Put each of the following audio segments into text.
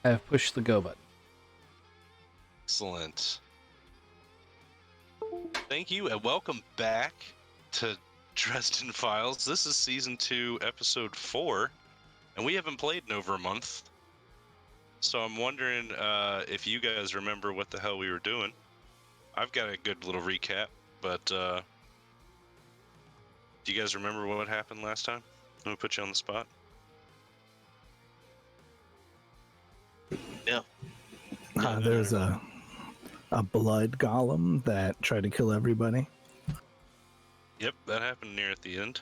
I have pushed the go button. Excellent. Thank you, and welcome back to Dresden Files. This is Season 2, Episode 4, and we haven't played in over a month. So I'm wondering if you guys remember what the hell we were doing. I've got a good little recap, but do you guys remember what happened last time? Let me put you on the spot. No. There's a blood golem that tried to kill everybody. Yep, that happened near at the end.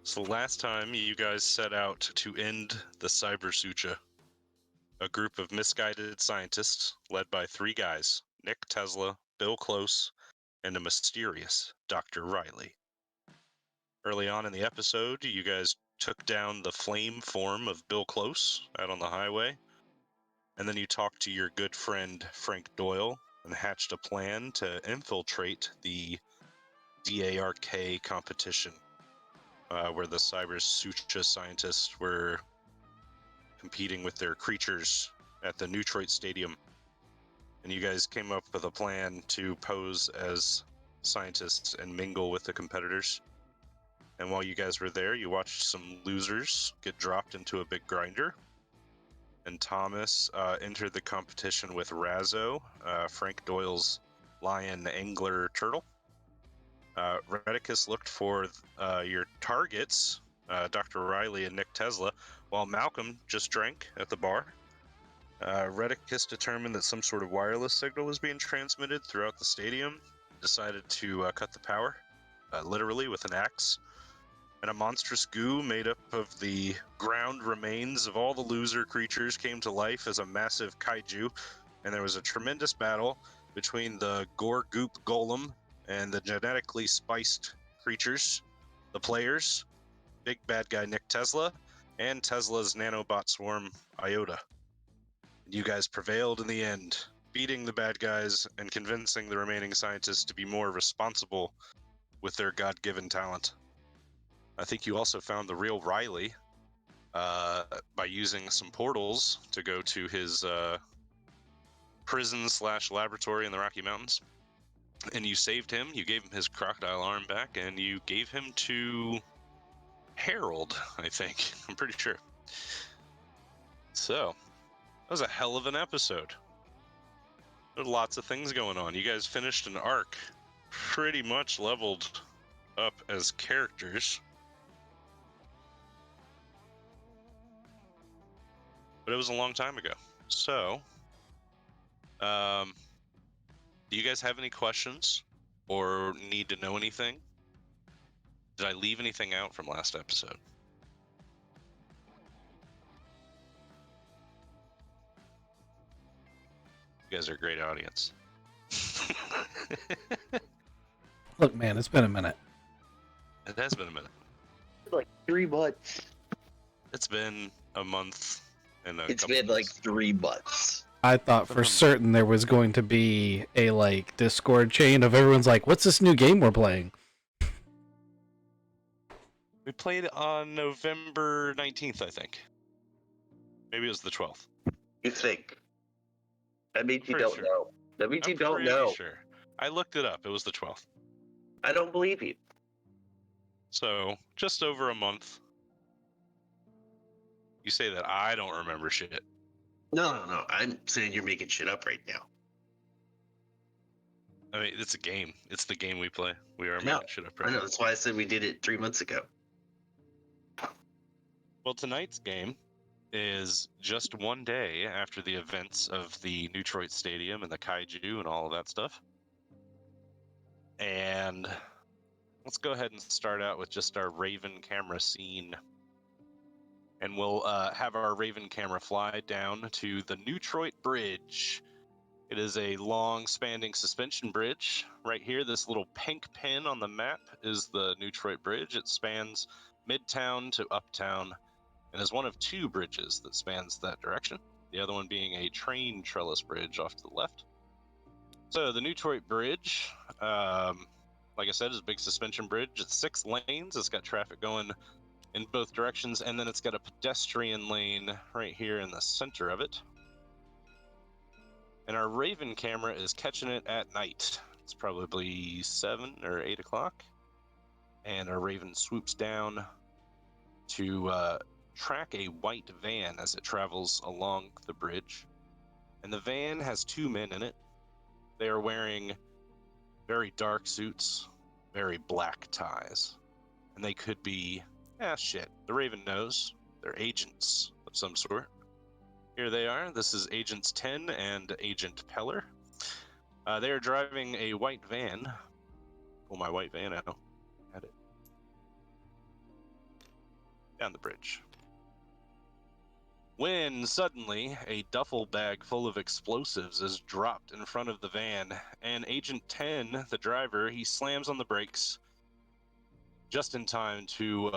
So last time you guys set out to end the Cyber Sucha, a group of misguided scientists led by three guys, Nick Tesla, Bill Close, and a mysterious Dr. Riley. Early on in the episode, you guys took down the flame form of Bill Close out on the highway, and then you talked to your good friend Frank Doyle and hatched a plan to infiltrate the DARK competition, where the Cyber Sucha scientists were competing with their creatures at the Neutroid Stadium. And you guys came up with a plan to pose as scientists and mingle with the competitors. And while you guys were there, you watched some losers get dropped into a big grinder. And Thomas entered the competition with Razzo, Frank Doyle's lion angler turtle. Redicus looked for your targets, Dr. Riley and Nick Tesla, while Malcolm just drank at the bar. Redicus determined that some sort of wireless signal was being transmitted throughout the stadium, decided to cut the power, literally with an axe. And a monstrous goo made up of the ground remains of all the loser creatures came to life as a massive kaiju, and there was a tremendous battle between the Gore Goop Golem and the genetically spiced creatures, the players, big bad guy Nick Tesla, and Tesla's nanobot swarm Iota. And you guys prevailed in the end, beating the bad guys and convincing the remaining scientists to be more responsible with their God-given talent. I think you also found the real Riley by using some portals to go to his prison/laboratory in the Rocky Mountains. And you saved him, you gave him his crocodile arm back, and you gave him to Harold, I think. I'm pretty sure. So, that was a hell of an episode. There were lots of things going on. You guys finished an arc, pretty much leveled up as characters. But it was a long time ago. So, do you guys have any questions or need to know anything? Did I leave anything out from last episode? You guys are a great audience. Look, man, it's been a minute. It has been a minute. Like 3 months. It's been a month and It's been like 3 months. I thought for certain there was going to be a Discord chain of everyone's like, "What's this new game we're playing?" We played on November 19th, I think. Maybe it was the 12th. You think? That means you Pretty don't sure. know. That means you don't pretty know. Sure. I looked it up. It was the 12th. I don't believe you. So, just over a month. You say that I don't remember shit. No. I'm saying you're making shit up right now. I mean, it's a game. It's the game we play. We are making shit up right I know. now. That's why I said we did it 3 months ago. Well, tonight's game is just one day after the events of the Neutroid Stadium and the Kaiju and all of that stuff. And let's go ahead and start out with just our Raven camera scene. And we'll have our Raven camera fly down to the Neutroid Bridge. It is a long spanning suspension bridge. Right here, this little pink pin on the map is the Neutroid Bridge. It spans Midtown to Uptown and is one of 2 bridges that spans that direction. The other one being a train trellis bridge off to the left. So the Neutroid Bridge, like I said, is a big suspension bridge. It's 6 lanes. It's got traffic going in both directions, and then it's got a pedestrian lane right here in the center of it. And our Raven camera is catching it at night. It's probably 7 or 8 o'clock. And our Raven swoops down to track a white van as it travels along the bridge. And the van has 2 men in it. They are wearing very dark suits, very black ties. And they could be, the Raven knows. They're agents of some sort. Here they are. This is Agents 10 and Agent Peller. They are driving a white van. Pull my white van out. Had it. Down the bridge. When suddenly a duffel bag full of explosives is dropped in front of the van, and Agent 10, the driver, he slams on the brakes just in time to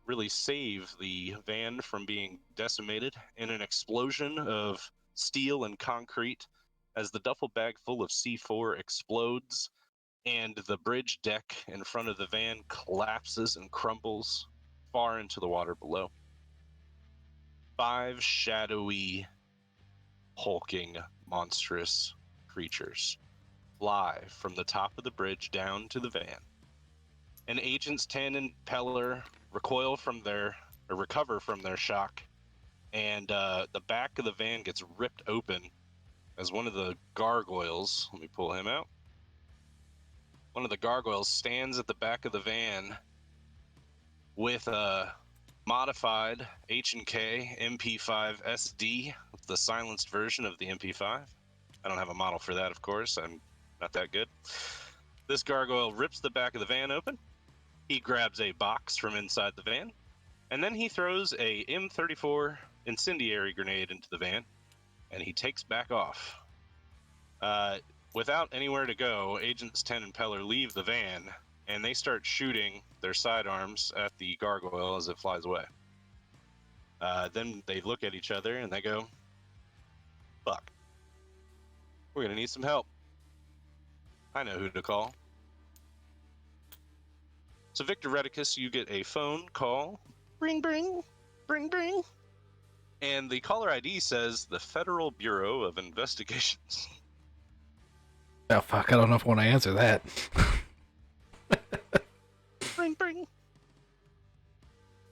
really save the van from being decimated in an explosion of steel and concrete as the duffel bag full of C4 explodes and the bridge deck in front of the van collapses and crumbles far into the water below. 5 shadowy, hulking, monstrous creatures fly from the top of the bridge down to the van. And Agents 10 and Peller recover from their shock, and the back of the van gets ripped open as one of the gargoyles, let me pull him out, one of the gargoyles stands at the back of the van with a modified H&K MP5 SD, the silenced version of the MP5. I don't have a model for that, of course. I'm not that good. This gargoyle rips the back of the van open. He grabs a box from inside the van, and then he throws a M34 incendiary grenade into the van, and he takes back off. Without anywhere to go, Agents 10 and Peller leave the van, and they start shooting their sidearms at the gargoyle as it flies away. Then they look at each other and they go, fuck. We're gonna need some help. I know who to call. So Victor Redicus, you get a phone call. Bring, bring, bring, bring. And the caller ID says the Federal Bureau of Investigations. Oh, fuck, I don't know if I want to answer that. Bring, bring.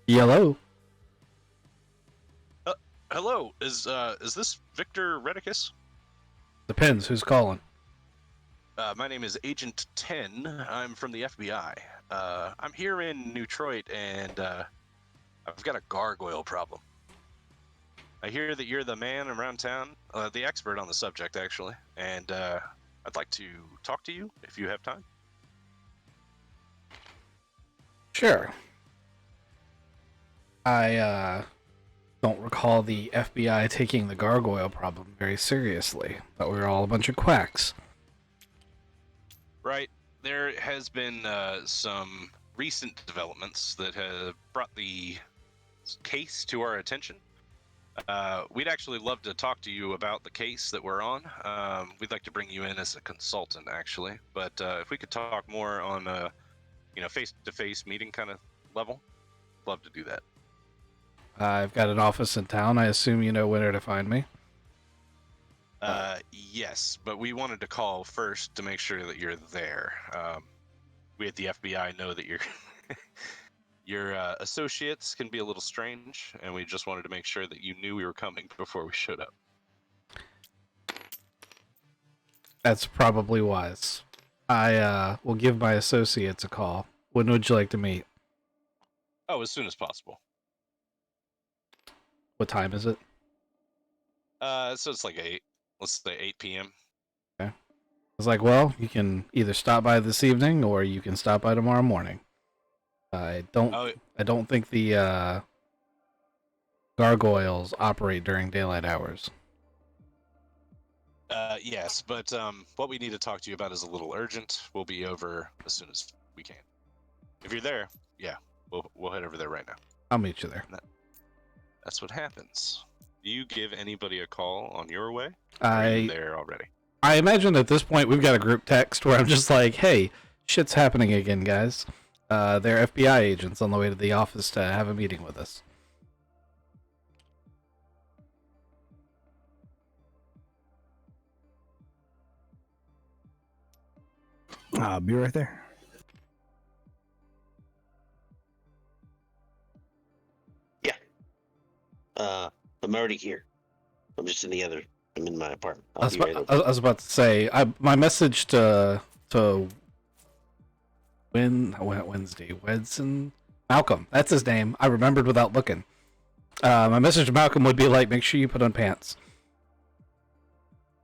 Yellow. Hello, is this Victor Redicus? Depends who's calling. My name is Agent 10. I'm from the FBI. I'm here in Detroit, and I've got a gargoyle problem. I hear that you're the man around town, the expert on the subject, actually, and I'd like to talk to you if you have time. Sure. I don't recall the FBI taking the gargoyle problem very seriously. Thought we were all a bunch of quacks. Right. There has been some recent developments that have brought the case to our attention. We'd actually love to talk to you about the case that we're on. We'd like to bring you in as a consultant, actually. But if we could talk more on a face-to-face meeting kind of level, love to do that. I've got an office in town. I assume you know where to find me. Yes, but we wanted to call first to make sure that you're there. We at the FBI know that your associates can be a little strange, and we just wanted to make sure that you knew we were coming before we showed up. That's probably wise. I will give my associates a call. When would you like to meet? Oh, as soon as possible. What time is it? So it's like 8. Let's say 8 p.m. Okay. I was like, well, you can either stop by this evening or you can stop by tomorrow morning. I don't think the gargoyles operate during daylight hours. Yes, but what we need to talk to you about is a little urgent. We'll be over as soon as we can. If you're there, yeah, we'll head over there right now. I'll meet you there. That's what happens. Do you give anybody a call on your way? Or I are you there already? I imagine at this point we've got a group text where I'm just like, hey, shit's happening again, guys. They're FBI agents on the way to the office to have a meeting with us. I'll be right there. Yeah. I'm already here. I'm just I'm in my apartment. I was about to say, my message to Wednesday, Malcolm, that's his name. I remembered without looking. My message to Malcolm would be like, make sure you put on pants.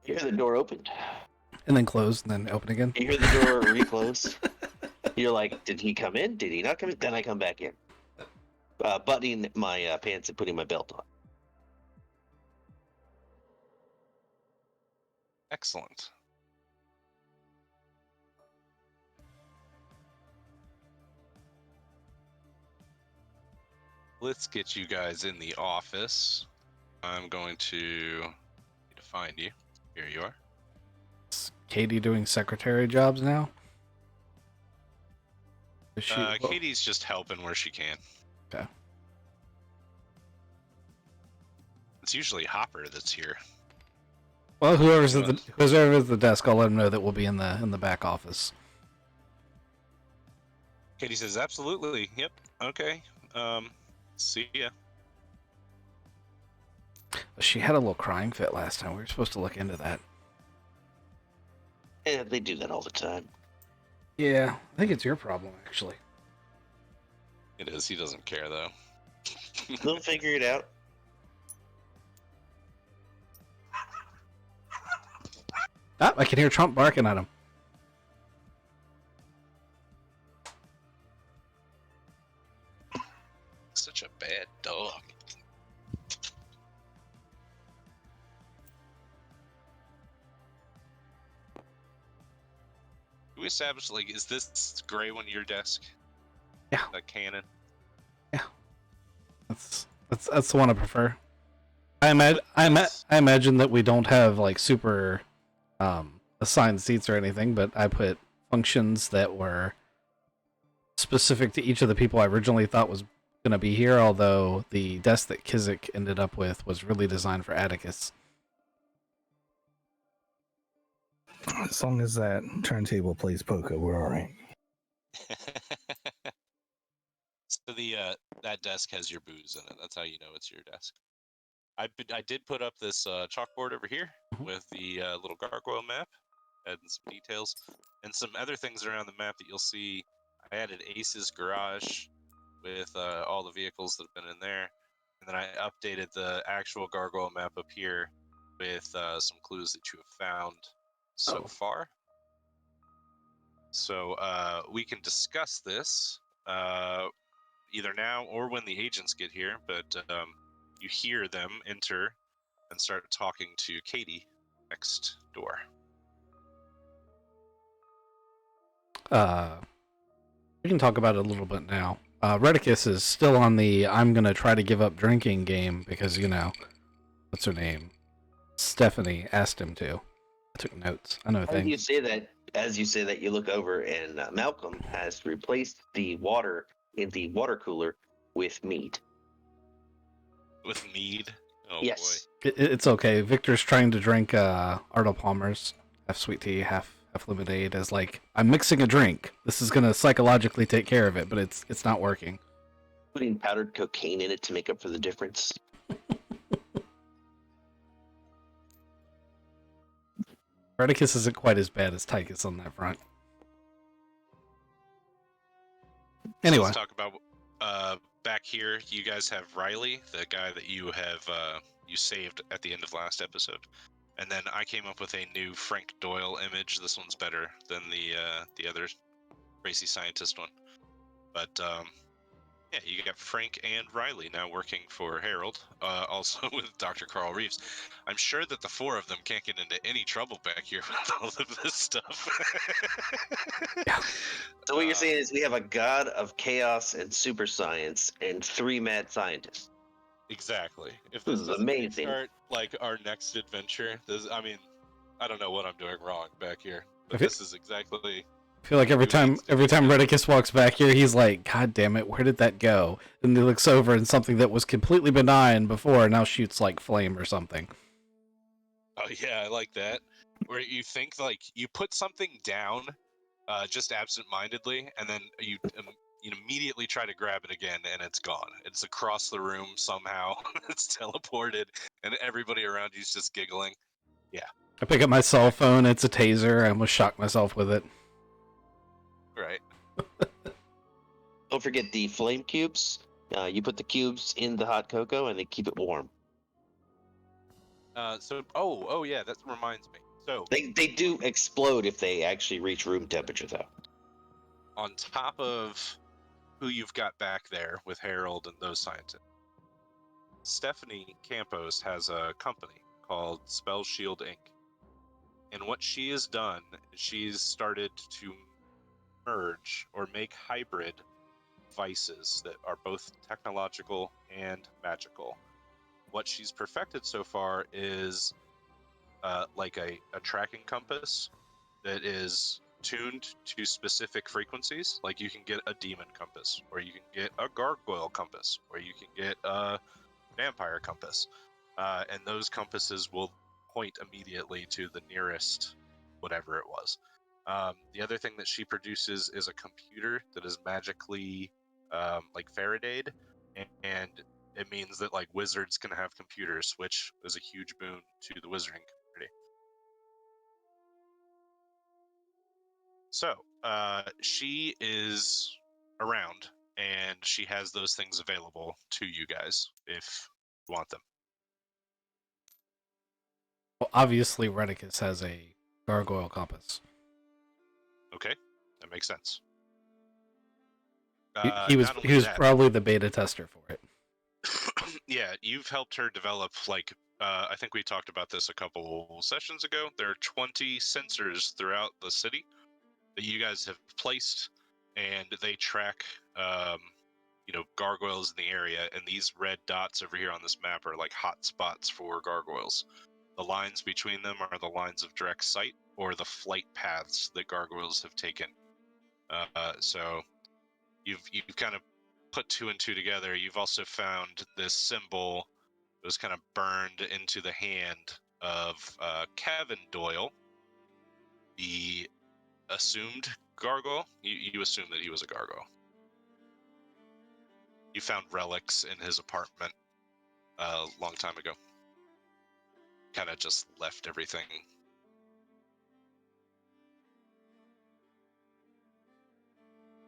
You hear the door opened. And then close, and then open again. You hear the door reclose. You're like, did he come in? Did he not come in? Then I come back in. Buttoning my pants and putting my belt on. Excellent. Let's get you guys in the office. I'm going to find you. Here you are. Is Katie doing secretary jobs now? Is she, Katie's just helping where she can. Okay. It's usually Hopper that's here. Well, whoever's at the desk, I'll let him know that we'll be in the back office. Katie says, absolutely. Yep. Okay. See ya. She had a little crying fit last time. We were supposed to look into that. Yeah, they do that all the time. Yeah, I think it's your problem, actually. It is. He doesn't care, though. They'll figure it out. Ah, I can hear Trump barking at him. Such a bad dog. Do we establish, like, is this gray one your desk? Yeah. That Canon? Yeah. That's the one I prefer. I imagine that we don't have like super assigned seats or anything, but I put functions that were specific to each of the people I originally thought was going to be here, although the desk that Kizik ended up with was really designed for Atticus. As long as that turntable plays poker, we're all right. So that desk has your booze in it. That's how you know it's your desk. I did put up this chalkboard over here with the little gargoyle map and some details and some other things around the map that you'll see. I added Ace's garage with all the vehicles that have been in there, and then I updated the actual gargoyle map up here with some clues that you have found so far. So we can discuss this either now or when the agents get here, but you hear them enter and start talking to Katie next door. We can talk about it a little bit now. Redicus is still on the I'm gonna try to give up drinking game because, you know, what's her name? Stephanie asked him to. I took notes. I know things. As you say that, you look over and Malcolm has replaced the water in the water cooler with mead. With mead? Oh, yes. boy. It's okay. Victor's trying to drink Arnold Palmer's half sweet tea, half lemonade as like, I'm mixing a drink. This is gonna psychologically take care of it, but it's not working. Putting powdered cocaine in it to make up for the difference. Redicus isn't quite as bad as Tychus on that front. Anyway. So let's talk about back here. You guys have Riley, the guy that you have you saved at the end of last episode, and then I came up with a new Frank Doyle image. This one's better than the other racy scientist one, but yeah, you got Frank and Riley now working for Harold, also with Dr. Carl Reeves. I'm sure that the four of them can't get into any trouble back here with all of this stuff. Yeah. So what you're saying is we have a god of chaos and super science and 3 mad scientists. Exactly. If This this is amazing. Start, like our next adventure, I mean, I don't know what I'm doing wrong back here, but If it- this is exactly. I feel like every Who time needs to be Redicus walks back here, he's like, "God damn it, where did that go?" And he looks over, and something that was completely benign before now shoots like flame or something. Oh yeah, I like that. Where you think like you put something down, just absent-mindedly, and then you immediately try to grab it again, and it's gone. It's across the room somehow. It's teleported, and everybody around you's just giggling. I pick up my cell phone. It's a taser. I almost shocked myself with it. Right. Don't forget the flame cubes. You put the cubes in the hot cocoa and they keep it warm. Oh yeah, that reminds me. So They do explode if they actually reach room temperature, though. on top of who you've got back there with Harold and those scientists, Stephanie Campos has a company called Spell Shield Inc. And what she has done is she's started to merge or make hybrid devices that are both technological and magical. What she's perfected so far is like a tracking compass that is tuned to specific frequencies. Like you can get a demon compass, or you can get a gargoyle compass, or you can get a vampire compass. And those compasses will point immediately to the nearest whatever it was. The other thing that she produces is a computer that is magically like Faradayed, and it means that like wizards can have computers, which is a huge boon to the wizarding community. So she is around, and she has those things available to you guys if you want them. Well, obviously, Redicus has a gargoyle compass. Okay, that makes sense. He was Not only that, probably the beta tester for it. yeah, you've helped her develop, like, I think we talked about this a couple sessions ago. There are 20 sensors throughout the city that you guys have placed, and they track, gargoyles in the area, and these red dots over here on this map are like hot spots for gargoyles. The lines between them are the lines of direct sight or the flight paths that gargoyles have taken. So you've kind of put two and two together. You've also found this symbol that was kind of burned into the hand of Kevin Doyle, the assumed gargoyle. You assume that he was a gargoyle. You found relics in his apartment a long time ago. Kind of just left everything.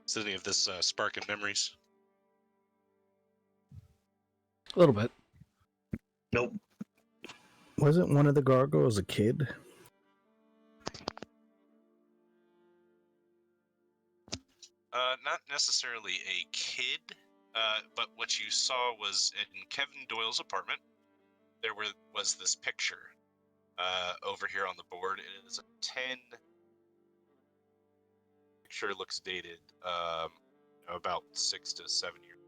Does any of this sparking memories? A little bit. Nope. Wasn't one of the gargoyles a kid? Not necessarily a kid, but what you saw was in Kevin Doyle's apartment. There was this picture over here on the board. It is a 10. Picture looks dated, about 6 to 7 years.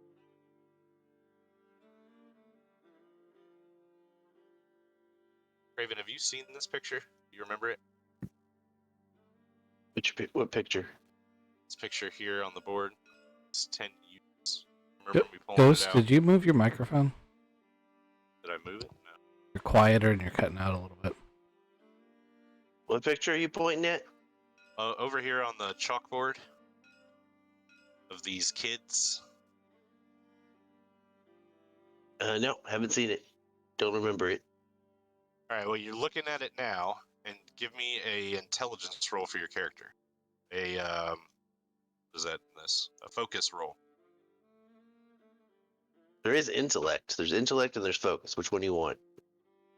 Raven, have you seen this picture? Do you remember it? What picture? This picture here on the board. It's 10 years. Remember when we pulled Ghost, it out? did you move your microphone? Did I move it? No. You're quieter and you're cutting out a little bit. What picture are you pointing at? Over here on the chalkboard of these kids. No, haven't seen it. Don't remember it. All right. Well, you're looking at it now, and give me a intelligence roll for your character. What is that? A focus roll. There is intellect. There's intellect and there's focus. Which one do you want?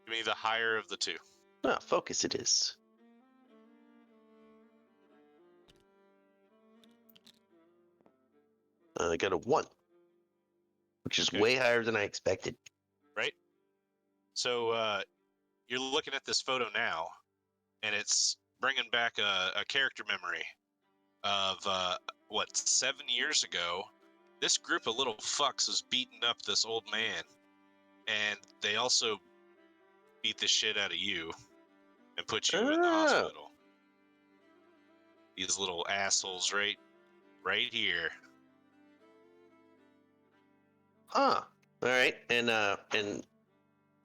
Give me the higher of the two. No, focus it is. I got a 1, which is Okay. way higher than I expected. Right. So you're looking at this photo now, and it's bringing back a character memory of 7 years ago. This group of little fucks was beating up this old man, and they also beat the shit out of you and put you in the hospital. these little assholes right here. Huh. All right. And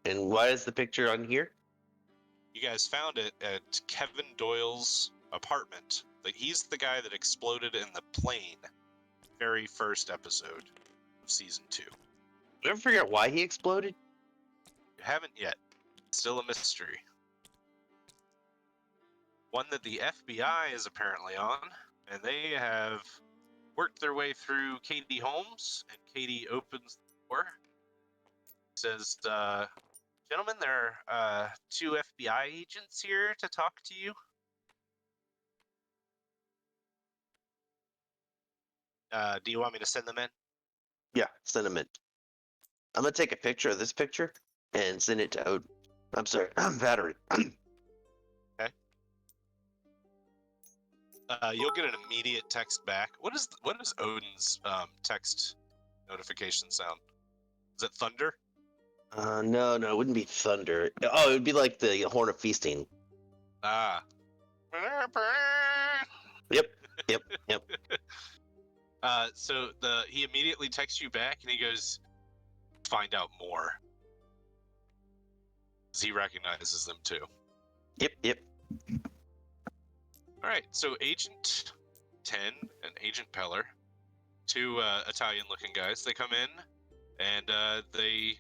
why is the picture on here? You guys found it at Kevin Doyle's apartment. Like, he's the guy that exploded in the plane. Very first episode of season 2. We ever figure out why he exploded? You haven't yet. Still a mystery. One that the FBI is apparently on, and they have worked their way through Katie Holmes, and Katie opens the door. Says, gentlemen, there are 2 FBI agents here to talk to you. Do you want me to send them in? Yeah, send him in. I'm gonna take a picture of this picture and send it to Odin. I'm sorry, Battery. You'll get an immediate text back. What is Odin's text notification sound? Is it thunder? No, it wouldn't be thunder. Oh, it would be like the Horn of Feasting. Ah. Yep. So he immediately texts you back and he goes, find out more. 'Cause he recognizes them too. Yep. All right, so Agent 10 and Agent Peller, 2 Italian-looking guys, they come in and they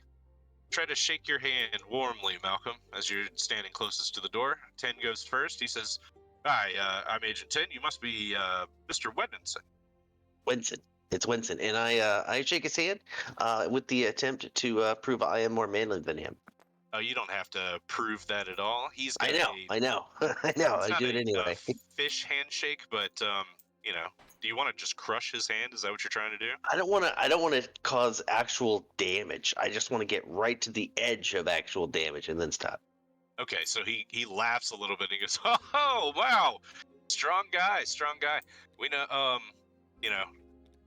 try to shake your hand warmly, Malcolm, as you're standing closest to the door. 10 goes first. He says, "Hi, I'm Agent 10. You must be Mr. Weddenson." Winston. It's Winston, and I shake his hand with the attempt to prove I am more manly than him. Oh, you don't have to prove that at all. He's got I know. I know. It's I not do it anyway. fish handshake, but do you want to just crush his hand? Is that what you're trying to do? I don't want to cause actual damage. I just want to get right to the edge of actual damage and then stop. Okay, so he laughs a little bit and he goes, "Oh, wow. Strong guy. We know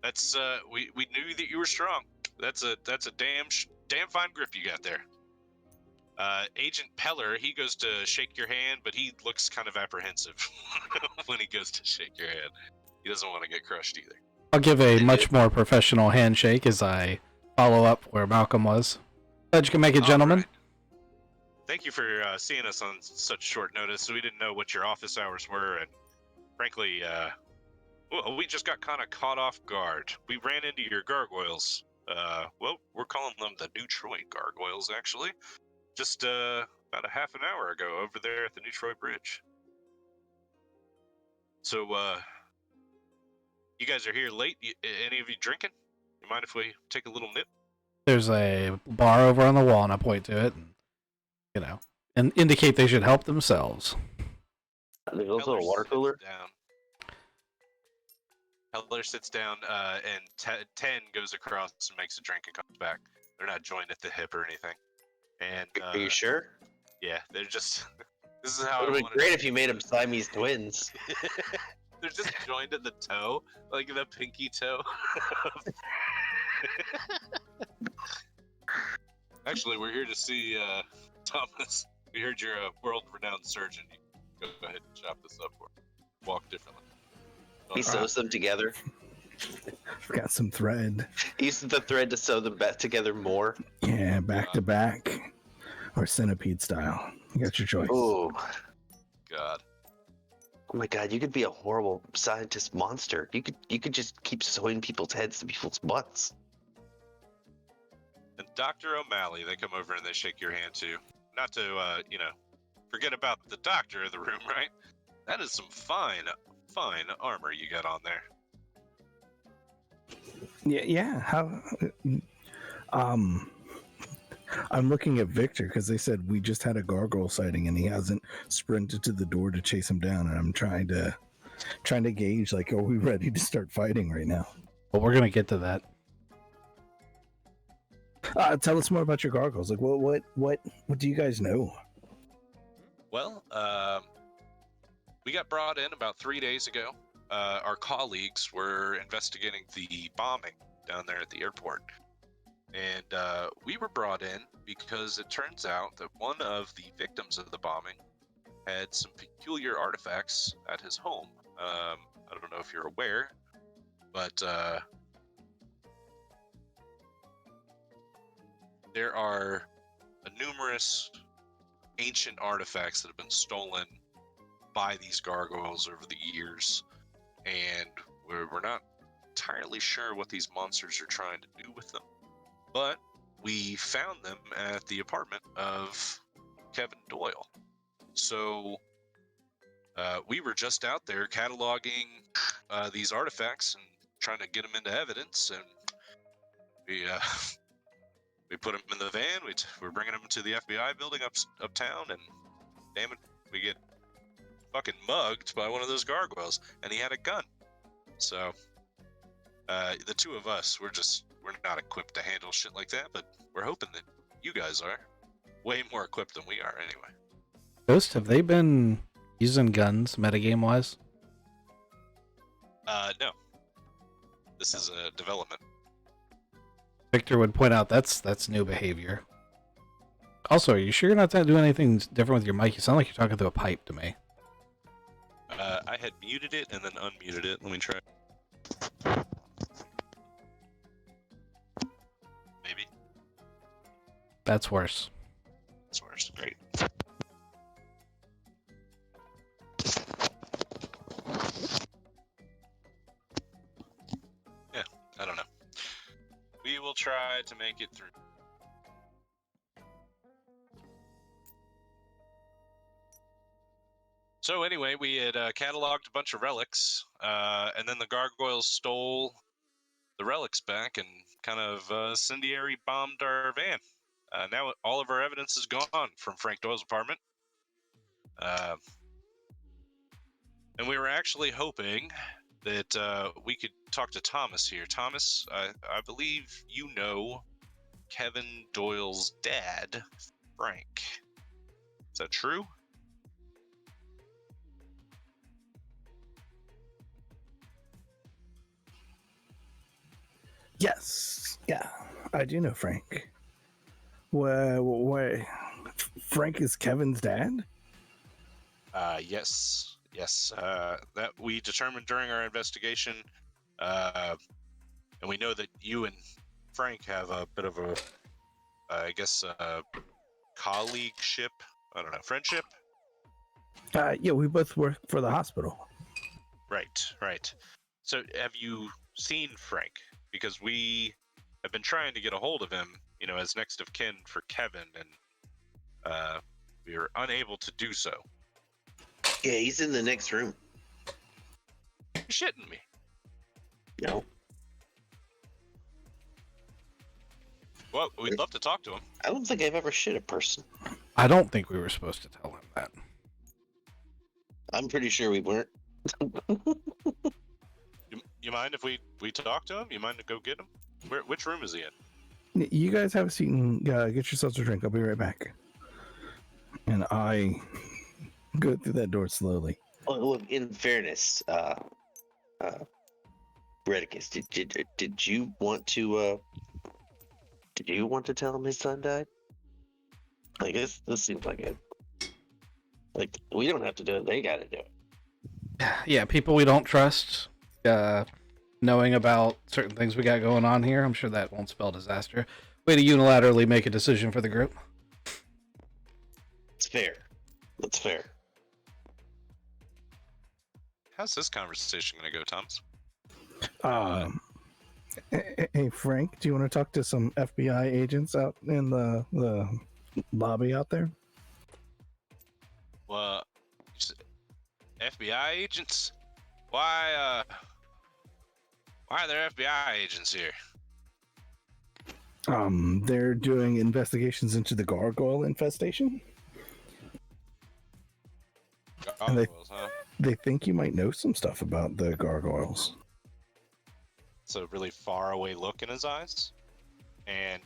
that's we knew that you were strong. That's a damn fine grip you got there." Agent Peller, he goes to shake your hand, but he looks kind of apprehensive when he goes to shake your hand. He doesn't want to get crushed either. I'll give a much more professional handshake as I follow up where Malcolm was. Glad you can make it, gentlemen. Right. Thank you for seeing us on such short notice. We didn't know what your office hours were, and frankly, we just got kind of caught off guard. We ran into your gargoyles. We're calling them the New Troy gargoyles, actually. Just about a half an hour ago over there at the New Troy Bridge. So, you guys are here late. Any of you drinking? You mind if we take a little nip? There's a bar over on the wall, and I point to it, and indicate they should help themselves. There's also a water cooler. Heller sits down, and 10 goes across and makes a drink and comes back. They're not joined at the hip or anything. And Are you sure? Yeah, they're just. This is how It would have been great if you made them Siamese twins. They're just joined at the toe, like the pinky toe. Actually, we're here to see Thomas. We heard you're a world-renowned surgeon. You can go ahead and chop this up or walk differently. He sews them together. I've got some thread. He uses the thread to sew them back together more. Yeah, back to back, or centipede style. You got your choice. Oh God. Oh my God! You could be a horrible scientist monster. You could just keep sewing people's heads to people's butts. And Dr. O'Malley, they come over and they shake your hand too. Not to, forget about the doctor in the room, right? That is some fine armor you got on there. Yeah. How? I'm looking at Victor because they said we just had a gargoyle sighting and he hasn't sprinted to the door to chase him down, and I'm trying to gauge, like, are we ready to start fighting right now? Well, we're gonna get to that. Tell us more about your gargoyles. Like, what do you guys know? Well, we got brought in about 3 days ago. Our colleagues were investigating the bombing down there at the airport. And we were brought in because it turns out that one of the victims of the bombing had some peculiar artifacts at his home. I don't know if you're aware, but there are numerous ancient artifacts that have been stolen by these gargoyles over the years, and we're not entirely sure what these monsters are trying to do with them, but we found them at the apartment of Kevin Doyle. So we were just out there cataloging these artifacts and trying to get them into evidence, and we we put them in the van. We're bringing them to the FBI building uptown, and damn it, we get fucking mugged by one of those gargoyles, and he had a gun. So the two of us, we're not equipped to handle shit like that, but we're hoping that you guys are way more equipped than we are anyway. Ghost, have they been using guns metagame wise? No. This is a development. Victor would point out that's new behavior. Also, are you sure you're not doing anything different with your mic? You sound like you're talking through a pipe to me. I had muted it and then unmuted it. Let me try. Maybe. That's worse. That's worse. Great. Yeah, I don't know. We will try to make it through. So anyway, we had cataloged a bunch of relics, and then the gargoyles stole the relics back and kind of incendiary bombed our van. Now all of our evidence is gone from Frank Doyle's apartment. And we were actually hoping that we could talk to Thomas here. Thomas, I believe you know Kevin Doyle's dad, Frank. Is that true? Yes. Yeah, I do know Frank. Why? Frank is Kevin's dad? Yes. That we determined during our investigation, and we know that you and Frank have a bit of a, colleagueship. I don't know, friendship. Yeah, we both work for the hospital. Right. So, have you seen Frank? Because we have been trying to get a hold of him, as next of kin for Kevin, and we were unable to do so. Yeah, he's in the next room. You're shitting me. No, Well, we'd love to talk to him. I don't think I've ever shit a person. I don't think we were supposed to tell him that. I'm pretty sure we weren't. You mind if we talk to him? You mind to go get him? Which room is he in? You guys have a seat and get yourselves a drink. I'll be right back. And I go through that door slowly. Oh, look, in fairness, Redicus, did you want to tell him his son died? Like this seems like it. Like we don't have to do it; they got to do it. Yeah, people we don't trust, knowing about certain things we got going on here, I'm sure that won't spell disaster. Way to unilaterally make a decision for the group. It's fair. That's fair. How's this conversation going to go, Thomas? Hey Frank, do you want to talk to some FBI agents out in the lobby out there? Well, FBI agents? Why are there FBI agents here? They're doing investigations into the gargoyle infestation. Gargoyles, huh? They think you might know some stuff about the gargoyles. It's a really far away look in his eyes, and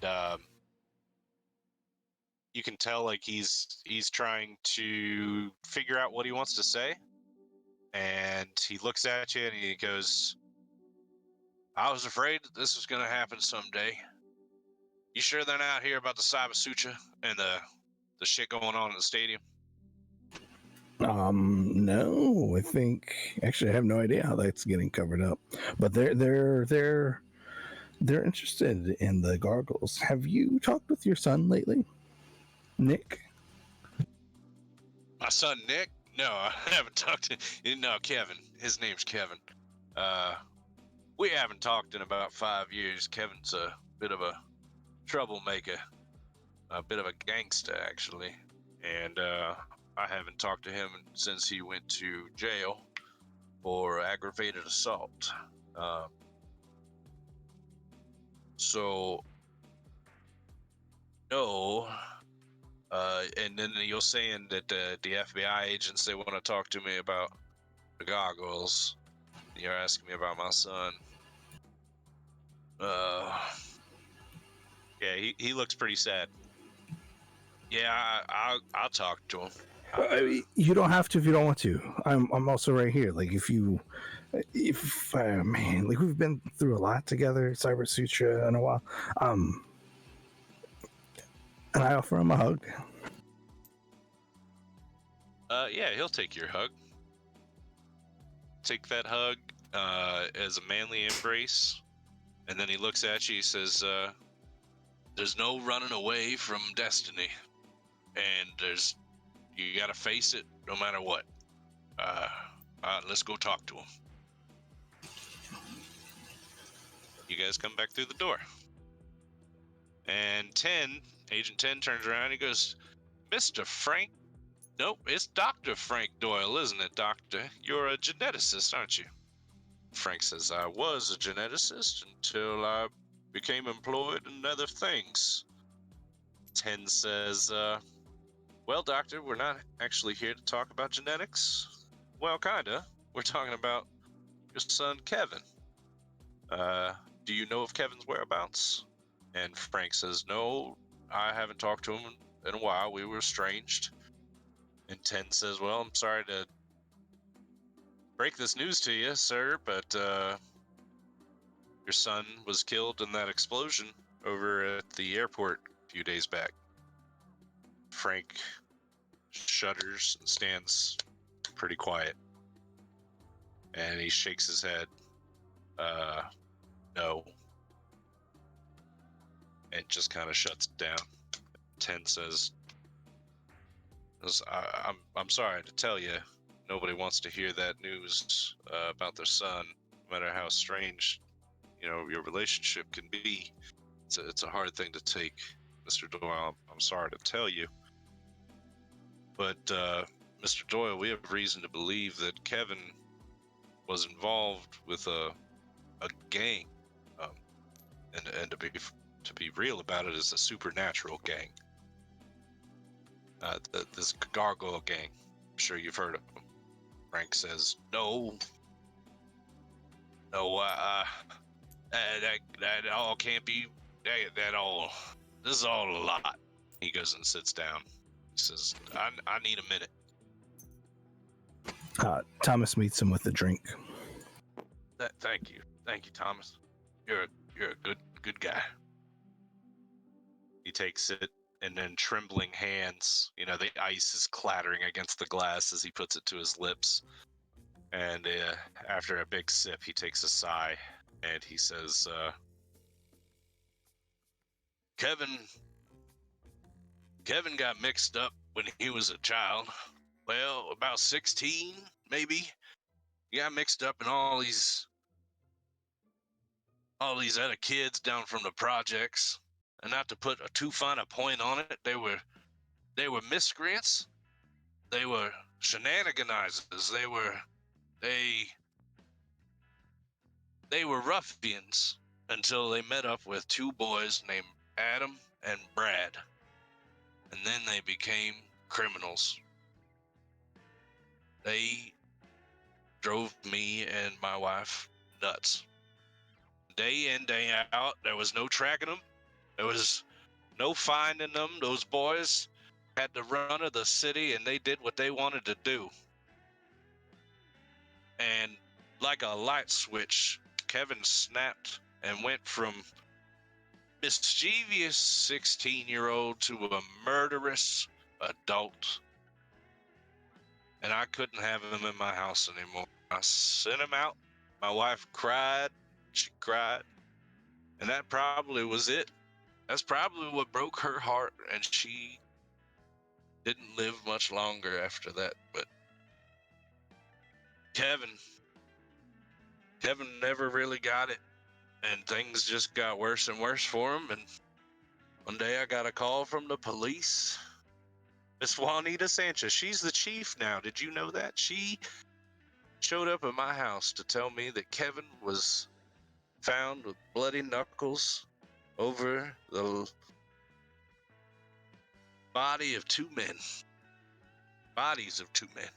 you can tell like he's trying to figure out what he wants to say, and he looks at you and he goes, "I was afraid that this was going to happen someday. You sure they're not here about the Cyber Sutra and the shit going on in the stadium?" No, I think actually I have no idea how that's getting covered up, but they're interested in the gargles. Have you talked with your son lately, Nick? My son Nick? No, I haven't talked to. No, Kevin. His name's Kevin. We haven't talked in about 5 years. Kevin's a bit of a troublemaker, a bit of a gangster, actually, and I haven't talked to him since he went to jail for aggravated assault. So no. And then you're saying that the FBI agents, they want to talk to me about the goggles. You're asking me about my son. Yeah, he looks pretty sad. Yeah, I'll talk to him. You don't have to if you don't want to. I'm also right here. Like if man, like we've been through a lot together, Cyber Sutra in a while. And I offer him a hug. Yeah, he'll take your hug. Take that hug as a manly embrace, and then he looks at you. He says, "There's no running away from destiny, and you gotta face it no matter what. Let's go talk to him." You guys come back through the door, and Agent 10 turns around. And he goes, "Mr. Frank." Nope, it's Dr. Frank Doyle, isn't it, Doctor? You're a geneticist, aren't you? Frank says, "I was a geneticist until I became employed in other things." 10 says, "Well, Doctor, we're not actually here to talk about genetics. Well, kinda. We're talking about your son, Kevin. Do you know of Kevin's whereabouts?" And Frank says, "No, I haven't talked to him in a while. We were estranged." And 10 says, "Well, I'm sorry to break this news to you, sir, but your son was killed in that explosion over at the airport a few days back." Frank shudders and stands pretty quiet. And he shakes his head. No. And just kind of shuts it down. 10 says, I'm sorry to tell you, nobody wants to hear that news about their son, no matter how strange, your relationship can be. It's a hard thing to take, Mr. Doyle. I'm sorry to tell you. But, Mr. Doyle, we have reason to believe that Kevin was involved with a gang. And to be real about it, is a supernatural gang. This gargoyle gang. I'm sure you've heard of them. Frank says, No, that all can't be. That all. This is all a lot." He goes and sits down. He says, I need a minute." Thomas meets him with a drink. Thank you, Thomas. You're a good guy. He takes it, and then trembling hands, the ice is clattering against the glass as he puts it to his lips. And after a big sip, he takes a sigh, and he says, Kevin got mixed up when he was a child. Well, about 16, maybe. He got mixed up in all these other kids down from the projects. And not to put too fine a point on it, they were miscreants. They were shenaniganizers. They were ruffians until they met up with two boys named Adam and Brad. And then they became criminals. They drove me and my wife nuts. Day in, day out, there was no tracking them. There was no finding them. Those boys had the run of the city, and they did what they wanted to do. And like a light switch, Kevin snapped and went from mischievous 16-year-old to a murderous adult. and I couldn't have him in my house anymore. I sent him out. My wife cried. She cried. And that probably was it. That's probably what broke her heart, and she didn't live much longer after that. But Kevin never really got it, and things just got worse and worse for him. And one day I got a call from the police. Miss Juanita Sanchez, she's the chief now. Did you know that? She showed up at my house to tell me that Kevin was found with bloody knuckles over the body of two men. Bodies of two men.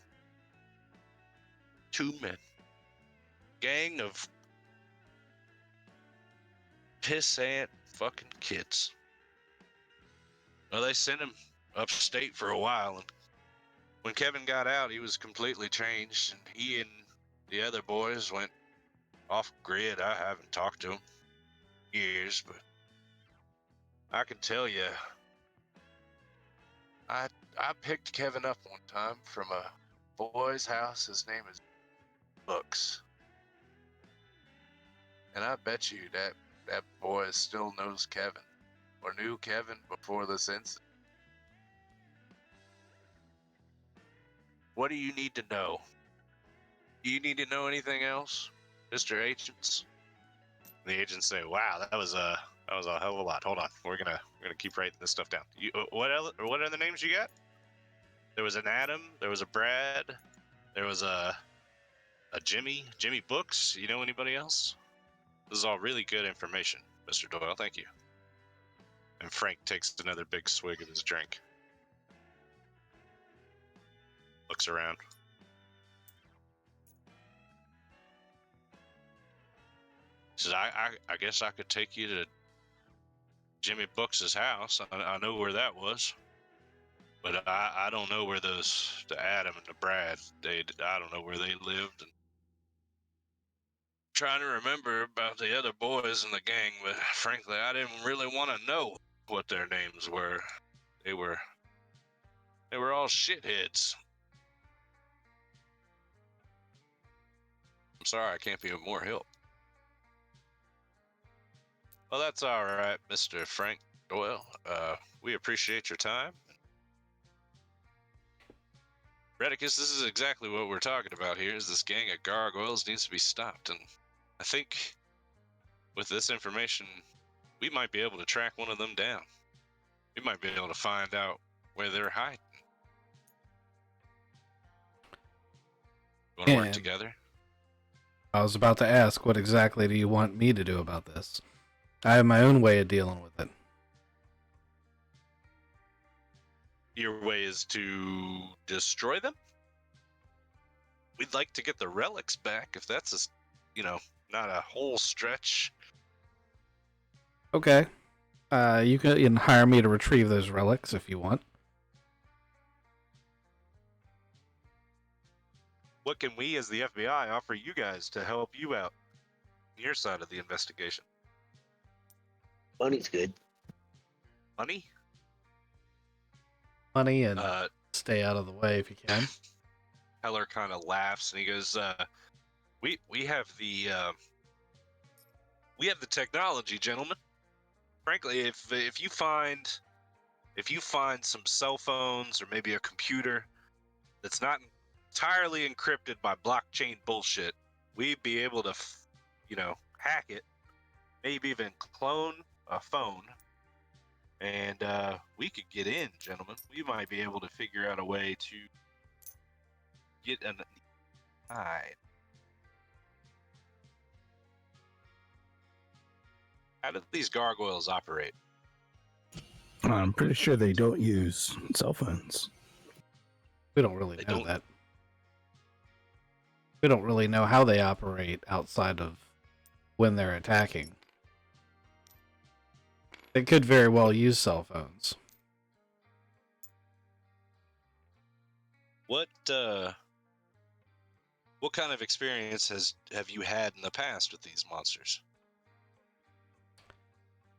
Two men. Gang of pissant fucking kids. Well, they sent him upstate for a while, and when Kevin got out, he was completely changed, and he and the other boys went off grid. I haven't talked to him in years, but I can tell you, I picked Kevin up one time from a boy's house. His name is Books, and I bet you that boy still knows Kevin, or knew Kevin before this incident. What do you need to know? Do you need to know anything else, Mr. Agents? The agents say, "Wow, that was a hell of a lot. Hold on, we're gonna keep writing this stuff down. What are the names you got? There was an Adam, there was a Brad, there was a Jimmy Books. You know anybody else? This is all really good information, Mr. Doyle. Thank you." And Frank takes another big swig of his drink. Looks around. He says, I guess I could take you to Jimmy Books' house. I know where that was. But I don't know where the Adam and the Brad, I don't know where they lived. And trying to remember about the other boys in the gang, but frankly, I didn't really want to know what their names were. They were all shitheads. I'm sorry I can't be of more help. Well, that's all right, Mr. Frank Doyle. We appreciate your time. Redicus, this is exactly what we're talking about here, is this gang of gargoyles needs to be stopped, and I think with this information, we might be able to track one of them down. We might be able to find out where they're hiding. You want to work together? I was about to ask, what exactly do you want me to do about this? I have my own way of dealing with it. Your way is to destroy them? We'd like to get the relics back, if that's not a whole stretch. Okay. You can hire me to retrieve those relics if you want. What can we as the FBI offer you guys to help you out on your side of the investigation? Money's good. Money? Money and stay out of the way if you can. Heller kind of laughs and he goes, we have the technology, gentlemen. Frankly, if you find some cell phones or maybe a computer that's not entirely encrypted by blockchain bullshit, we'd be able to hack it, maybe even clone a phone, and we could get in, gentlemen. We might be able to figure out a way to get an eye. How do these gargoyles operate? I'm pretty sure they don't use cell phones. We don't really know that. We don't really know how they operate outside of when they're attacking. They could very well use cell phones. What kind of experience have you had in the past with these monsters?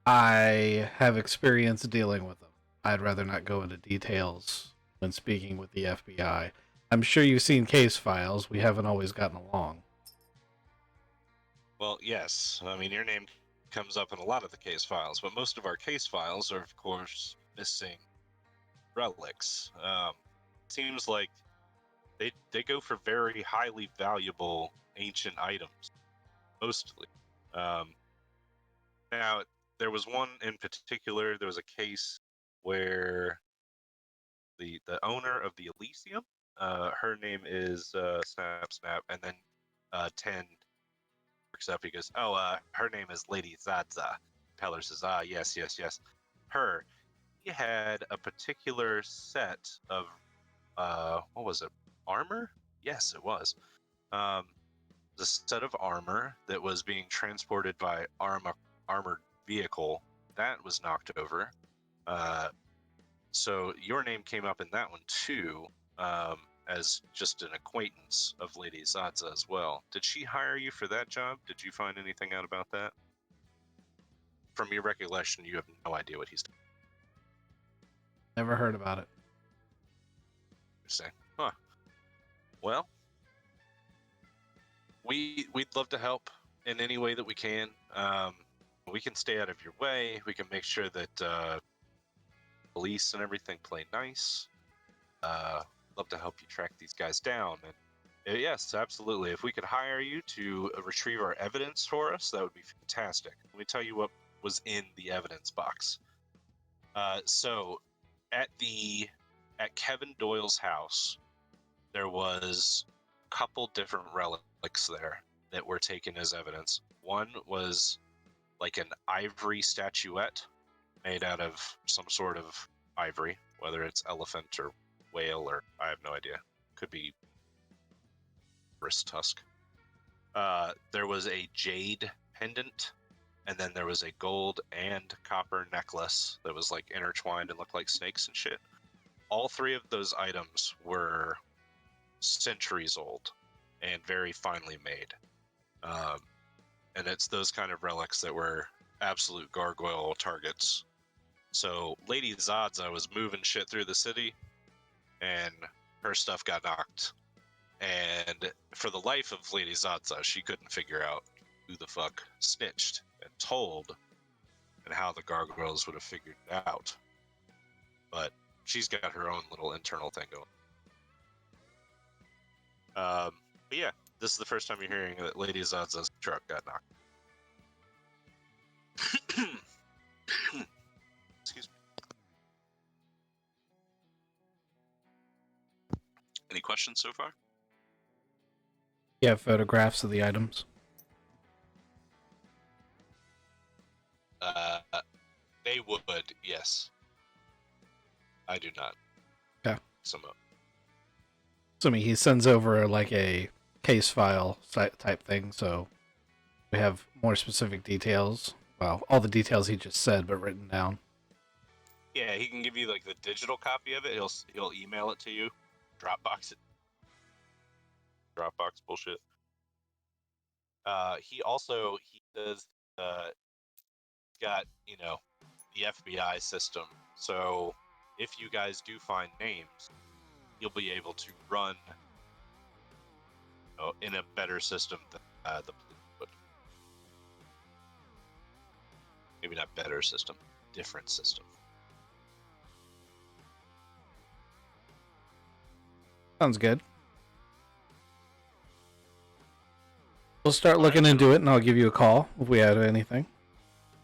I have experience dealing with them. I'd rather not go into details when speaking with the FBI. I'm sure you've seen case files. We haven't always gotten along. Well, yes. I mean, your name comes up in a lot of the case files, but most of our case files are, of course, missing relics. Seems like they go for very highly valuable ancient items, mostly. Now, there was one in particular. There was a case where the owner of the Elysium, her name is Snap, and then 10 works up. He goes, "Oh, her name is Lady Zadza." Peller says, "Ah, yes, yes, yes." Her. He had a particular set of what was it? Armor? Yes, it was. The set of armor that was being transported by armored vehicle that was knocked over. So your name came up in that one too, as just an acquaintance of Lady Zadza as well. Did she hire you for that job? Did you find anything out about that? From your recollection, you have no idea what he's Never heard about it. saying. Huh. Well, we'd love to help in any way that we can. We can stay out of your way. We can make sure that police and everything play nice. Love to help you track these guys down. And yes, absolutely. If we could hire you to retrieve our evidence for us, that would be fantastic. Let me tell you what was in the evidence box. So, at Kevin Doyle's house, there was a couple different relics there that were taken as evidence. One was like an ivory statuette made out of some sort of ivory, whether it's elephant or whale or I have no idea. Could be wrist tusk. There was a jade pendant, and then there was a gold and copper necklace that was like intertwined and looked like snakes and shit. All three of those items were centuries old and very finely made. And it's those kind of relics that were absolute gargoyle targets. So Lady Zadza was moving shit through the city, and her stuff got knocked. And for the life of Lady Zadza, she couldn't figure out who the fuck snitched and told, and how the gargoyles would have figured it out. But she's got her own little internal thing going. But yeah, this is the first time you're hearing that Lady Zadza's truck got knocked. Excuse me. Any questions so far? You have photographs of the items? They would, yes. I do not. Okay. Some So he sends over like a case file type thing, so we have more specific details. Well, all the details he just said, but written down. Yeah, he can give you like the digital copy of it. He'll email it to you, Dropbox it. Dropbox bullshit. He does got the FBI system. So if you guys do find names, you'll be able to run in a better system than the police would. Maybe not better system, different system. Sounds good. We'll start looking into it, and I'll give you a call if we have anything.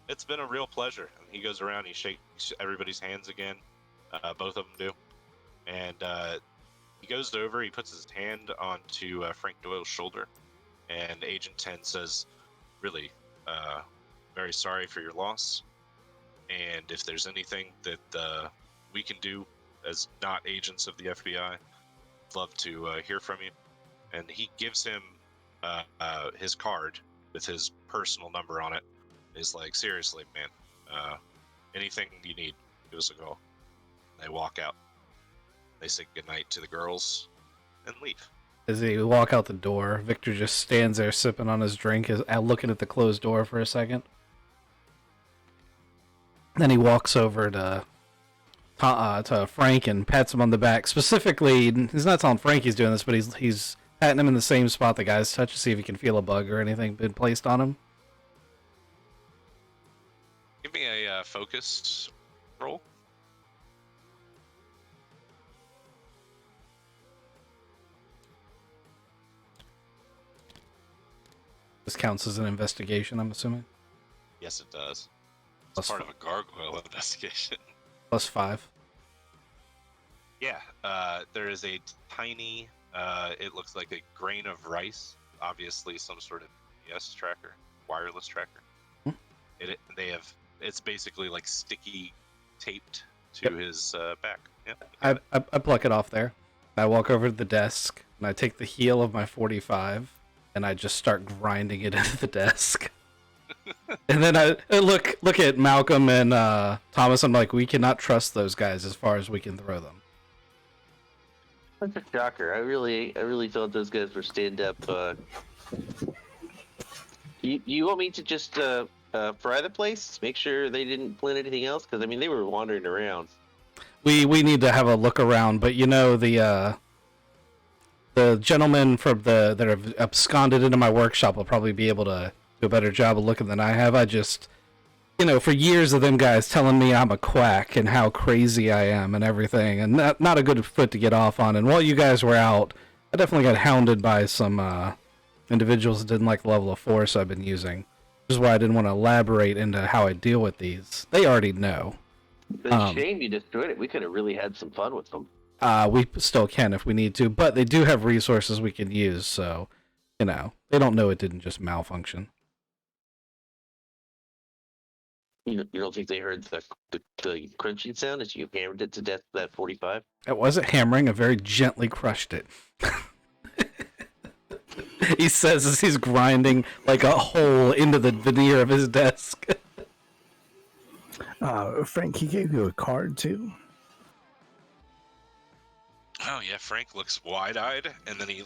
It's been a real pleasure. And he goes around, he shakes everybody's hands again. Both of them do. And he goes over, he puts his hand onto Frank Doyle's shoulder. And Agent 10 says, really, very sorry for your loss. And if there's anything that we can do as not agents of the FBI, I'd love to hear from you. And he gives him his card with his personal number on it. He's like, seriously, man, anything you need, give us a call. They walk out. They say goodnight to the girls and leave. As they walk out the door, Victor just stands there sipping on his drink, looking at the closed door for a second. Then he walks over to to Frank and pats him on the back. Specifically, he's not telling Frank he's doing this, but he's patting him in the same spot the guys touch to see if he can feel a bug or anything been placed on him. Give me a focus roll. This counts as an investigation, I'm assuming. Yes, it does. Plus It's part of a gargoyle investigation. +5. Yeah, there is a tiny, it looks like a grain of rice, obviously some sort of GPS tracker, wireless tracker. It's basically like sticky taped to his back. Yep. I pluck it off there. I walk over to the desk and I take the heel of my 45 and I just start grinding it into the desk. And then I look at Malcolm and Thomas. I'm like, we cannot trust those guys as far as we can throw them. That's a shocker. I really thought those guys were stand up. You want me to just fry the place? Make sure they didn't plant anything else? Because I mean, they were wandering around. We need to have a look around, but you know the gentleman from that have absconded into my workshop will probably be able to do a better job of looking than I have. I just, for years of them guys telling me I'm a quack and how crazy I am and everything, and not a good foot to get off on. And while you guys were out, I definitely got hounded by some individuals that didn't like the level of force I've been using. Which is why I didn't want to elaborate into how I deal with these. They already know. It's a shame you destroyed it. We could have really had some fun with them. We still can if we need to, but they do have resources we can use, so, they don't know it didn't just malfunction. You don't think they heard the crunching sound as you hammered it to death with that 45? It wasn't hammering, I very gently crushed it. He says as he's grinding like a hole into the veneer of his desk. Frank, he gave you a card too? Oh yeah, Frank looks wide-eyed, and then he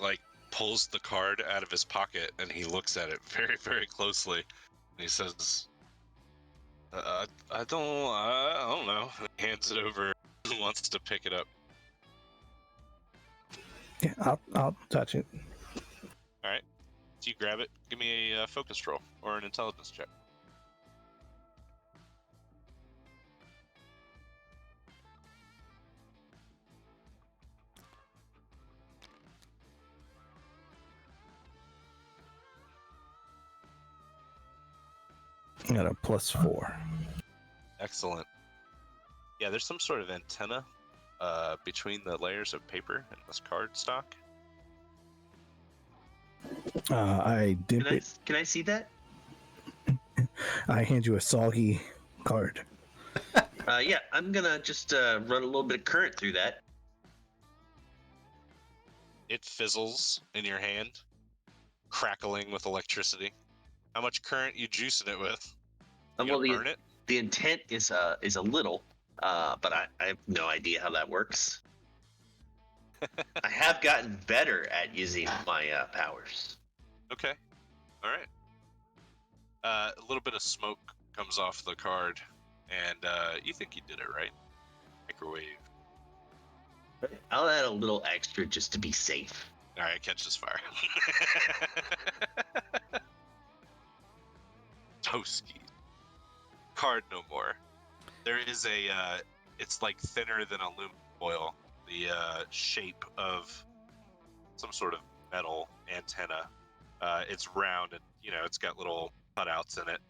pulls the card out of his pocket and he looks at it very, very closely. And he says, I don't know. He hands it over. Who wants to pick it up? Yeah, I'll touch it. All right. So you grab it. Give me a focus roll or an intelligence check. I got a +4. Excellent. Yeah, there's some sort of antenna between the layers of paper in this card stock. I dip it. Can I see that? I hand you a soggy card. Yeah, I'm gonna just run a little bit of current through that. It fizzles in your hand, crackling with electricity. How much current you juicing it with? You Well, gonna burn it? the intent is a little, but I have no idea how that works. I have gotten better at using my powers. Okay. All right. A little bit of smoke comes off the card, and you think you did it right. Microwave. I'll add a little extra just to be safe. All right, catches fire. Toski. Card no more. There is it's like thinner than aluminum foil. The shape of some sort of metal antenna. It's round and, it's got little cutouts in it,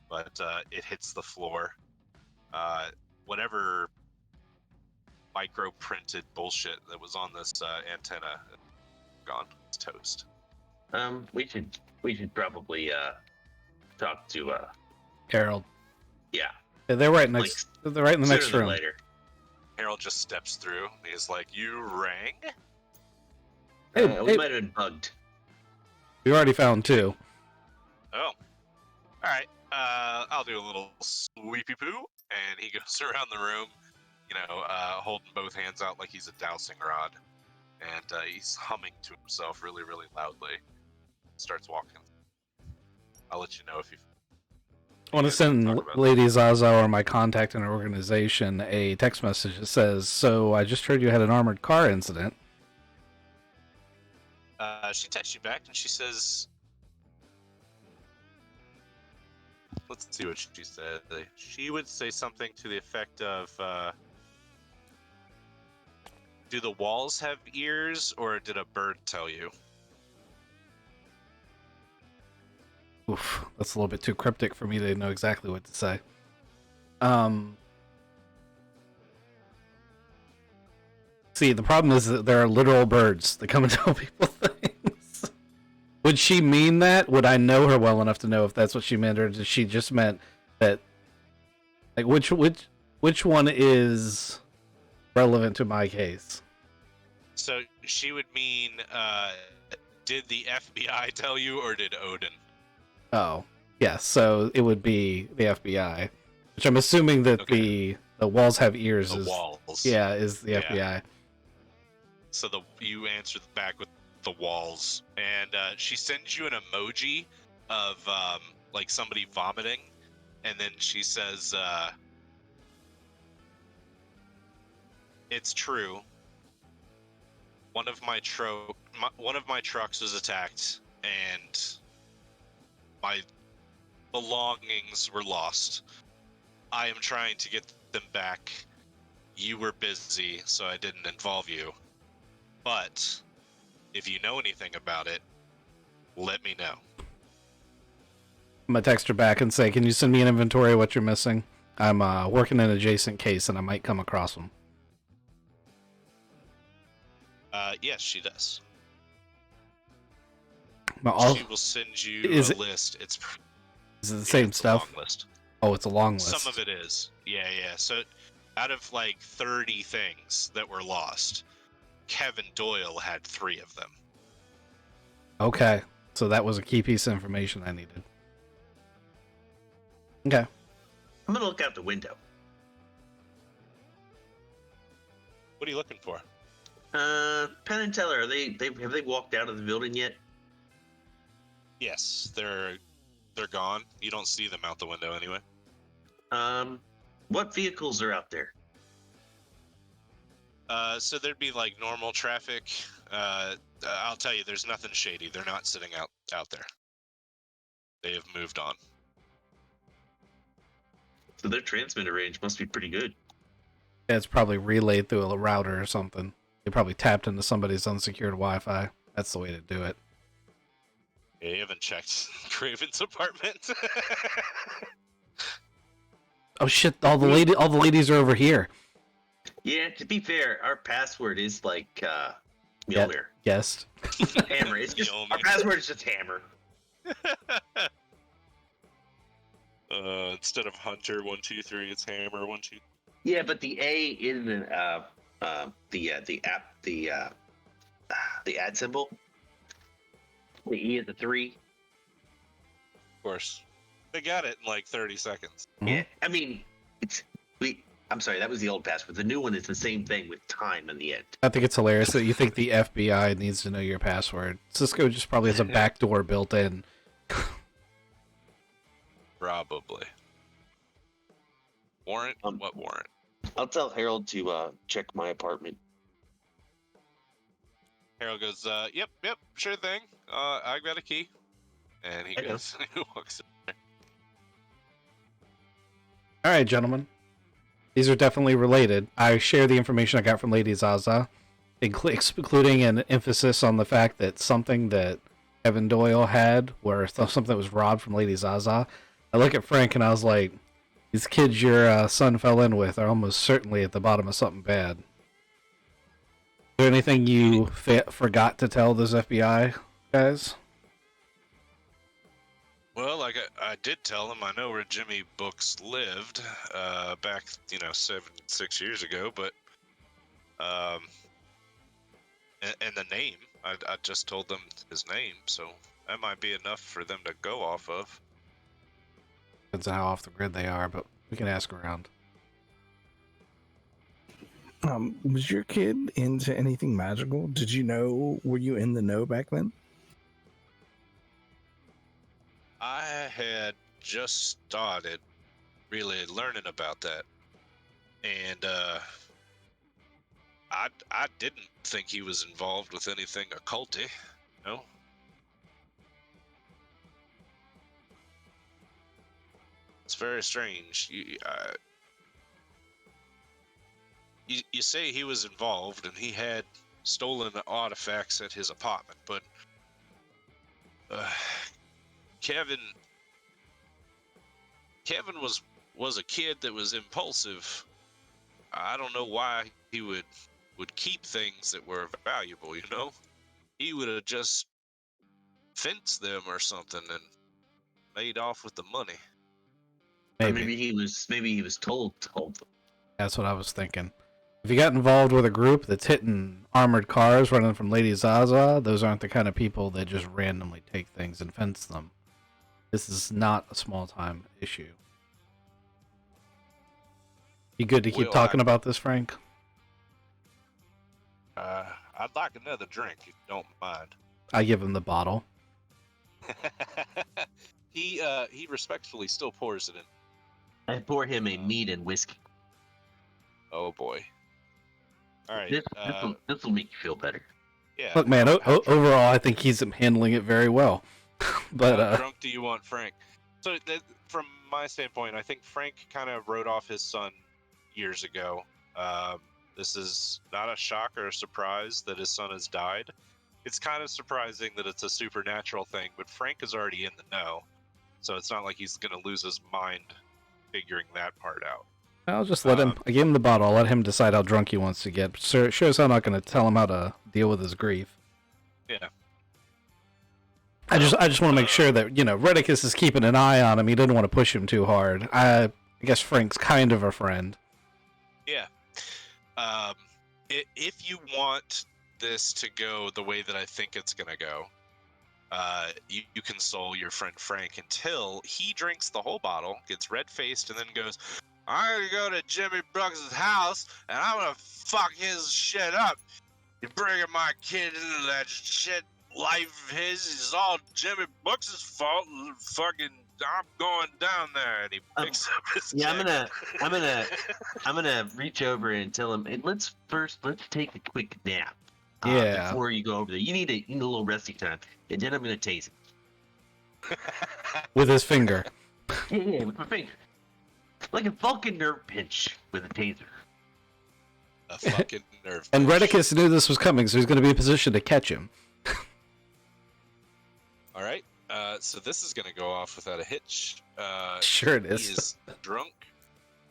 but it hits the floor. Whatever micro-printed bullshit that was on this antenna, gone. It's toast. We should probably talk to Harold. yeah. They're right next. They're right in the next Sooner than room. later. Harold just steps through. He's like, "You rang?" Hey, We might have been bugged. we already found 2. Oh. All right. I'll do a little sweepy poo, and he goes around the room, holding both hands out like he's a dowsing rod, and he's humming to himself really, really loudly. Starts walking. I'll let you know if you. I want to You guys wanna send talk about that? Lady Zaza or my contact in our organization a text message that says, "So I just heard you had an armored car incident." She texts you back and she says, let's see what she said. She would say something to the effect of, do the walls have ears, or did a bird tell you? Oof, that's a little bit too cryptic for me to know exactly what to say. See, the problem is that there are literal birds that come and tell people things. Would she mean that? Would I know her well enough to know if that's what she meant, or did she just meant that? Like, which one is relevant to my case? So she would mean, did the FBI tell you, or did Odin? Oh, yes. So it would be the FBI, which I'm assuming that Okay. the walls have ears. The is walls. Yeah, is the Yeah. FBI. So you answered back with the walls, and she sends you an emoji of like somebody vomiting, and then she says, "It's true. One of my trucks was attacked, and my belongings were lost. I am trying to get them back. You were busy, so I didn't involve you. But if you know anything about it, let me know." I'm gonna text her back and say, "Can you send me an inventory of what you're missing? I'm working an adjacent case and I might come across them." Yes, she does. Is She will send you is a it- list. it the same it's stuff? A long list. Oh, it's a long list. Some of it is. Yeah. So out of like 30 things that were lost, Kevin Doyle had 3 of them. Okay, so that was a key piece of information I needed. Okay. I'm gonna look out the window. What are you looking for? Penn and Teller, have they walked out of the building yet? Yes, they're gone. You don't see them out the window anyway. What vehicles are out there? So there'd be like normal traffic. I'll tell you, there's nothing shady. They're not sitting out there. They have moved on. So their transmitter range must be pretty good. Yeah, it's probably relayed through a router or something. They probably tapped into somebody's unsecured Wi-Fi. That's the way to do it. Yeah, you haven't checked Craven's apartment. Oh shit! All the ladies are over here. Yeah, to be fair, our password is like Yeah. Mjolnir. Guessed. Hammer. It's just Mjolnir. our password is just hammer. Instead of Hunter 123, it's Hammer 123. Yeah, but the A isn't the ad symbol. The E is the 3. Of course, they got it in like 30 seconds. Yeah, I mean, I'm sorry, that was the old password. The new one is the same thing with time in the end. I think it's hilarious that you think the FBI needs to know your password. Cisco just probably has a backdoor built in. Probably. Warrant? Um, What warrant? I'll tell Harold to check my apartment. Harold goes, yep, sure thing. I got a key. And he Okay. goes, he walks in there. All right, gentlemen. These are definitely related. I share the information I got from Lady Zaza, including an emphasis on the fact that something that Kevin Doyle had, where something that was robbed from Lady Zaza. I look at Frank and I was like, these kids your son fell in with are almost certainly at the bottom of something bad. Is there anything you forgot to tell those FBI guys? Well, like I did tell him, I know where Jimmy Books lived back, 6 years ago, but and the name, I just told them his name, so that might be enough for them to go off of. Depends on how off the grid they are, but we can ask around. Was your kid into anything magical? Did you know? Were you in the know back then? I had just started really learning about that, and I didn't think he was involved with anything occulty. No. It's very strange. You say he was involved and he had stolen artifacts at his apartment, but Kevin was a kid that was impulsive. I don't know why he would keep things that were valuable, you know? He would have just fenced them or something and made off with the money. Or Maybe. maybe he was told them. That's what I was thinking. If you got involved with a group that's hitting armored cars running from Lady Zaza, those aren't the kind of people that just randomly take things and fence them. This is not a small-time issue. You good to keep Well, talking about this, Frank? I'd like another drink if you don't mind. I give him the bottle. He respectfully still pours it in. I pour him a mead and whiskey. Oh boy. All right. This will make you feel better. Yeah. Look, man, overall, I think he's handling it very well. But how drunk do you want Frank? So from my standpoint, I think Frank kind of wrote off his son years ago. This is not a shock or a surprise that his son has died. It's kind of surprising that it's a supernatural thing, but Frank is already in the know, so it's not like he's going to lose his mind figuring that part out. I'll just let him. I gave him the bottle. I'll let him decide how drunk he wants to get. Sure as I'm not going to tell him how to deal with his grief. Yeah. I just want to make sure that, Redicus is keeping an eye on him. He didn't want to push him too hard. I guess Frank's kind of a friend. Yeah. If you want this to go the way that I think it's going to go, you console your friend Frank until he drinks the whole bottle, gets red-faced, and then goes, I'm going to go to Jimmy Brooks' house, and I'm going to fuck his shit up. You're bringing my kid into that shit life of his. It's all Jimmy Brooks' fault. Fucking, I'm going down there. And he picks up his Yeah, kid. I'm gonna reach over and tell him, hey, let's take a quick nap. Yeah. Before you go over there, you need a little resting time, and then I'm gonna tase him. With his finger. Yeah, with my finger, like a Vulcan nerve pinch with a taser. A fucking nerve. And pinch. Redicus knew this was coming, so he's going to be in position to catch him. All right. So this is going to go off without a hitch. Sure it He is. is drunk.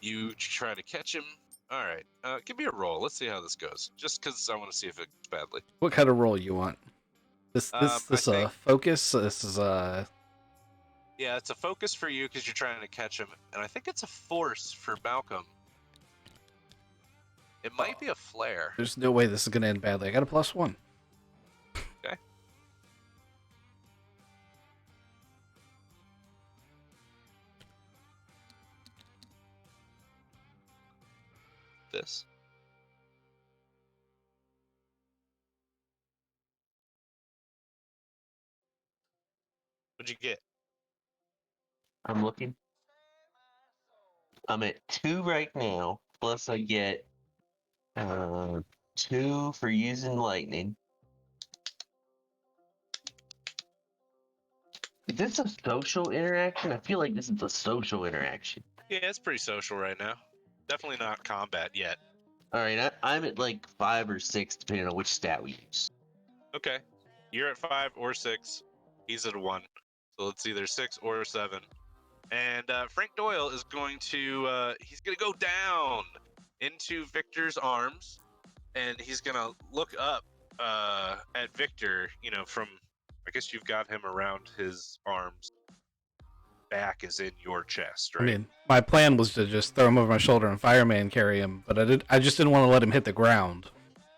You try to catch him. All right. Give me a roll. Let's see how this goes. Just because I want to see if it goes badly. What kind of roll you want? This I think- focus? This is Yeah, it's a focus for you because you're trying to catch him, and I think it's a force for Malcolm. It might be a flare. There's no way this is going to end badly. I got a +1. Okay. This. What'd you get? I'm looking. I'm at 2 right now. Plus, I get 2 for using lightning. Is this a social interaction? I feel like this is a social interaction. Yeah, it's pretty social right now. Definitely not combat yet. All right, I'm at like 5 or 6, depending on which stat we use. Okay. You're at 5 or 6. He's at a 1. So it's either 6 or 7. And Frank Doyle is going to he's going to go down into Victor's arms, and he's going to look up at Victor, from, I guess you've got him around his arms. Back is in your chest, right? I mean, my plan was to just throw him over my shoulder and fireman carry him, but I just didn't want to let him hit the ground,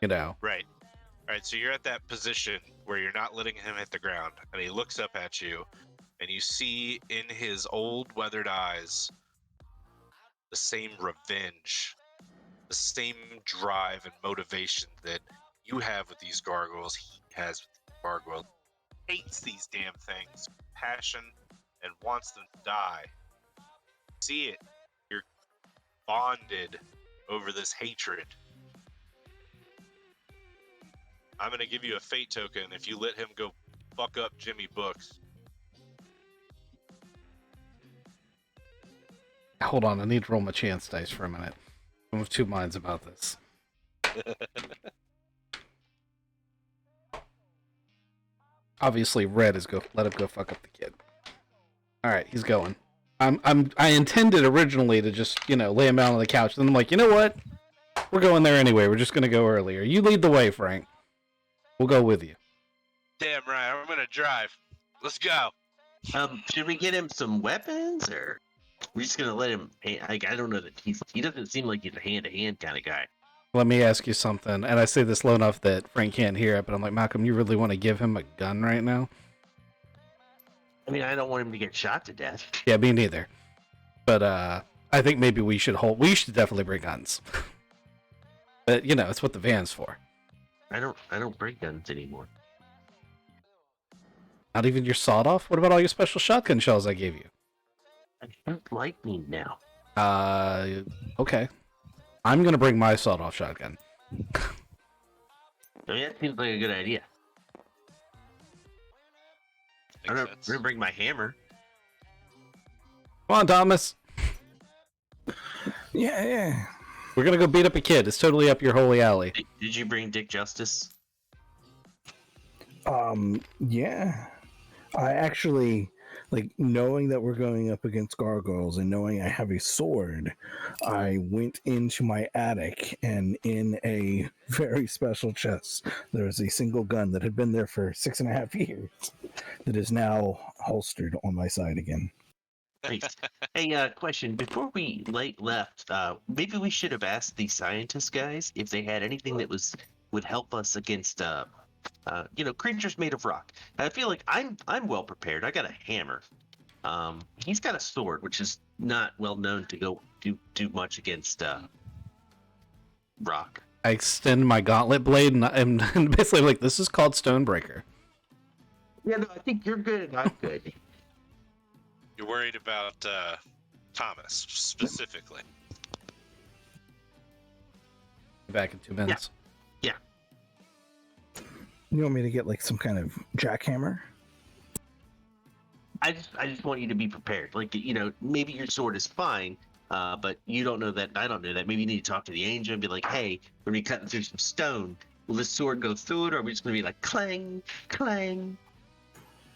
Right. All right, so you're at that position where you're not letting him hit the ground, and he looks up at you, and you see in his old weathered eyes the same revenge, the same drive and motivation that you have with these gargoyles, he has with these gargoyles. Hates these damn things. Passion and wants them to die. See it. You're bonded over this hatred. I'm gonna give you a fate token if you let him go fuck up Jimmy Books. Hold on, I need to roll my chance dice for a minute. I'm of two minds about this. Obviously, red is go. Let him go fuck up the kid. All right, he's going. I intended originally to just lay him down on the couch. Then I'm like, you know what? We're going there anyway. We're just gonna go earlier. You lead the way, Frank. We'll go with you. Damn right, I'm gonna drive. Let's go. Should we get him some weapons, or we're just gonna let him? I don't know that he doesn't seem like he's a hand-to-hand kind of guy. Let me ask you something, and I say this low enough that Frank can't hear it, but I'm like, Malcolm, you really want to give him a gun right now? I mean, I don't want him to get shot to death. Yeah, me neither. But I think maybe we should definitely bring guns. But it's what the van's for. I don't bring guns anymore. Not even your sawed off? What about all your special shotgun shells I gave you? I shoot lightning now. Okay. I'm gonna bring my sawed off shotgun. I mean, that seems like a good idea. I'm gonna bring my hammer. Come on, Thomas. Yeah. We're gonna go beat up a kid. It's totally up your holy alley. Did you bring Dick Justice? Yeah. I actually, knowing that we're going up against gargoyles and knowing I have a sword, I went into my attic, and in a very special chest, there was a single gun that had been there for 6.5 years that is now holstered on my side again. Nice. Hey, question. Before we left, maybe we should have asked the scientist guys if they had anything that would help us against creatures made of rock. I feel like I'm well prepared. I got a hammer. He's got a sword, which is not well known to go do much against rock. I extend my gauntlet blade, and basically like, this is called Stonebreaker. Yeah, no, I think you're good and I'm good. You're worried about Thomas specifically. Back in 2 minutes. Yeah. You want me to get some kind of jackhammer? I just want you to be prepared. Maybe your sword is fine, but you don't know that. I don't know that. Maybe you need to talk to the angel and be like, "Hey, we're gonna be cutting through some stone. Will this sword go through it, or are we just gonna be like clang, clang?"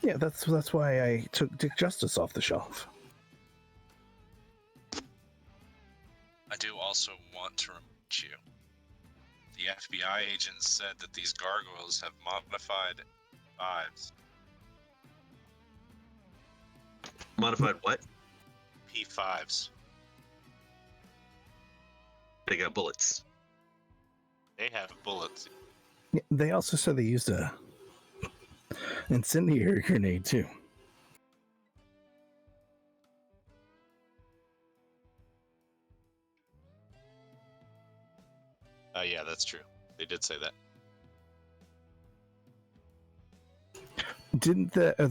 Yeah, that's why I took Dick Justice off the shelf. I do also want to remind you, the FBI agents said that these gargoyles have modified P5s. Modified what? P5s. They got bullets. They have bullets. Yeah, they also said they used a incendiary grenade too. Yeah, that's true. They did say that.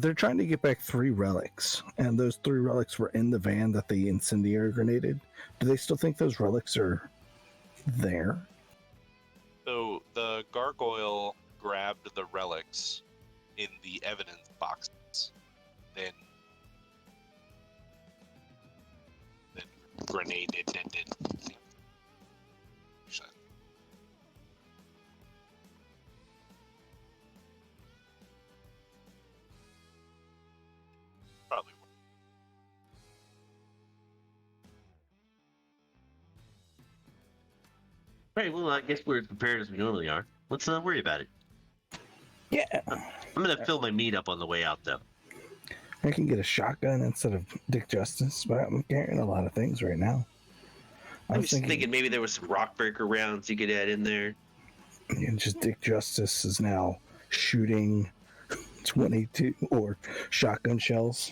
They're trying to get back 3 relics, and those 3 relics were in the van that the incendiary grenaded. Do they still think those relics are there? So the gargoyle grabbed the relics in the evidence boxes, then grenaded it. Probably. Right. Well, I guess we're as prepared as we normally are. Let's not worry about it. Yeah. I'm gonna fill my meat up on the way out, though. I can get a shotgun instead of Dick Justice, but I'm carrying a lot of things right now. I was thinking maybe there was some rock breaker rounds you could add in there. And just Dick Justice is now shooting 22 or shotgun shells.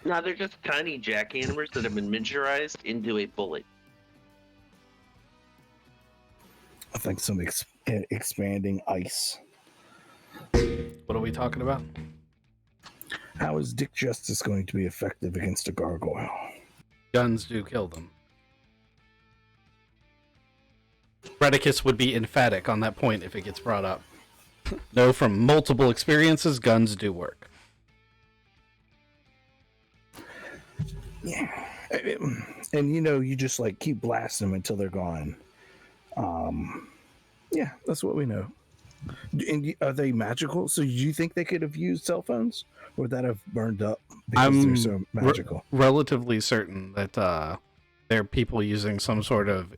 No, they're just tiny jackhammers that have been miniaturized into a bullet. I think some expanding ice. What are we talking about? How is Dick Justice going to be effective against a gargoyle? Guns do kill them. Redicus would be emphatic on that point if it gets brought up. No, from multiple experiences, guns do work. Yeah. And you just like keep blasting them until they're gone. Yeah, that's what we know. And are they magical? So do you think they could have used cell phones? Or would that have burned up because they're so magical? Relatively certain that there are people using some sort of,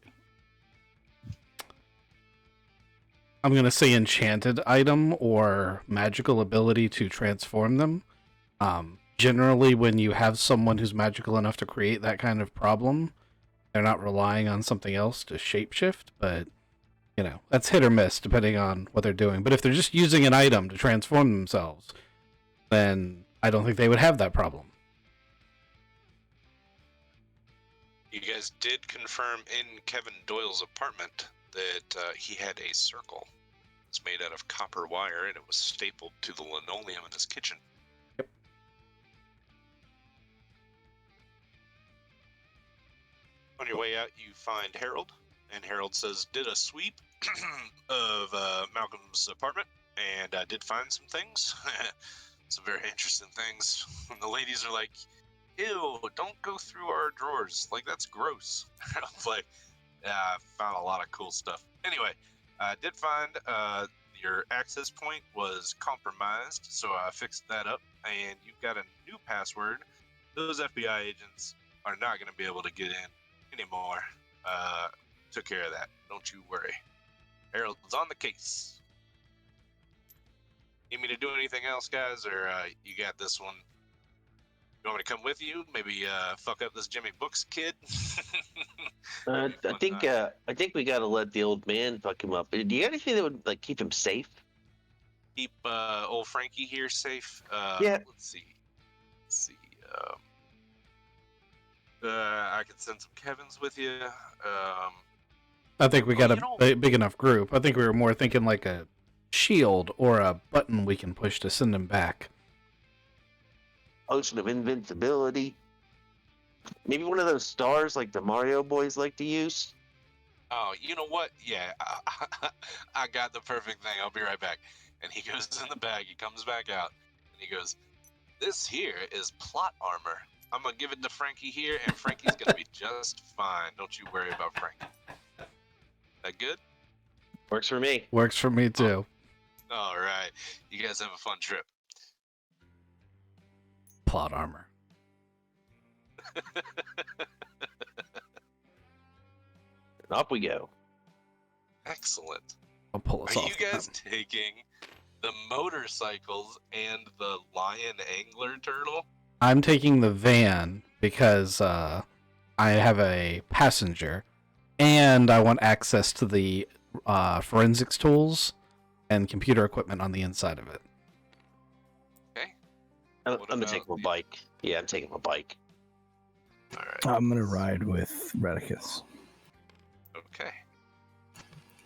I'm going to say, enchanted item or magical ability to transform them. Generally, when you have someone who's magical enough to create that kind of problem, they're not relying on something else to shapeshift, but, that's hit or miss depending on what they're doing. But if they're just using an item to transform themselves, then I don't think they would have that problem. You guys did confirm in Kevin Doyle's apartment that he had a circle. It's made out of copper wire, and it was stapled to the linoleum in his kitchen. Yep. On your way out, you find Harold, and Harold says, did a sweep of Malcolm's apartment, and did find some things. Some very interesting things. And the ladies are like, ew, don't go through our drawers. Like, that's gross. I was like, yeah, I found a lot of cool stuff. Anyway, I did find your access point was compromised, so I fixed that up, and you've got a new password. Those FBI agents are not going to be able to get in anymore. Took care of that. Don't you worry. Harold's on the case. Need me to do anything else, guys, or you got this one? You want me to come with you? Maybe fuck up this Jimmy Books kid? I think we gotta let the old man fuck him up. Do you got anything that would like keep him safe? Keep old Frankie here safe. Yeah. Let's see. I could send some Kevins with you. I think we got a big enough group. I think we were more thinking like a shield or a button we can push to send him back. Potion of invincibility. Maybe one of those stars like the Mario boys like to use. Oh, you know what? Yeah, I got the perfect thing. I'll be right back. And he goes in the bag. He comes back out, and he goes, "This here is plot armor. I'm gonna give it to Frankie here, and Frankie's gonna be just fine. Don't you worry about Frankie." That good? Works for me. Works for me too. All right. You guys have a fun trip. Plot armor. Up we go. Excellent. I'll pull us Are off. you guys taking the motorcycles and the lion angler turtle? I'm taking the van because I have a passenger, and I want access to the forensics tools and computer equipment on the inside of it. Okay. I'm What gonna about take my the- bike. Yeah, I'm taking my bike. All right. I'm gonna ride with Redicus. Okay.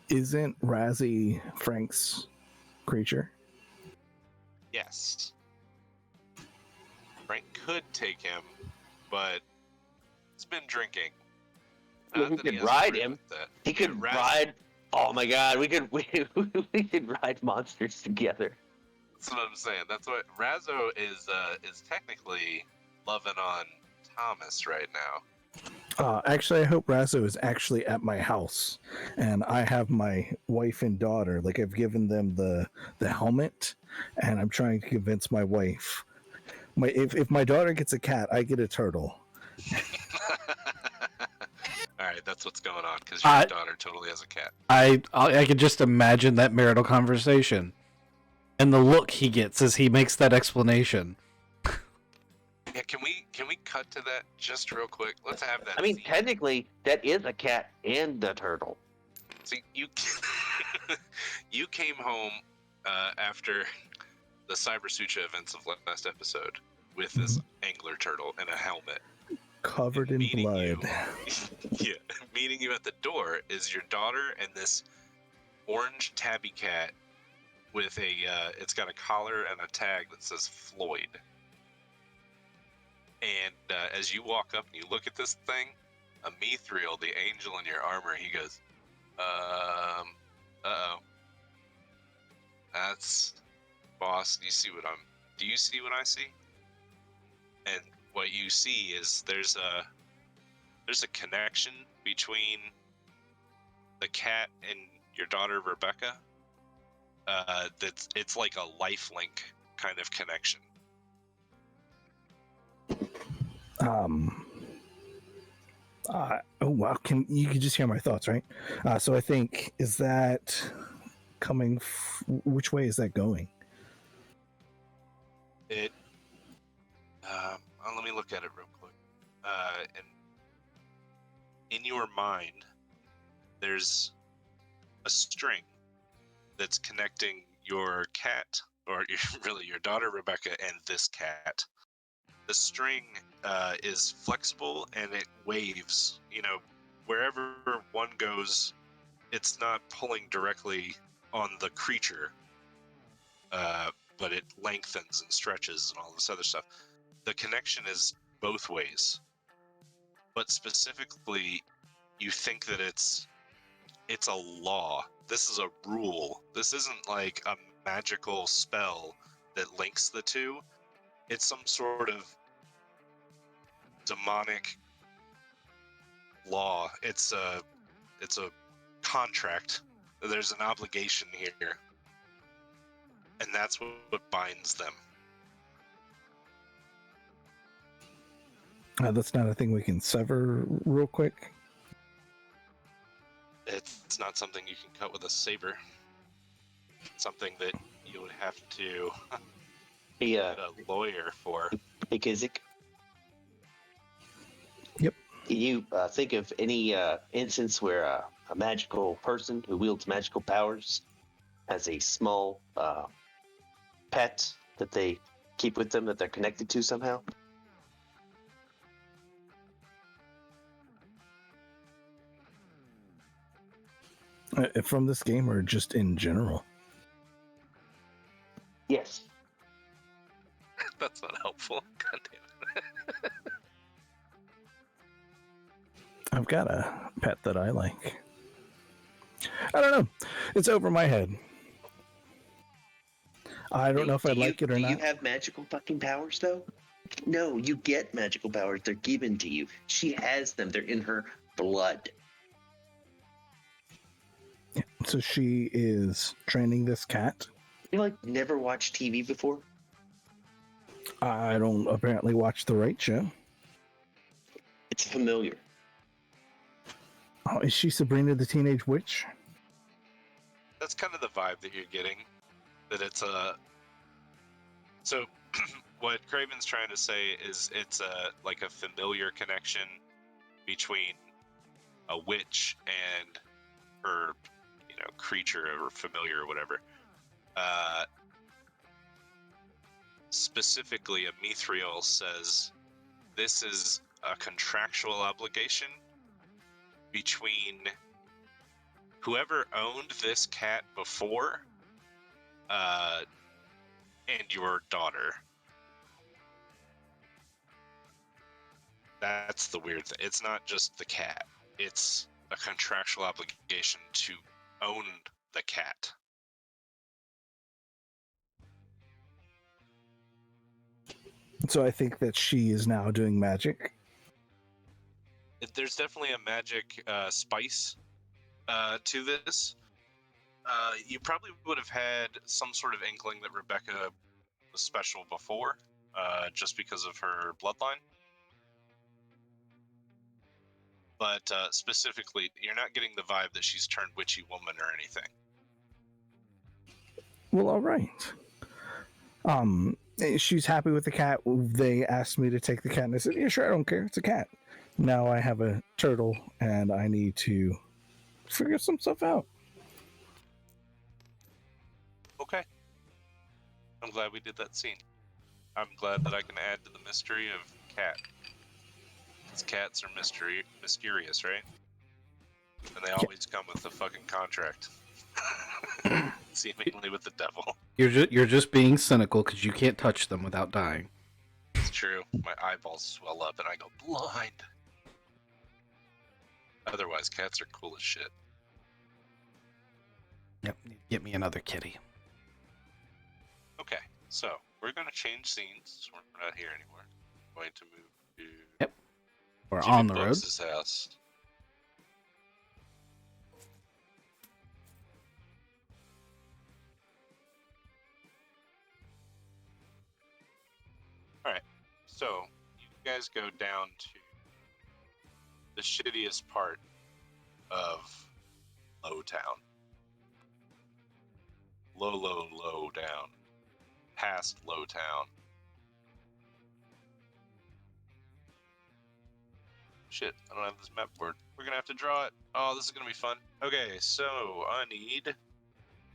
Isn't Razzie Frank's creature? Yes. Frank could take him, but he's been drinking. Well, Not we that could has to ride worry him. about that. He could Yeah, ride. Oh my God, we could ride monsters together. That's what I'm saying. That's what Razzo is technically loving on Thomas right now. Actually, I hope Razzo is actually at my house, and I have my wife and daughter. Like, I've given them the helmet, and I'm trying to convince my wife. If my daughter gets a cat, I get a turtle. All right, that's what's going on because your daughter totally has a cat. I could just imagine that marital conversation, and the look he gets as he makes that explanation. Yeah, can we cut to that just real quick? Let's have that. I mean, scene. technically, that is a cat and a turtle. See, you you came home after the Cyber Sucha events of last episode with this angler turtle and a helmet. Covered in Meeting blood. Yeah, meeting you at the door is your daughter and this orange tabby cat with a it's got a collar and a tag that says Floyd. And as you walk up and you look at this thing, a Mithril, the angel in your armor, he goes, uh-oh. That's, boss, do you see what I see? And what you see is there's a connection between the cat and your daughter Rebecca. It's like a lifelink kind of connection. Oh wow! You can just hear my thoughts, right? So I think, is that coming? Which way is that going? Let me look at it real quick. And in your mind, there's a string that's connecting your cat, or really your daughter Rebecca, and this cat. The string is flexible and it waves. You know, wherever one goes, it's not pulling directly on the creature, but it lengthens and stretches and all this other stuff. The connection is both ways, but specifically, you think that it's a law. This is a rule. This isn't like a magical spell that links the two. It's some sort of demonic law. It's a contract. There's an obligation here, and that's what binds them. That's not a thing we can sever real quick. It's not something you can cut with a saber. It's something that you would have to Hey, get a lawyer for. hey, Kizik. Yep. Can you think of any instance where a magical person who wields magical powers has a small pet that they keep with them that they're connected to somehow? From this game, or just in general? Yes. That's not helpful. God damn it. I've got a pet that I like. I don't know. It's over my head. I don't know if I like it or do not. you have magical fucking powers, though? No, you get magical powers. They're given to you. She has them. They're in her blood. So she is training this cat. You like never watched TV before? I don't apparently watch the right show. It's familiar. Oh, is she Sabrina the Teenage Witch? That's kind of the vibe that you're getting. That it's a... So, what Craven's trying to say is it's like a familiar connection between a witch and her, creature or familiar or whatever. Specifically, a Mithril says this is a contractual obligation between whoever owned this cat before and your daughter. That's the weird thing. It's not just the cat. It's a contractual obligation to own the cat. So I think that she is now doing magic. There's definitely a magic spice to this. You probably would have had some sort of inkling that Rebecca was special before, just because of her bloodline. But specifically, you're not getting the vibe that she's turned witchy woman or anything. Well, all right. She's happy with the cat. They asked me to take the cat, and I said, "Yeah, sure, I don't care. It's a cat." Now I have a turtle, and I need to figure some stuff out. Okay. I'm glad we did that scene. I'm glad that I can add to the mystery of cat. Because cats are mysterious, right? And they always come with a fucking contract. Seemingly with the devil. You're just being cynical because you can't touch them without dying. It's True. My eyeballs swell up and I go blind. Otherwise, cats are cool as shit. Yep. Get me another kitty. Okay, so we're going to change scenes. We're not here anymore. We're going to move to Yep. We're Jimmy on the road. Bugs' house. Alright, so you guys go down to the shittiest part of Lowtown. Low down. Past Lowtown. Shit, I don't have this map board. We're gonna have to draw it. Oh, this is gonna be fun. Okay, so I need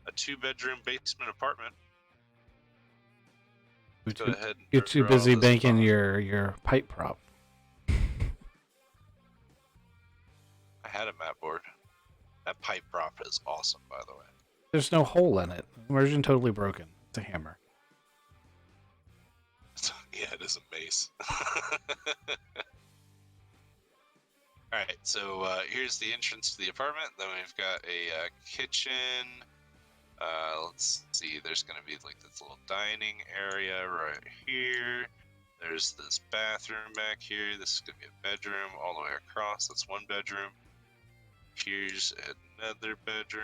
a 2-bedroom basement apartment. Go ahead and You're too draw busy this banking off. your pipe prop. I had a map board. That pipe prop is awesome, by the way. There's no hole in it. Immersion totally broken. It's a hammer. Yeah, it is a mace. Alright, so here's the entrance to the apartment. Then we've got a kitchen. Let's see, there's going to be like this little dining area right here. There's this bathroom back here. This is going to be a bedroom all the way across. That's one bedroom. Here's another bedroom.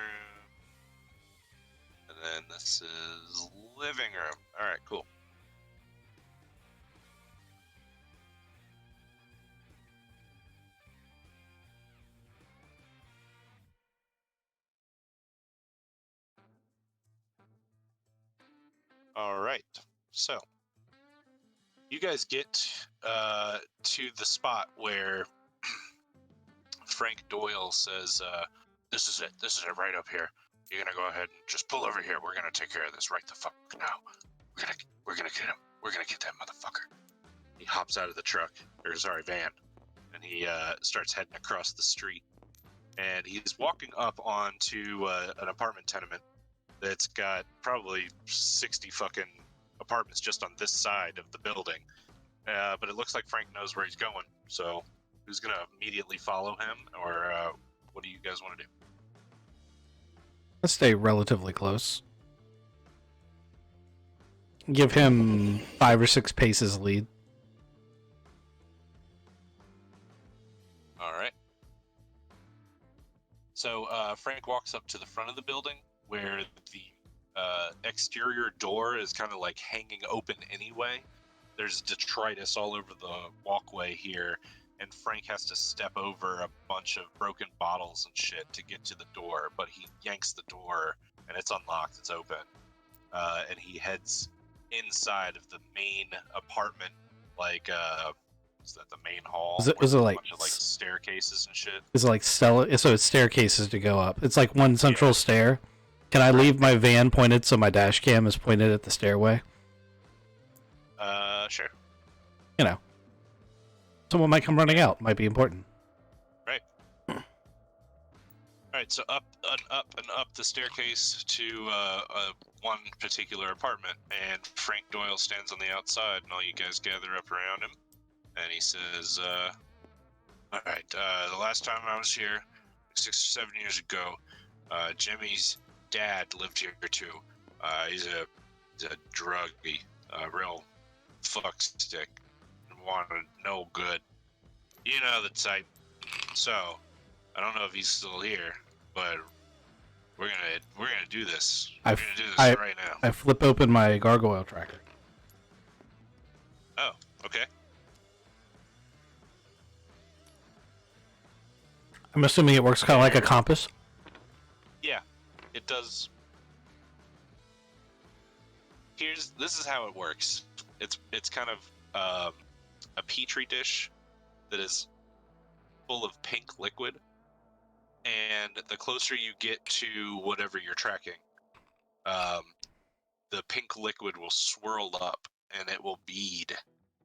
And then this is living room. Alright, cool. Alright, so you guys get to the spot where Frank Doyle says, this is it right up here. You're gonna go ahead and just pull over here. We're gonna take care of this right the fuck now. We're gonna get him. We're gonna get that motherfucker. He hops out of the truck, or sorry, van, and he starts heading across the street. And he's walking up onto an apartment tenement that's got probably 60 fucking apartments just on this side of the building. But it looks like Frank knows where he's going, so who's gonna immediately follow him, or what do you guys want to do? Let's stay relatively close. Give him 5 or 6 paces lead. All right. So Frank walks up to the front of the building where the exterior door is kind of like hanging open anyway. There's detritus all over the walkway here, and Frank has to step over a bunch of broken bottles and shit to get to the door, but he yanks the door and it's unlocked, it's open. And he heads inside of the main apartment, like is that the main hall? Is it where there's a like bunch of like staircases and shit? Is it like so it's staircases to go up. It's like one central stair. Can I leave my van pointed so my dash cam is pointed at the stairway? Sure. You know. Someone might come running out. Might be important. Right. Alright, so up and up the staircase to one particular apartment, and Frank Doyle stands on the outside, and all you guys gather up around him, and he says, alright, the last time I was here, 6 or 7 years ago, Jimmy's dad lived here too. He's a druggie, a real fuckstick, wanted no good. You know the type. So, I don't know if he's still here, but we're gonna do this. We're gonna do this right now. I flip open my gargoyle tracker. Oh, okay. I'm assuming it works kind of like a compass. Yeah, it does. This is how it works. It's kind of a petri dish that is full of pink liquid, and the closer you get to whatever you're tracking, the pink liquid will swirl up and it will bead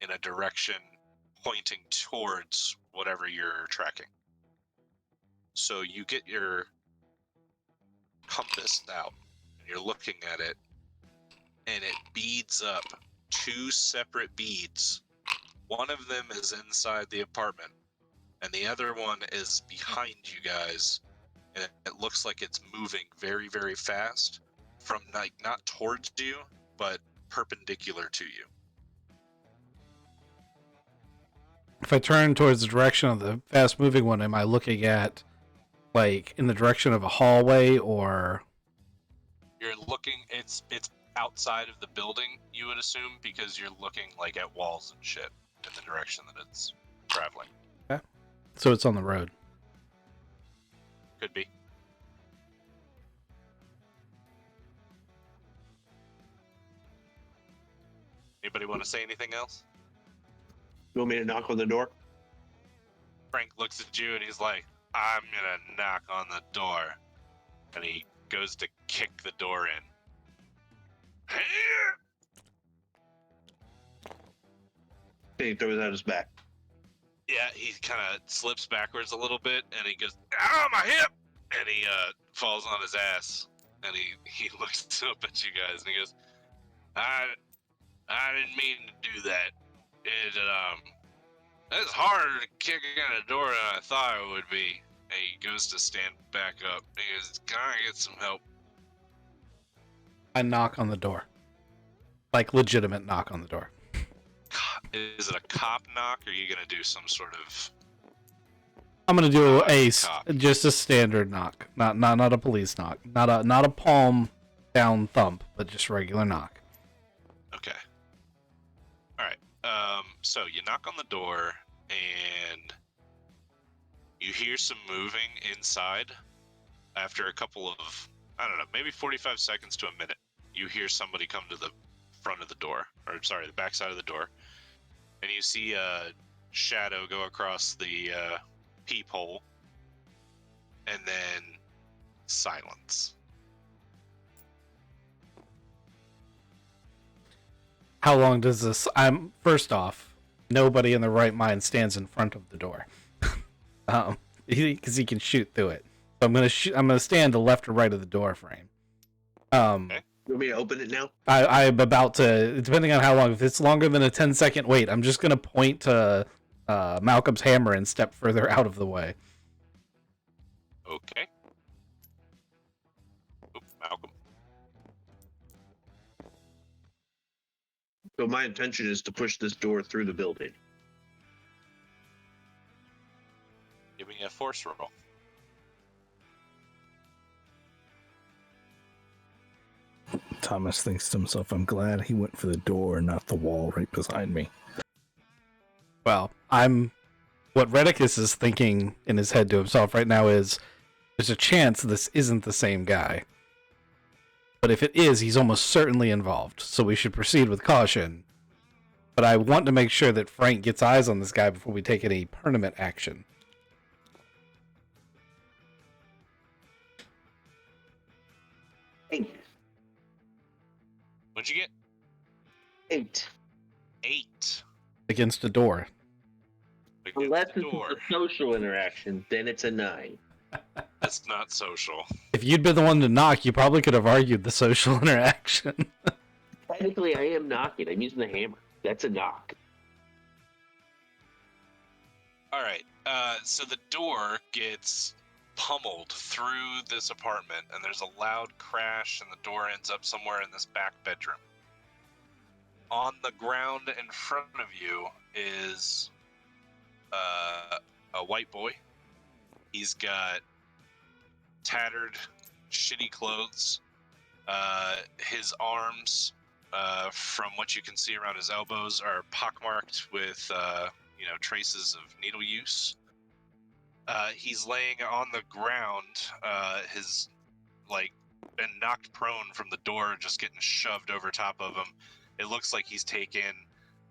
in a direction pointing towards whatever you're tracking. So you get your compass out and you're looking at it, and it beads up 2 separate beads One of them is inside the apartment, and the other one is behind you guys, and it looks like it's moving very, very fast from like not towards you, but perpendicular to you. If I turn towards the direction of the fast-moving one, am I looking at, like, in the direction of a hallway, or... You're looking. It's outside of the building, you would assume, because you're looking like at walls and shit in the direction that it's traveling. So it's on the road. Could be. Anybody want to say anything else? You want me to knock on the door? Frank looks at you and he's like, I'm gonna knock on the door. And he goes to kick the door in. He throws out his back. Yeah, he kind of slips backwards a little bit and he goes, ow, my hip! And he falls on his ass. And he looks up at you guys and he goes, I didn't mean to do that. It's harder to kick in a door than I thought it would be. And he goes to stand back up. He goes, can I get some help? I knock on the door. Like, legitimate knock on the door. Is it a cop knock, or are you gonna do some sort of? I'm gonna do Cop. just a standard knock, not a police knock, not a palm down thump, but just regular knock. Okay. All right. So you knock on the door, and you hear some moving inside. After a couple of, I don't know, maybe 45 seconds to a minute, you hear somebody come to the front of the door, or sorry, the back side of the door, and you see a shadow go across the peephole, and then silence. How long does this? First off, nobody in their right mind stands in front of the door, because he can shoot through it. So I'm gonna stand to left or right of the door frame. Okay. You want me to open it now? I'm about to, depending on how long. If it's longer than a 10-second wait, I'm just gonna point to Malcolm's hammer and step further out of the way. Okay. Oop, Malcolm. So my intention is to push this door through the building. Give me a force roll. Thomas thinks to himself, I'm glad he went for the door, not the wall right behind me. Well, what Redicus is thinking in his head to himself right now is, there's a chance this isn't the same guy. But if it is, he's almost certainly involved, so we should proceed with caution. But I want to make sure that Frank gets eyes on this guy before we take any permanent action. Eight. What'd you get? 8. 8. Against a door. Against Unless the it's door. a social interaction, then it's a 9. That's not social. If you'd been the one to knock, you probably could have argued the social interaction. Technically, I am knocking. I'm using the hammer. That's a knock. All right. So the door gets pummeled through this apartment, and there's a loud crash, and the door ends up somewhere in this back bedroom. On the ground in front of you is a white boy. He's got tattered, shitty clothes. His arms, from what you can see around his elbows, are pockmarked with traces of needle use. He's laying on the ground, his been knocked prone from the door, just getting shoved over top of him. It looks like he's taken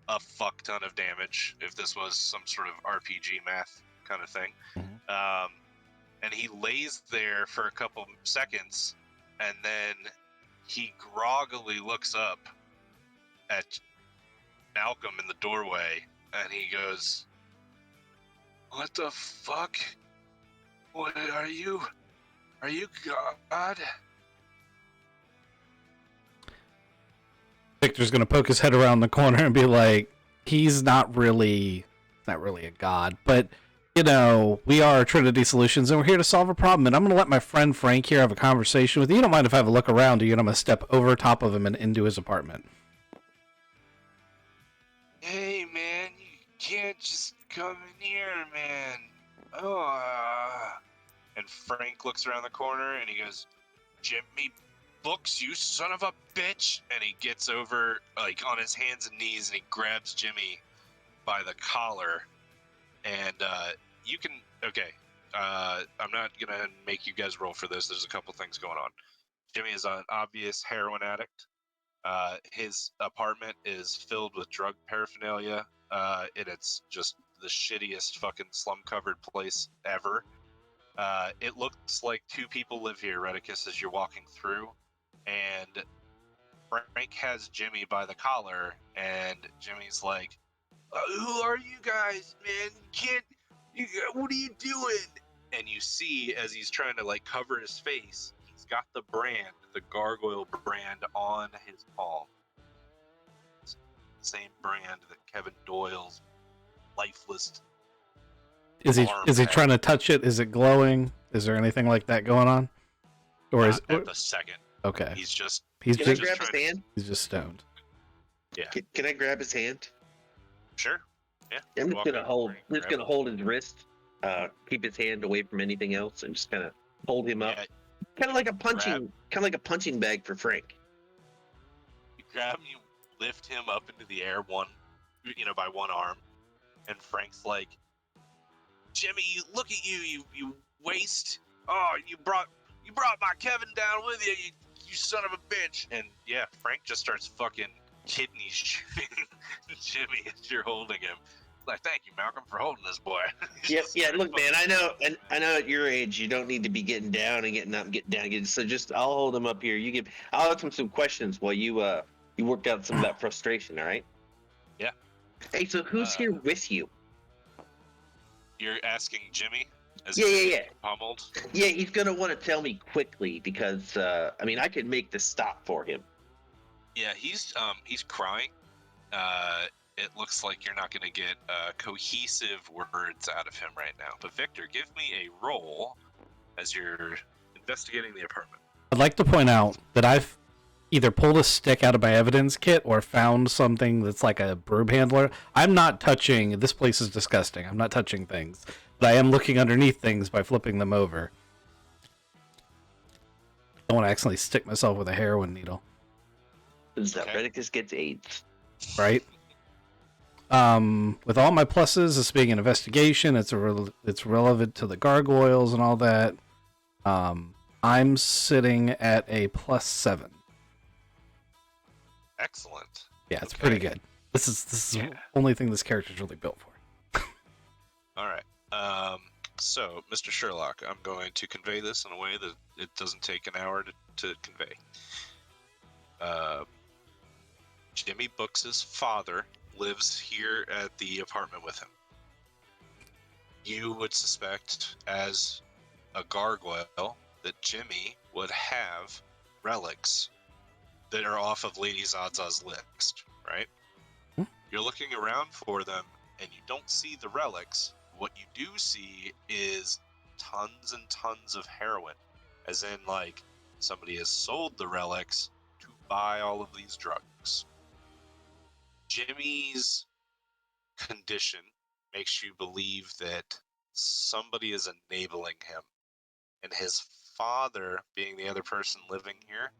a fuck ton of damage, if this was some sort of RPG math kind of thing. Mhm. And he lays there for a couple seconds, and then he groggily looks up at Malcolm in the doorway, and he goes, "What the fuck? What are you? Are you God?" Victor's gonna poke his head around the corner and be like, he's not really a god, but you know, we are Trinity Solutions, and we're here to solve a problem. And I'm going to let my friend Frank here have a conversation with you. You don't mind if I have a look around, do you? And I'm going to step over top of him and into his apartment. Hey, man, you can't just come in here, man. Oh. And Frank looks around the corner and he goes, Jimmy Books, you son of a bitch. And he gets over, like, on his hands and knees, and he grabs Jimmy by the collar. And you can, okay, I'm not going to make you guys roll for this. There's a couple things going on. Jimmy is an obvious heroin addict. His apartment is filled with drug paraphernalia, and it's just the shittiest fucking slum-covered place ever. It looks like two people live here, Redicus, as you're walking through, and Frank has Jimmy by the collar, and Jimmy's like, who are you guys, man? What are you doing? And you see, as he's trying to, like, cover his face, he's got the brand, the gargoyle brand, on his palm. It's the same brand that Kevin Doyle's lifeless. Is he trying to touch it? Is it glowing? Is there anything like that going on? Or is at the second? Okay. He's just. Can I grab his hand? He's just stoned. Yeah. Can I grab his hand? Sure. Yeah. I'm just gonna hold. Just gonna hold his wrist. Keep his hand away from anything else, and just kind of hold him up. Yeah, Kind of like a punching bag for Frank. you grab him, you lift him up into the air by one arm, and Frank's like, Jimmy, look at you waste. Oh, you brought my Kevin down with you, you son of a bitch. And yeah, Frank just starts fucking kidney shooting Jimmy as you're holding him. Like, thank you, Malcolm, for holding this boy. Yeah. Look, man, I know at your age you don't need to be getting down and getting up and getting down. So just I'll hold him up here. I'll ask him some questions while you work out some of that frustration. All right? Yeah. Hey, so who's here with you? You're asking Jimmy? Yeah. Pummeled? Yeah, he's gonna want to tell me quickly because I could make the stop for him. Yeah, he's crying. It looks like you're not going to get cohesive words out of him right now. But Victor, give me a roll as you're investigating the apartment. I'd like to point out that I've either pulled a stick out of my evidence kit or found something that's like a broom handler. I'm not touching. This place is disgusting. I'm not touching things. But I am looking underneath things by flipping them over. I don't want to accidentally stick myself with a heroin needle. Redicus gets AIDS. Right? With all my pluses, this being an investigation, it's relevant to the gargoyles and all that. I'm sitting at a +7. Excellent. Yeah, it's pretty good. This is the only thing this character's really built for. All right. So, Mr. Sherlock, I'm going to convey this in a way that it doesn't take an hour to convey. Jimmy Books' father lives here at the apartment with him. You would suspect, as a gargoyle, that Jimmy would have relics that are off of Lady Zaz's list, right? You're looking around for them, and you don't see the relics. What you do see is tons and tons of heroin, as in, like, somebody has sold the relics to buy all of these drugs. Jimmy's condition makes you believe that somebody is enabling him, and his father, being the other person living here,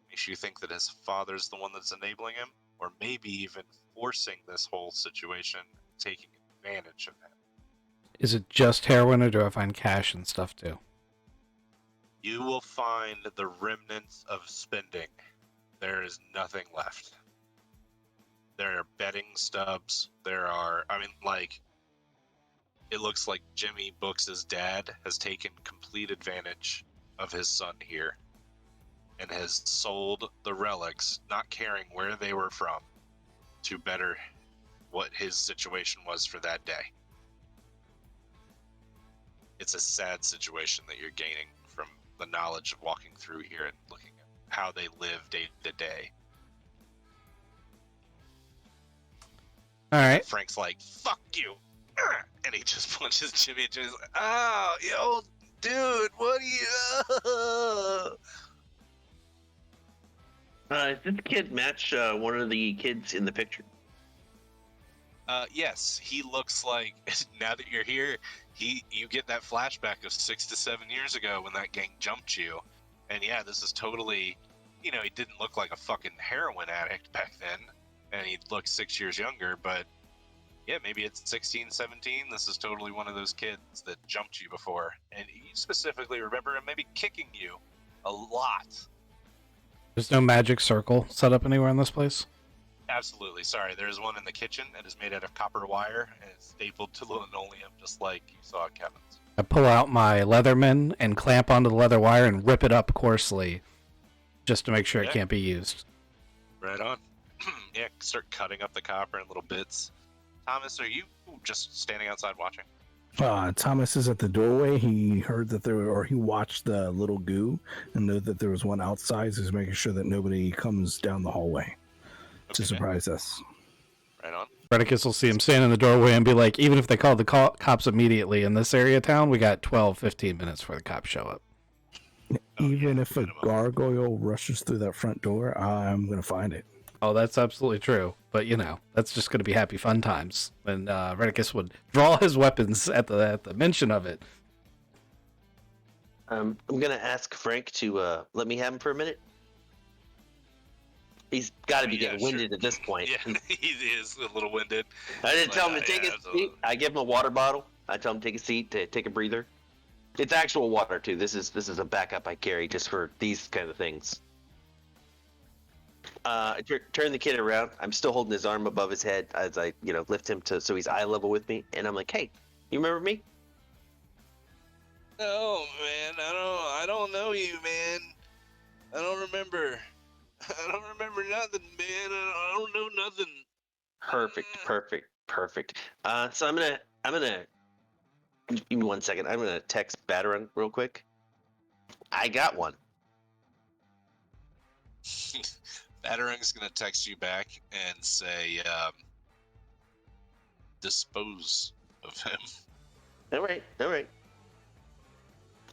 makes you think that his father's the one that's enabling him, or maybe even forcing this whole situation, taking advantage of him. Is it just heroin, or do I find cash and stuff too? You will find the remnants of spending. There is nothing left. There are betting stubs. It looks like Jimmy Books' dad has taken complete advantage of his son here and has sold the relics, not caring where they were from, to better what his situation was for that day. It's a sad situation that you're gaining from the knowledge of walking through here and looking at how they live day to day. All right. Frank's like, "Fuck you," and he just punches Jimmy. And Jimmy's like, "Oh, yo, dude, what are you?" Does this kid match one of the kids in the picture? Yes, he looks like. Now that you're here, you get that flashback of 6 to 7 years ago when that gang jumped you, and yeah, this is totally. He didn't look like a fucking heroin addict back then, and he looked 6 years younger. But yeah, maybe it's 16, 17. This is totally one of those kids that jumped you before, and you specifically remember him maybe kicking you a lot. There's no magic circle set up anywhere in this place. Absolutely. Sorry, there's one in the kitchen that is made out of copper wire and it's stapled to linoleum, just like you saw at Kevin's. I pull out my Leatherman and clamp onto the leather wire and rip it up coarsely, just to make sure it can't be used. Right on. Yeah, start cutting up the copper in little bits. Thomas, are you just standing outside watching? Thomas is at the doorway. He heard that he watched the little goo and knew that there was one outside. So he's making sure that nobody comes down the hallway to surprise us. Right on. Redicus will see him stand in the doorway and be like, even if they call the cops immediately in this area of town, we got 12, 15 minutes before the cops show up. Even if a gargoyle rushes through that front door, I'm going to find it. Oh, that's absolutely true. But, that's just going to be happy fun times when Redicus would draw his weapons at the mention of it. I'm going to ask Frank to let me have him for a minute. He's got to be getting winded at this point. Yeah, he is a little winded. I didn't tell him to take a seat. I give him a water bottle. I tell him to take a seat, to take a breather. It's actual water, too. This is a backup I carry just for these kind of things. I turn the kid around. I'm still holding his arm above his head as I, lift him so he's eye level with me. And I'm like, "Hey, you remember me?" No, man, I don't know you, man. I don't remember. I don't remember nothing, man. I don't know nothing. Perfect. So I'm gonna give me 1 second. I'm gonna text Batarang real quick. I got one. Batarang's gonna text you back and say, dispose of him. All right. They're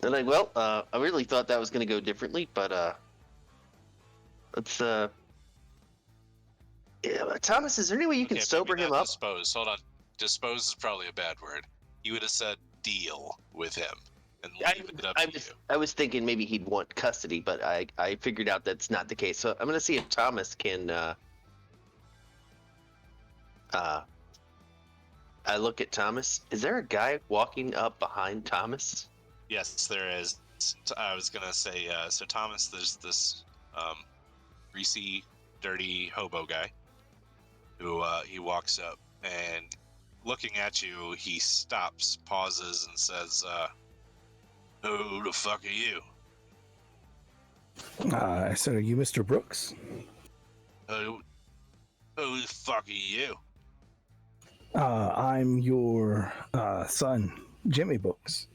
like, well, I really thought that was gonna go differently, but let's Thomas, is there any way you can sober him up? Dispose. Hold on. Dispose is probably a bad word. You would have said deal with him and leave it up to you. I was thinking maybe he'd want custody, but I figured out that's not the case. So I'm gonna see if Thomas can. I look at Thomas. Is there a guy walking up behind Thomas? Yes, there is. I was gonna say. So Thomas, there's this greasy, dirty hobo guy who he walks up and looking at you, he stops, pauses, and says, "Who the fuck are you?" I said, "Are you Mr. Brooks?" Who the fuck are you? I'm your son, Jimmy Brooks.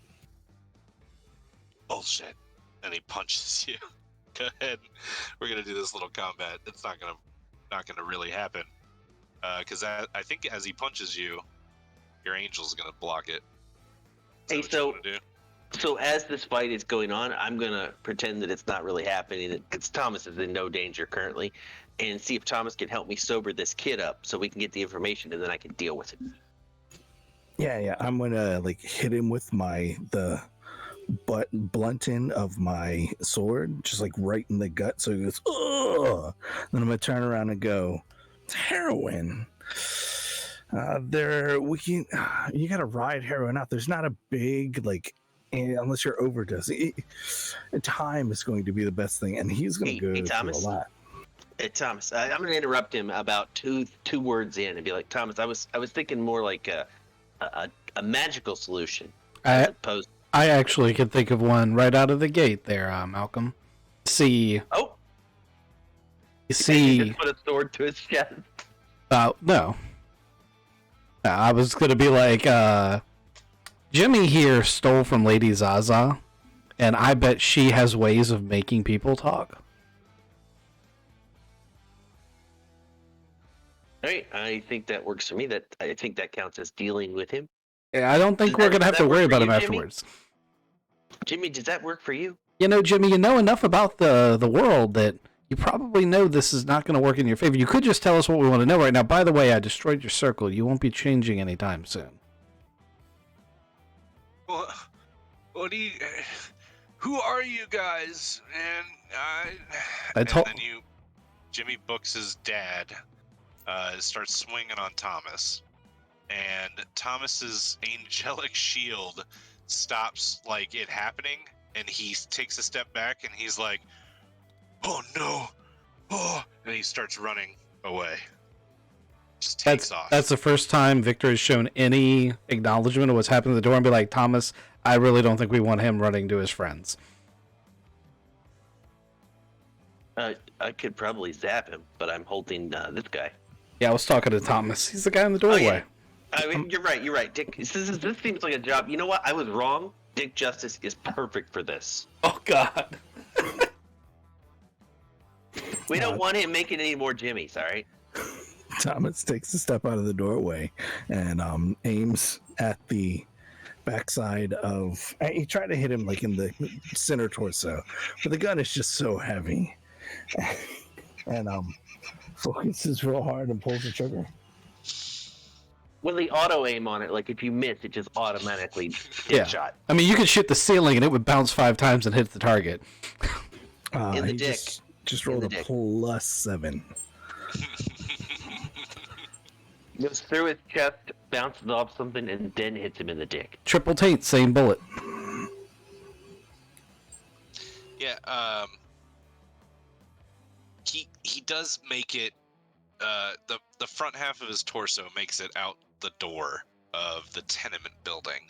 Bullshit. And he punches you. Go ahead. We're gonna do this little combat. It's not gonna really happen. Because I think as he punches you, your angel's gonna block it. Hey, so as this fight is going on, I'm gonna pretend that it's not really happening. Because Thomas is in no danger currently, and see if Thomas can help me sober this kid up, so we can get the information, and then I can deal with it. Yeah. I'm gonna hit him with the blunt end of my sword, just right in the gut, so he goes, "Ugh!" Then I'm gonna turn around and go, "It's heroin. You gotta ride heroin out. There's not a big unless you're overdosing. Time is going to be the best thing, and he's going to go through a lot." Hey Thomas, I'm going to interrupt him about two words in and be like, "Thomas, I was thinking more like a magical solution as opposed." I actually could think of one right out of the gate there, Malcolm. See. Oh. You see. He just put a sword to his chest. No. I was gonna be like, Jimmy here stole from Lady Zaza, and I bet she has ways of making people talk. All right, I think that works for me. I think that counts as dealing with him. Yeah, I don't think we're gonna have to worry about him afterwards. Jimmy, does that work for you? You know, Jimmy, you know enough about the world that you probably know this is not going to work in your favor. You could just tell us what we want to know right now. By the way, I destroyed your circle. You won't be changing anytime soon. Well, what do you? Who are you guys? And then Jimmy Books' dad, starts swinging on Thomas, and Thomas's angelic shield stops like it happening, and he takes a step back, and he's like, "Oh no!" Oh, and he starts running away. Just takes off. That's the first time Victor has shown any acknowledgement of what's happened at the door and be like, Thomas, I really don't think we want him running to his friends. I could probably zap him, but I'm holding this guy. Yeah, I was talking to Thomas. He's the guy in the doorway. Oh, yeah. I mean, you're right. Dick, this seems like a job. You know what? I was wrong. Dick Justice is perfect for this. Oh, God. We don't want him making any more Jimmys, all right? Thomas takes a step out of the doorway and aims at the backside of. He tried to hit him like in the center torso, but the gun is just so heavy, and focuses real hard and pulls the trigger. Well, the auto aim on it, like if you miss, it just automatically headshot. I mean, you could shoot the ceiling and it would bounce 5 times and hit the target. In the dick. Just rolled a +7. Goes through his chest, bounces off something, and then hits him in the dick. Triple taint, same bullet. Yeah, he does make it. The front half of his torso makes it out the door of the tenement building.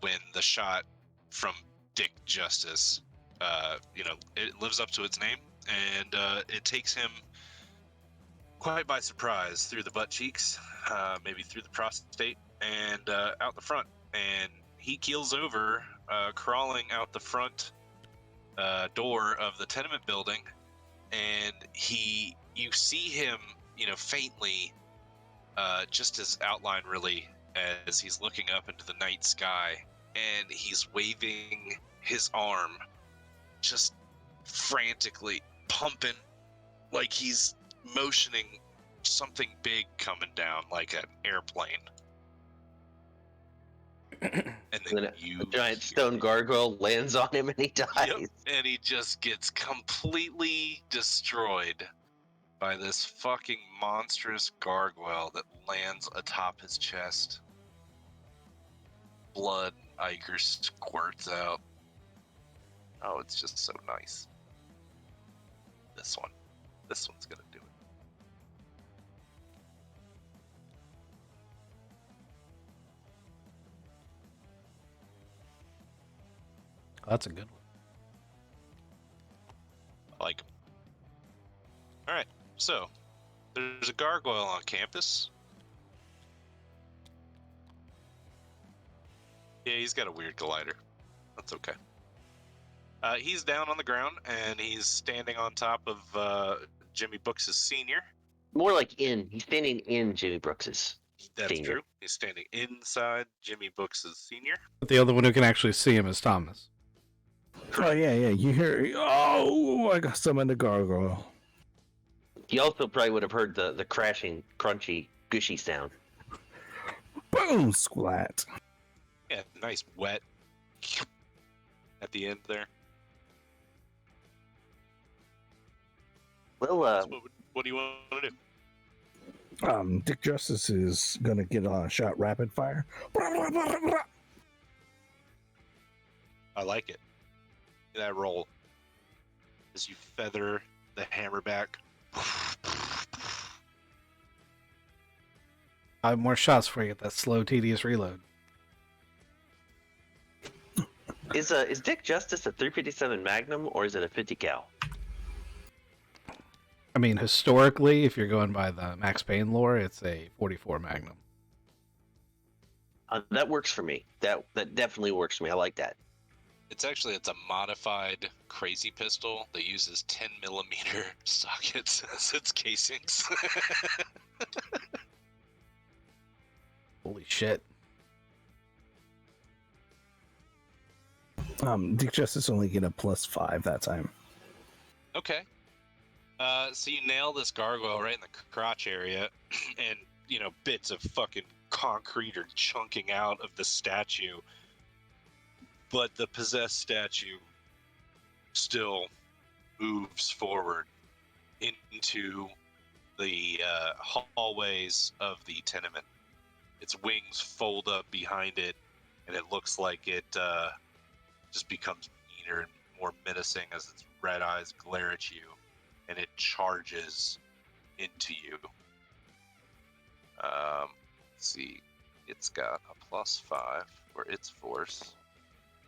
When the shot from Dick Justice, it lives up to its name, and it takes him quite by surprise through the butt cheeks, maybe through the prostate, and out the front. And he keels over, crawling out the front door of the tenement building, and you see him, faintly, just his outline really, as he's looking up into the night sky, and he's waving his arm, just frantically pumping, like he's motioning something big coming down, like an airplane. And then a giant stone gargoyle lands on him and he dies. Yep, and he just gets completely destroyed by this fucking monstrous gargoyle that lands atop his chest. Blood ichor squirts out. Oh, it's just so nice. This one's gonna do it. That's a good one. I like him. Alright, so there's a gargoyle on campus. Yeah, he's got a weird glider. That's okay. He's down on the ground, and he's standing on top of Jimmy Brooks' senior. More like he's standing in Jimmy Brooks's. That's senior. true. He's standing inside Jimmy Brooks' senior. But the other one who can actually see him is Thomas. Oh, yeah. You hear, oh, I got some in the gargoyle. He also probably would have heard the crashing, crunchy, gushy sound. Boom, splat. Yeah, nice wet at the end there. Well, So what do you want to do? Dick Justice is gonna get a shot rapid fire. I like it. That roll as you feather the hammer back. 5 more shots before you get that slow, tedious reload. is Dick Justice a 357 Magnum or is it a 50 cal? I mean, historically, if you're going by the Max Payne lore, it's a 44 Magnum. That works for me. That definitely works for me. I like that. It's a modified crazy pistol that uses 10mm sockets as its casings. Holy shit. Dick Justice only get a +5 that time. Okay. So you nail this gargoyle right in the crotch area, and bits of fucking concrete are chunking out of the statue, but the possessed statue still moves forward into the hallways of the tenement. Its wings fold up behind it, and it looks like it just becomes meaner and more menacing as its red eyes glare at you, and it charges into you. Let's see, it's got a +5 for its force,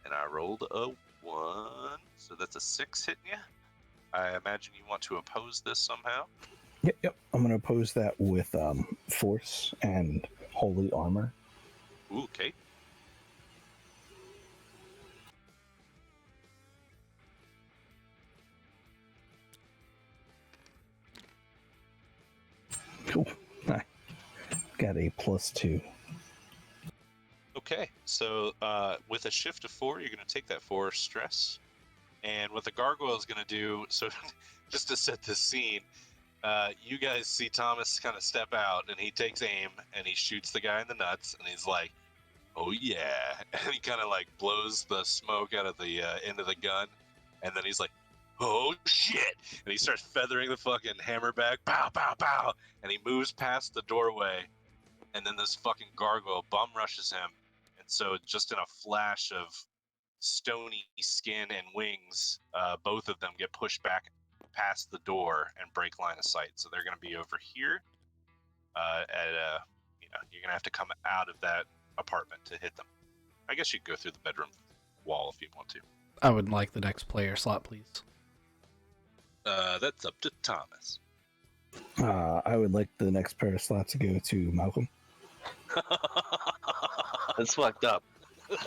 and I rolled a 1, so that's a 6 hitting you. I imagine you want to oppose this somehow. Yep. I'm gonna oppose that with force and holy armor. Ooh, okay. Cool. I got a +2. Okay, so with a shift of 4, you're going to take that 4 stress. And what the gargoyle is going to do, so just to set the scene, you guys see Thomas kind of step out, and he takes aim, and he shoots the guy in the nuts, and he's like, oh yeah, and he kind of like blows the smoke out of the end of the gun, and then he's like, oh shit, and he starts feathering the fucking hammer back, pow, pow, pow, and he moves past the doorway, and then this fucking gargoyle bum rushes him, and so just in a flash of stony skin and wings, both of them get pushed back past the door and break line of sight. So they're going to be over here. You're going to have to come out of that apartment to hit them. I guess you could go through the bedroom wall if you want to. I would like the next player slot, please. That's up to Thomas. I would like the next pair of slots to go to Malcolm. That's fucked up.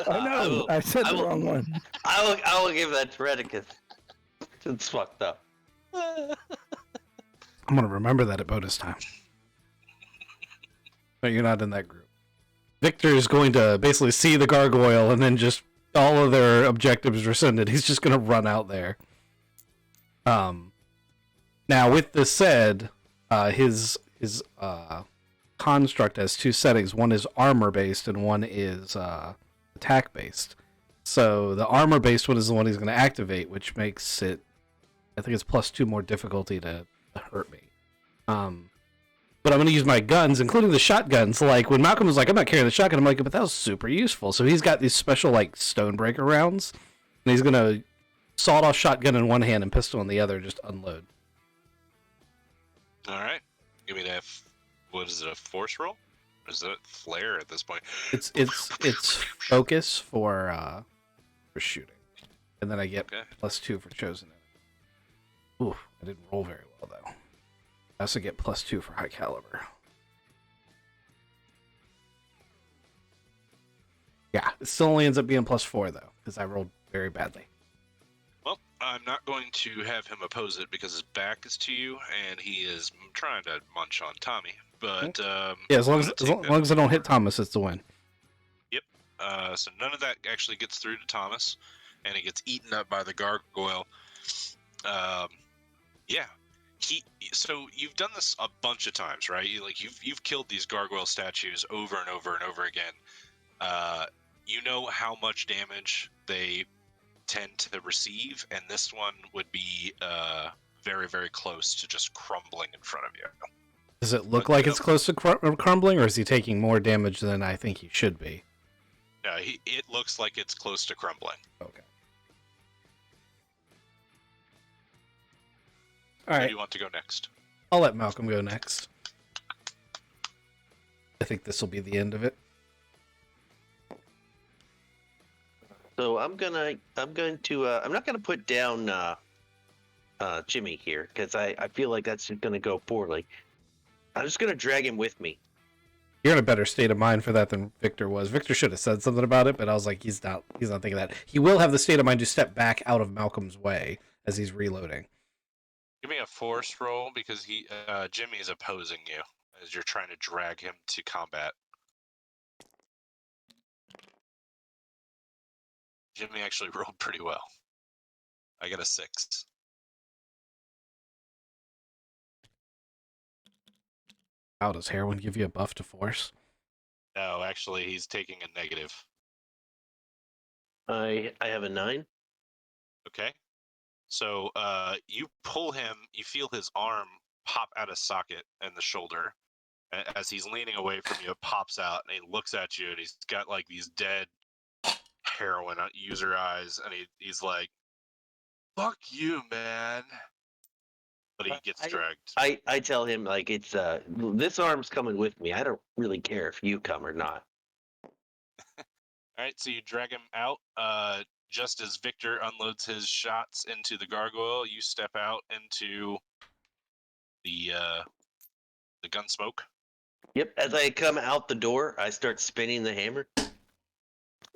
I know. I said the wrong one. I will give that to Redicus. It's fucked up. I'm gonna remember that at bonus time. No, you're not in that group. Victor is going to basically see the gargoyle and then just all of their objectives rescinded. He's just gonna run out there. Now with this said, his construct has 2 settings. One is armor based and one is attack based. So the armor based one is the one he's going to activate, which makes it, I think it's +2 more difficulty to hurt me. But I'm going to use my guns, including the shotguns. Like when Malcolm was like, I'm not carrying the shotgun, I'm like, but that was super useful. So he's got these special like stonebreaker rounds, and he's going to sawed off shotgun in one hand and pistol in the other, just unload. All right, give me that. What is it? A force roll? Or is it flare at this point? It's focus for shooting, and then I get +2 for chosen enemy. Ooh, I didn't roll very well though. I also get +2 for high caliber. Yeah, it still only ends up being +4 though, because I rolled very badly. Well, I'm not going to have him oppose it because his back is to you, and he is trying to munch on Tommy. But yeah, as long as I don't hit Thomas, it's the win. Yep. So none of that actually gets through to Thomas, and he gets eaten up by the gargoyle. Yeah. So you've done this a bunch of times, right? You've killed these gargoyle statues over and over and over again. You know how much damage they tend to receive, and this one would be very, very close to just crumbling in front of you. Does it look like it's close to crumbling, or is he taking more damage than I think he should be? No, it looks like it's close to crumbling. Okay. All right. Who do you want to go next? I'll let Malcolm go next. I think this will be the end of it. So I'm not gonna put down Jimmy here because I feel like that's gonna go poorly. I'm just gonna drag him with me. You're in a better state of mind for that than Victor was. Victor should have said something about it, but I was like, he's not thinking that. He will have the state of mind to step back out of Malcolm's way as he's reloading. Give me a force roll because Jimmy is opposing you as you're trying to drag him to combat. Jimmy actually rolled pretty well. I got a 6. How does heroin give you a buff to force? No, actually, he's taking a negative. I have a 9. Okay. So you pull him, you feel his arm pop out of socket in the shoulder. As he's leaning away from you, it pops out, and he looks at you, and he's got like these dead heroin user eyes, and he's like, "Fuck you, man!" But he gets dragged. I tell him like it's this arm's coming with me. I don't really care if you come or not. All right, so you drag him out. Just as Victor unloads his shots into the gargoyle, you step out into the gun smoke. Yep. As I come out the door, I start spinning the hammer,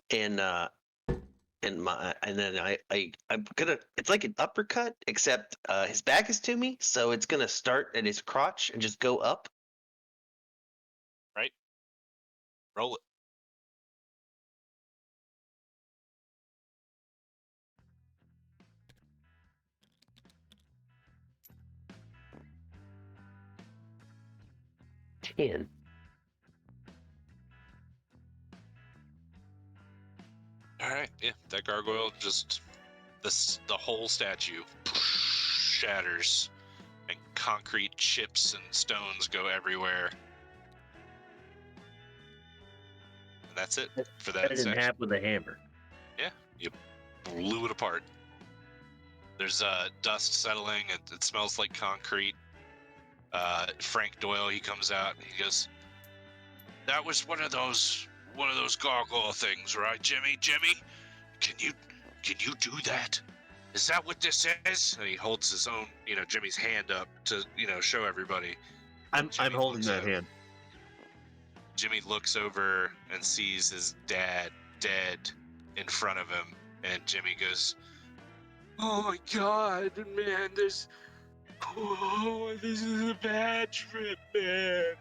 and then I'm gonna. It's like an uppercut, except his back is to me, so it's gonna start at his crotch and just go up. Right. Roll it. Ten. All right, yeah, that gargoyle just the whole statue shatters, and concrete chips and stones go everywhere. And that's it for that Cut it in section. half with a hammer. Yeah, you blew it apart. There's dust settling. It smells like concrete. Frank Doyle, he comes out and he goes, "That was one of those gargoyle things, right, Jimmy? Jimmy, can you do that? Is that what this is?" And he holds his own, Jimmy's hand up to, show everybody. I'm holding looks that over. hand. Jimmy looks over and sees his dad dead in front of him, and Jimmy goes, "Oh my God, man, this is a bad trip, man.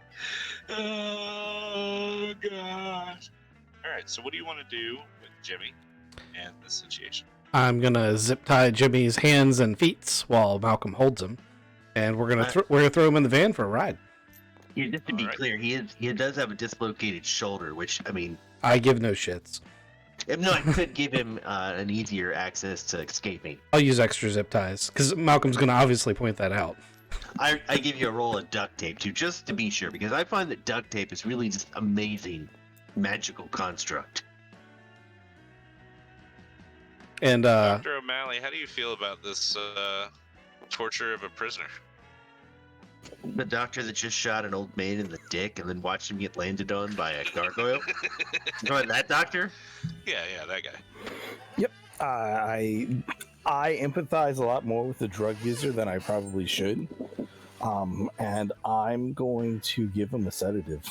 Oh God." All right, so what do you want to do with Jimmy and this situation? I'm gonna zip tie Jimmy's hands and feet while Malcolm holds him, and we're gonna throw him in the van for a ride. Yeah, just to be Alright. clear, he does have a dislocated shoulder, which I mean, I give no shits. no, I could give him an easier access to escaping. I'll use extra zip ties because Malcolm's gonna obviously point that out. I give you a roll of duct tape too, just to be sure, because I find that duct tape is really just amazing, magical construct. And Dr. O'Malley, how do you feel about this torture of a prisoner? The doctor that just shot an old man in the dick and then watched him get landed on by a gargoyle. Remember that doctor? Yeah, that guy. I empathize a lot more with the drug user than I probably should, and I'm going to give him a sedative.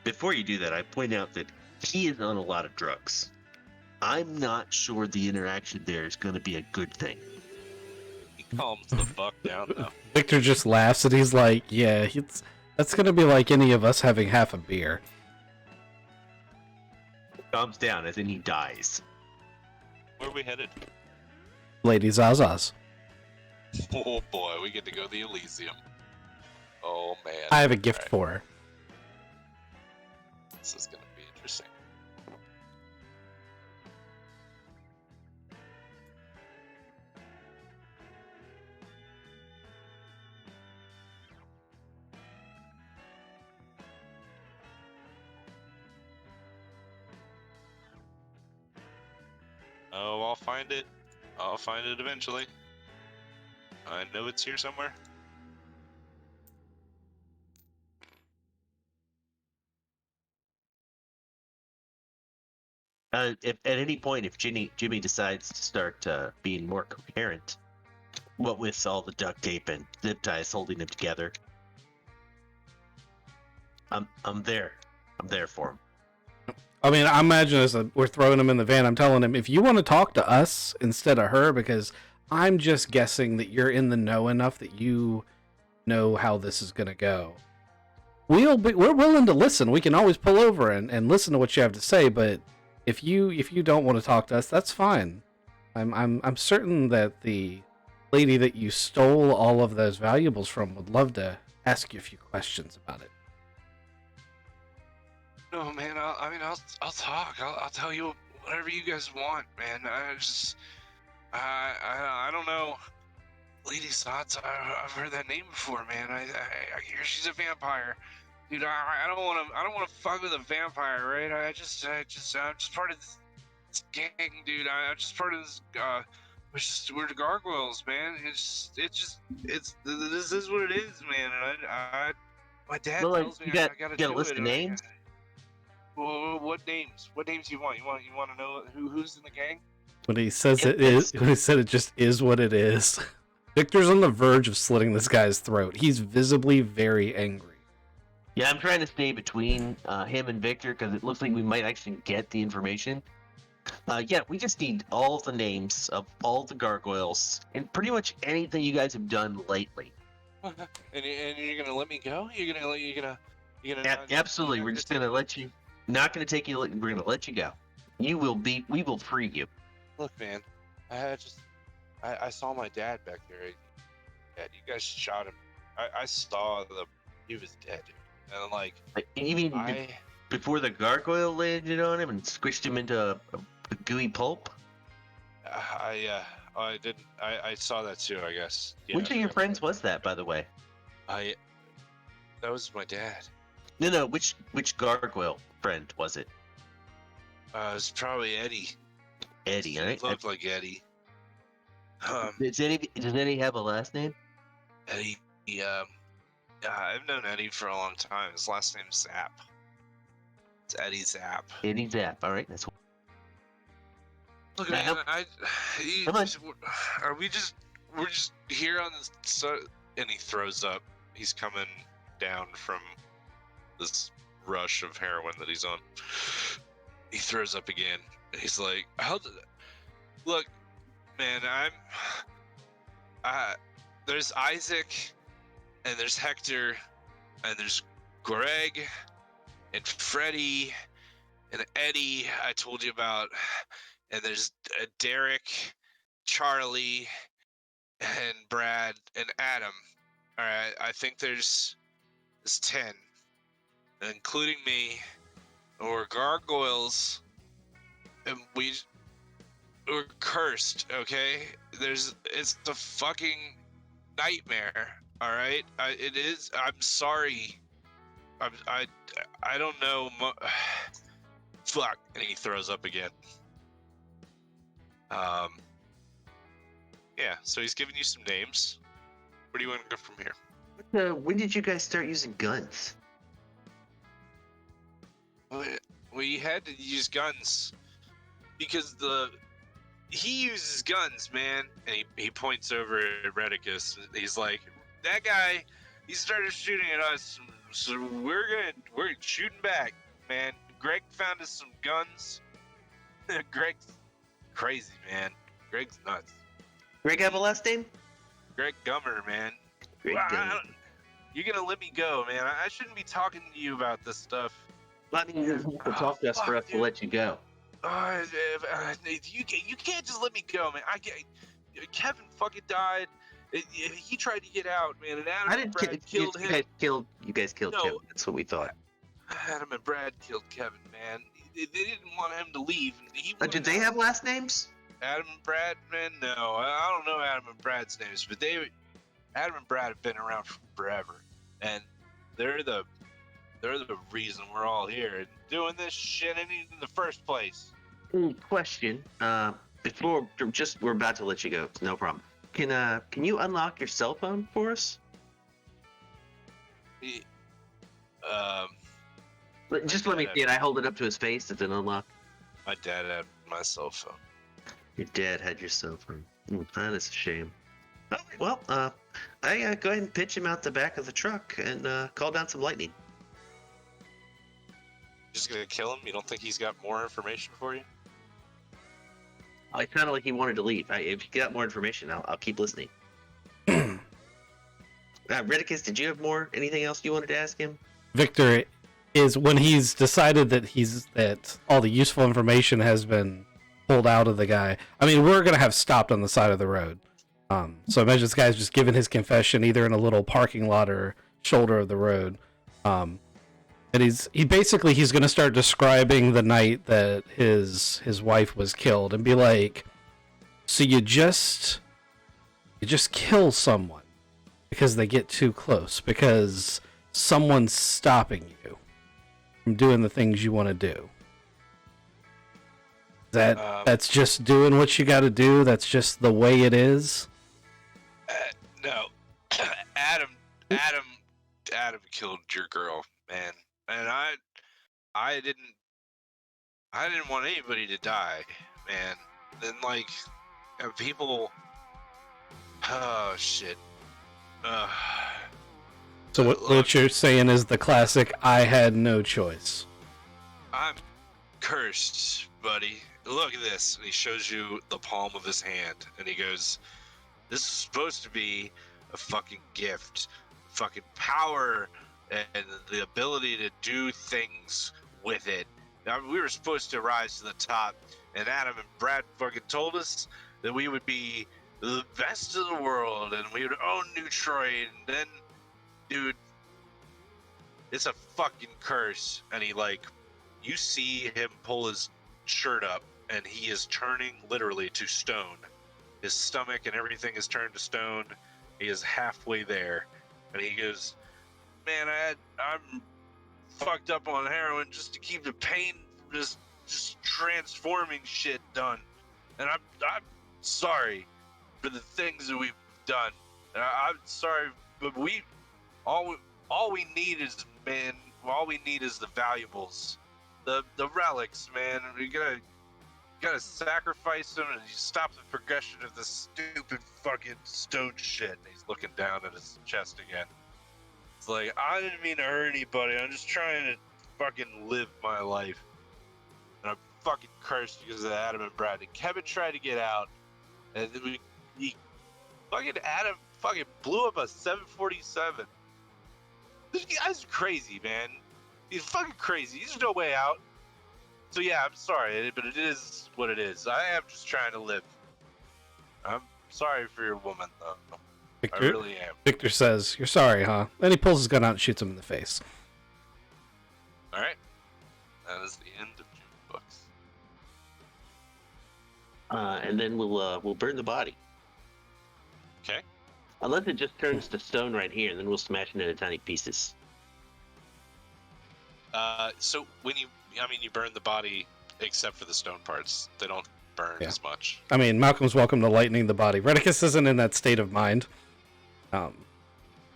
Before you do that, I point out that he is on a lot of drugs. I'm not sure the interaction there is going to be a good thing. He calms the fuck down, though. Victor just laughs and he's like, "Yeah, that's gonna be like any of us having half a beer." Calms down, as in he dies. Where are we headed? Lady Zazas. Oh boy, we get to go to the Elysium. Oh man. I have a gift for her. This is gonna be interesting. Oh, I'll find it. I'll find it eventually. I know it's here somewhere. If at any point, if Jimmy decides to start being more coherent, what with all the duct tape and zip ties holding him together, I'm there. I'm there for him. I mean, I imagine as we're throwing him in the van, I'm telling him, if you want to talk to us instead of her, because I'm just guessing that you're in the know enough that you know how this is going to go. We're willing to listen. We can always pull over and listen to what you have to say. But if you don't want to talk to us, that's fine. I'm certain that the lady that you stole all of those valuables from would love to ask you a few questions about it. No, man. I'll talk. I'll tell you whatever you guys want, man. I don't know. Lady Sots, I've heard that name before, man. I hear she's a vampire, dude. I don't want to fuck with a vampire, right? I'm just part of this gang, dude. I'm just part of this. We're the gargoyles, man. This is what it is, man. And my dad Well, like, tells me you got I gotta a do list it. of names? Well, what names? What names you want? You want to know who's in the gang? When he says Yep, it is, when he said it just is what it is. Victor's on the verge of slitting this guy's throat. He's visibly very angry. Yeah, I'm trying to stay between him and Victor because it looks like we might actually get the information. Yeah, we just need all the names of all the gargoyles and pretty much anything you guys have done lately. And you're gonna let me go? You're gonna Absolutely, we're just gonna let you. Not gonna take you. We're gonna let you go. We will free you. Look, man, I saw my dad back there. Dad, you guys shot him. I saw he was dead, dude. And like, You mean before the gargoyle landed on him and squished him into a gooey pulp? I didn't. I saw that too. I guess. Yeah, Which of your friends was that, by the way? That was my dad. No. Which gargoyle friend was it? It was probably Eddie. Eddie, He right? looked like Eddie. Does Eddie have a last name? Eddie. I've known Eddie for a long time. His last name's Zapp. It's Eddie Zapp. Eddie Zapp. All right, that's. Look, Now- man, Come on. we're just here on this, and he throws up. He's coming down from this rush of heroin that he's on. He throws up again. He's like, look, man, there's Isaac, and there's Hector, and there's Greg, and Freddie, and Eddie I told you about, and there's Derek, Charlie, and Brad, and Adam. All right, I think there's 10, including me. We're gargoyles, and we're cursed. Okay, it's a fucking nightmare. All right, it is. I'm sorry. I don't know. Fuck, and he throws up again. Yeah, so he's giving you some names. Where do you want to go from here? When did you guys start using guns? We had to use guns because he uses guns, man. And he points over at Redicus. He's like, that guy, he started shooting at us, so we're shooting back, man. Greg found us some guns. Greg's crazy, man. Greg's nuts. Greg have a last name? Greg Gummer, man. Greg Gummer. You're gonna let me go, man. I shouldn't be talking to you about this stuff. I mean, you have to talk to us for us to let you go. You can't just let me go, man. Kevin fucking died. He tried to get out, man, and Adam and Brad killed him. You guys killed No. Kevin. That's what we thought. Adam and Brad killed Kevin, man. They didn't want him to leave. Did they have last names? Adam and Brad, man? No, I don't know Adam and Brad's names, but Adam and Brad have been around forever, and they're the reason we're all here and doing this shit in the first place. Question. Before we're about to let you go. No problem. Can you unlock your cell phone for us? Just let me see it. I hold it up to his face. Does it unlock? My dad had my cell phone. Your dad had your cell phone. That is a shame. Oh, well, I go ahead and pitch him out the back of the truck and call down some lightning. Just gonna kill him? You don't think he's got more information for you? It sounded like he wanted to leave. If you got more information, I'll keep listening. Redicus, did you have anything else you wanted to ask him? Victor is when he's decided that all the useful information has been pulled out of the guy. I mean, we're gonna have stopped on the side of the road. So imagine this guy's just giving his confession either in a little parking lot or shoulder of the road. And he's gonna start describing the night that his wife was killed and be like, so you just kill someone because they get too close, because someone's stopping you from doing the things you want to do. That's just doing what you got to do. That's just the way it is. No, Adam killed your girl, man, and I didn't want anybody to die, man. Then like people, oh shit. So what you're saying is the classic "I had no choice." I'm cursed, buddy. Look at this. And he shows you the palm of his hand, and he goes, "This is supposed to be a fucking gift, fucking power, and the ability to do things with it. I mean, we were supposed to rise to the top, and Adam and Brad fucking told us that we would be the best of the world, and we would own New Troy, and then, dude, it's a fucking curse." And he you see him pull his shirt up, and he is turning literally to stone. His stomach and everything is turned to stone. He is halfway there, and he goes, "Man, I'm fucked up on heroin just to keep the pain from just transforming shit done, and I'm sorry for the things that we've done. And I'm sorry, but all we need is the valuables, the relics, man. We gotta sacrifice them and you stop the progression of this stupid fucking stone shit." And he's looking down at his chest again. It's like, I didn't mean to hurt anybody. I'm just trying to fucking live my life. And I'm fucking cursed because of Adam and Brad. And Kevin tried to get out, and then Adam fucking blew up a 747. This guy's crazy, man. He's fucking crazy. There's no way out. So yeah, I'm sorry, but it is what it is. I am just trying to live. I'm sorry for your woman, though. Victor, I really am. Victor says, "You're sorry, huh?" Then he pulls his gun out and shoots him in the face. All right. That is the end of June books. And then we'll burn the body. Okay. Unless it just turns to stone right here, and then we'll smash it into tiny pieces. So when you burn the body, except for the stone parts, they don't burn as much. I mean, Malcolm's welcome to lightening the body. Redicus isn't in that state of mind.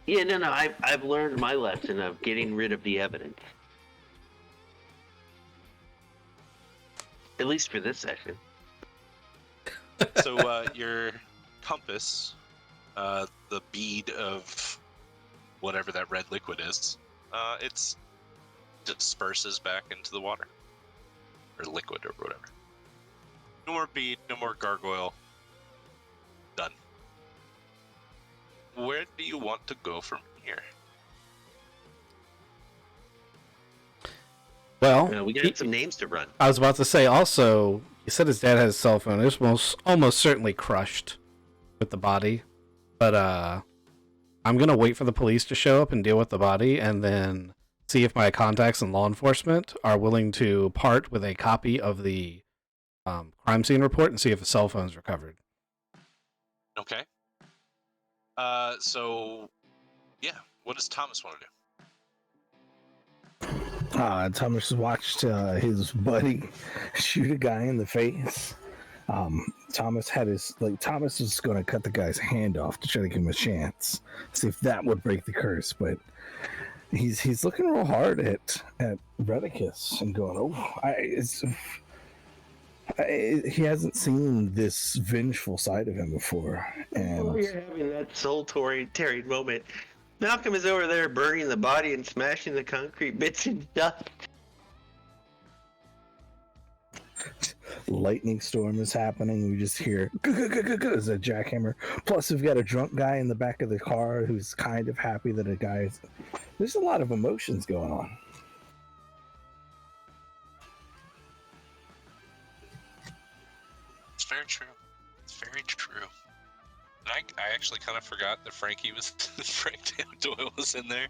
Yeah, no, I've learned my lesson of getting rid of the evidence. At least for this session. So your compass, the bead of whatever that red liquid is, it's disperses back into the water, or liquid, or whatever. No more bead, no more gargoyle. Done. Where do you want to go from here? Well, We got some names to run. I was about to say also, he said his dad has a cell phone. It was almost certainly crushed with the body. But I'm going to wait for the police to show up and deal with the body, and then see if my contacts in law enforcement are willing to part with a copy of the crime scene report and see if a cell phone's recovered. Okay. So, yeah, what does Thomas want to do? Thomas watched his buddy shoot a guy in the face. Thomas is going to cut the guy's hand off to try to give him a chance, see if that would break the curse. But he's looking real hard at Redicus and going, he hasn't seen this vengeful side of him before. And You're having that soul-tearing moment. Malcolm is over there burning the body and smashing the concrete bits and dust. lightning storm is happening. We just hear as a jackhammer. Plus, we've got a drunk guy in the back of the car who's kind of happy that a guy's. There's a lot of emotions going on. It's very true. It's very true. And I actually kind of forgot that Frank Doyle was in there.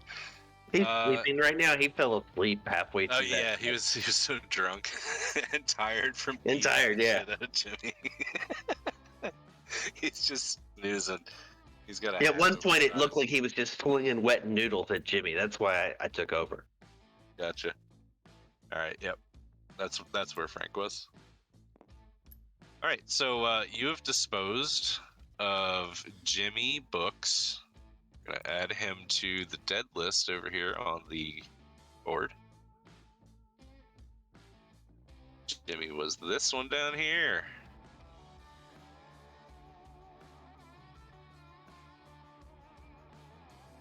He's sleeping right now. He fell asleep halfway through Oh that. yeah, he was so drunk and tired from And tired, beating the yeah. shit out of Jimmy. He's just snoozing. He's got a. Yeah, at one habit point, of it looked like he was just slinging wet noodles at Jimmy. That's why I took over. Gotcha. All right. Yep. That's where Frank was. All right. So you have disposed of Jimmy Books. Gonna add him to the dead list over here on the board. Jimmy was this one down here.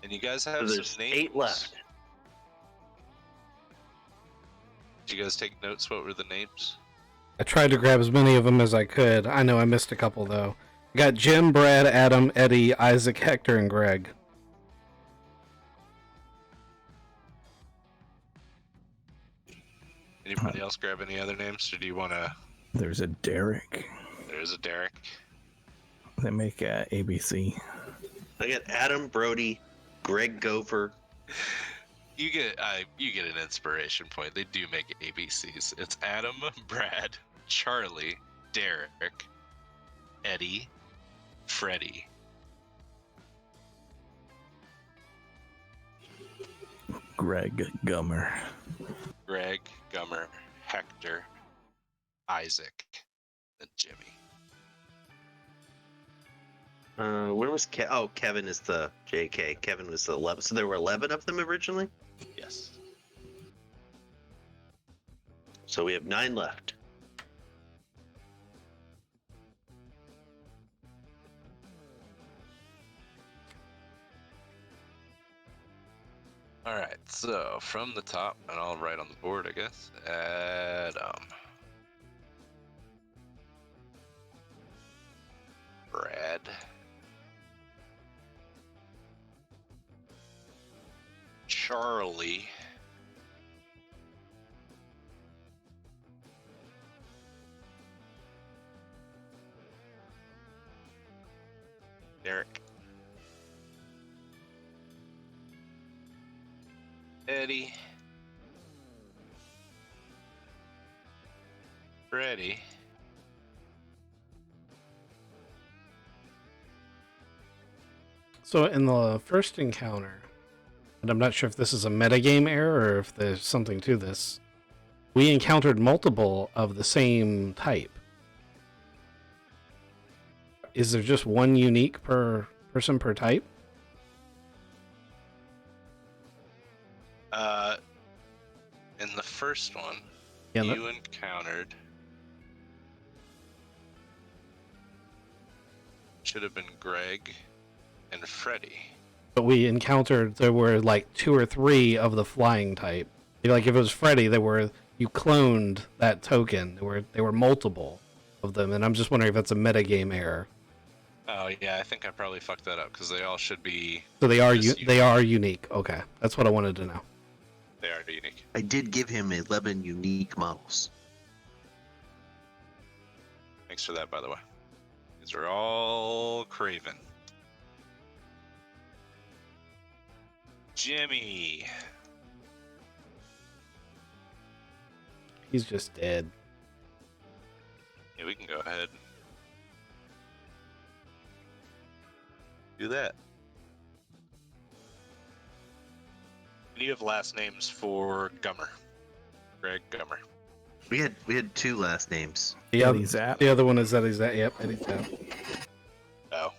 And you guys have So there's some names. 8 left. Did you guys take notes? What were the names? I tried to grab as many of them as I could. I know I missed a couple though. I got Jim, Brad, Adam, Eddie, Isaac, Hector, and Greg. Anybody else grab any other names, or do you want to? There's a Derek. There's a Derek. They make ABC. I got Adam, Brody, Greg Gopher. You get an inspiration point. They do make ABCs. It's Adam, Brad, Charlie, Derek, Eddie, Freddie. Greg Gummer. Greg, Gummer, Hector, Isaac, and Jimmy. Where was Kevin is the JK. Kevin was the 11. So there were 11 of them originally? Yes. So we have 9 left. All right. So from the top, and I'll write on the board, I guess. Adam. Brad. Charlie. Derek. Eddie. Freddie. So in the first encounter, and I'm not sure if this is a metagame error or if there's something to this, we encountered multiple of the same type. Is there just one unique per person per type? In the first one, Yeah, you encountered. Should have been Greg and Freddie. but we encountered there were like 2 or 3 of the flying type. Like if it was Freddy, you cloned that token. There were multiple of them, and I'm just wondering if that's a metagame error. Oh yeah, I think I probably fucked that up because they all should be. So they are Just they are unique. Okay, that's what I wanted to know. They are unique. I did give him 11 unique models. Thanks for that, by the way. These are all Craven. Jimmy. He's just dead. Yeah, we can go ahead. Do that. And you have last names for Gummer. Greg Gummer. We had 2 last names. The Eddie Zapp. The other one is Eddie Zapp. Yep, Eddie Zapp. Oh.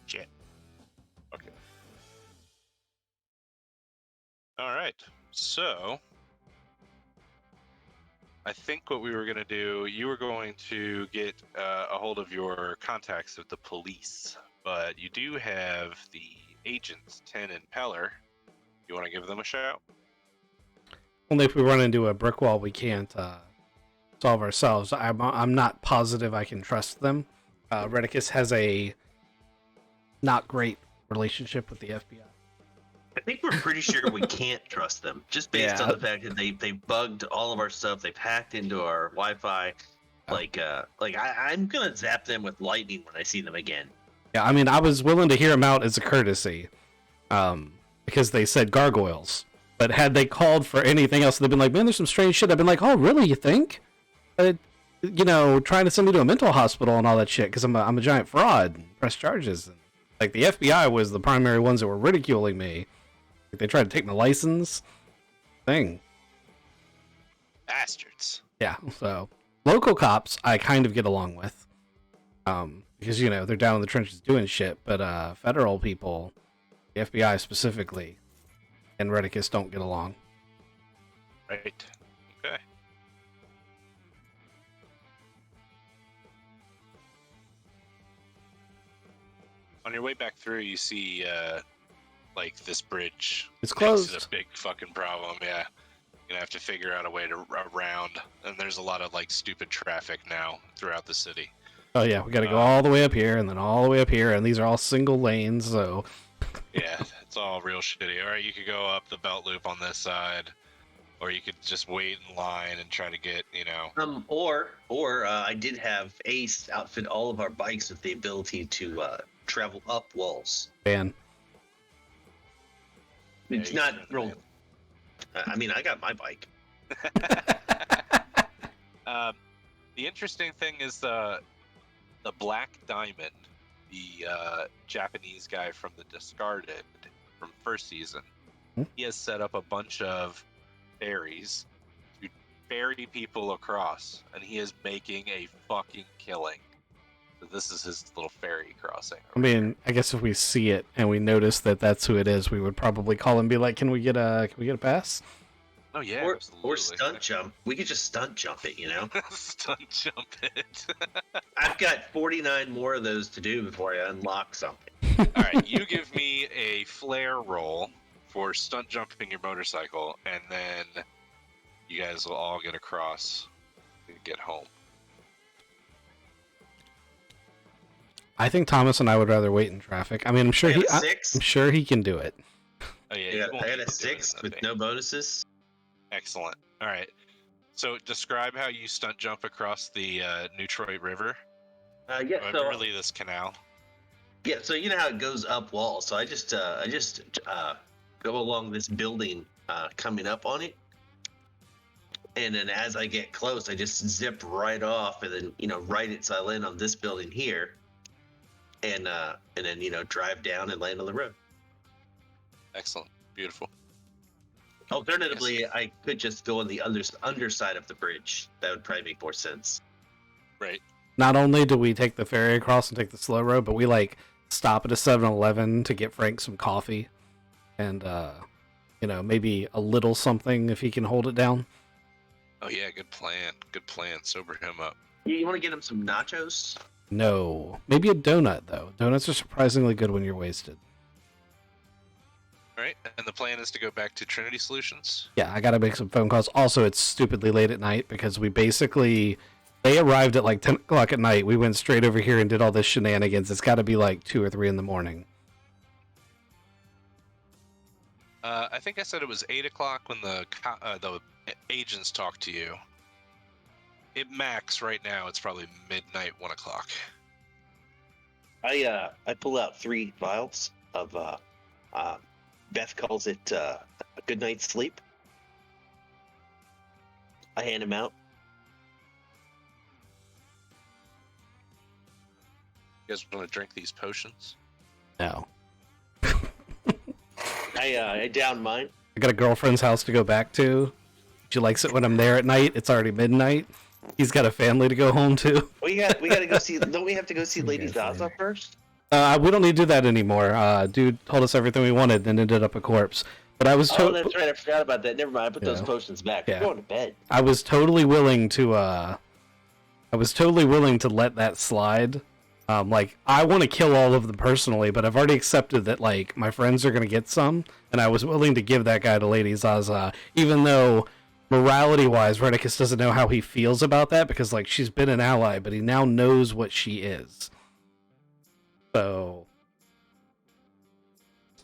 Shit. Okay. All right. So I think what we were going to do, you were going to get a hold of your contacts with the police, but you do have the agents, Ten and Peller. You want to give them a shout? Only if we run into a brick wall, we can't solve ourselves. I'm not positive I can trust them. Redicus has a not great relationship with the FBI. I think we're pretty sure we can't trust them, just based on Yeah. the fact that they bugged all of our stuff. They've hacked into our Wi-Fi. I'm gonna zap them with lightning when I see them again. Yeah, I mean, I was willing to hear them out as a courtesy, because they said gargoyles. But had they called for anything else, they've been like, man, there's some strange shit. I've been like, oh, really, you think? Trying to send me to a mental hospital and all that shit because I'm a giant fraud and press charges. And, like, the FBI was the primary ones that were ridiculing me. Like, they tried to take my license. Thing. Bastards. Yeah, so local cops I kind of get along with. Because, they're down in the trenches doing shit. But federal people, the FBI specifically, and Redicus don't get along. Right. Okay. On your way back through, you see, this bridge. It's It's closed. a big fucking problem, yeah. You're gonna have to figure out a way to around, and there's a lot of, stupid traffic now throughout the city. Oh yeah, we got to go all the way up here and then all the way up here, and these are all single lanes, so Yeah, it's all real shitty. Alright, you could go up the belt loop on this side, or you could just wait in line and try to get, Or I did have Ace outfit all of our bikes with the ability to travel up walls. Ban. It's you not can real. I mean, I got my bike. The interesting thing is the Black Diamond, the Japanese guy from the Discarded from first season. Hmm? He has set up a bunch of ferries to ferry people across, and he is making a fucking killing. So this is his little ferry crossing. I mean, I guess if we see it and we notice that that's who it is, we would probably call and be like, "Can we get a pass?" Oh yeah, or absolutely. stunt jump. We could just stunt jump it, Stunt jump it. I've got 49 more of those to do before I unlock something. All right, you give me a flare roll for stunt jumping your motorcycle, and then you guys will all get across and get home. I think Thomas and I would rather wait in traffic. I mean, I'm sure I he, got a I, 6. I'm sure he can do it. Oh yeah, I you got, won't I got need a to do it 6 in with the no bonuses. Excellent. All right. So describe how you stunt jump across the Neutroid River. Yeah, Or so really this canal. yeah, so you know how it goes up walls. So I just go along this building coming up on it, and then as I get close, I just zip right off, and then right it, so I land on this building here, and then drive down and land on the road. Excellent. Beautiful. Alternatively, I could just go on the underside of the bridge. That would probably make more sense. Right. Not only do we take the ferry across and take the slow road, but we stop at a 7-Eleven to get Frank some coffee, and maybe a little something if he can hold it down. Oh yeah, good plan. Good plan. Sober him up. You want to get him some nachos? No, maybe a donut though. Donuts are surprisingly good when you're wasted. All right. And the plan is to go back to Trinity Solutions. Yeah, I gotta make some phone calls. Also, it's stupidly late at night because they arrived at 10 o'clock at night. We went straight over here and did all this shenanigans. It's got to be 2 or 3 in the morning. I think I said it was 8 o'clock when the agents talked to you. It max right now. It's probably midnight, 1 o'clock. I pull out 3 vials of Beth calls it a good night's sleep. I hand him out. You guys want to drink these potions? No. I down mine. I got a girlfriend's house to go back to. She likes it when I'm there at night. It's already midnight. He's got a family to go home to. We got to go see. Don't we have to go see Lady Yes, Zaza later. first? We don't need to do that anymore. Dude told us everything we wanted, then ended up a corpse. But I was Oh, that's right. I forgot about that. Never mind. I put those Yeah. potions back. Yeah. I'm going to bed. I was totally willing to let that slide. Like, I want to kill all of them personally, but I've already accepted that, like, my friends are going to get some, and I was willing to give that guy to Lady Zaza, even though, morality-wise, Redicus doesn't know how he feels about that, because, like, she's been an ally, but he now knows what she is. So,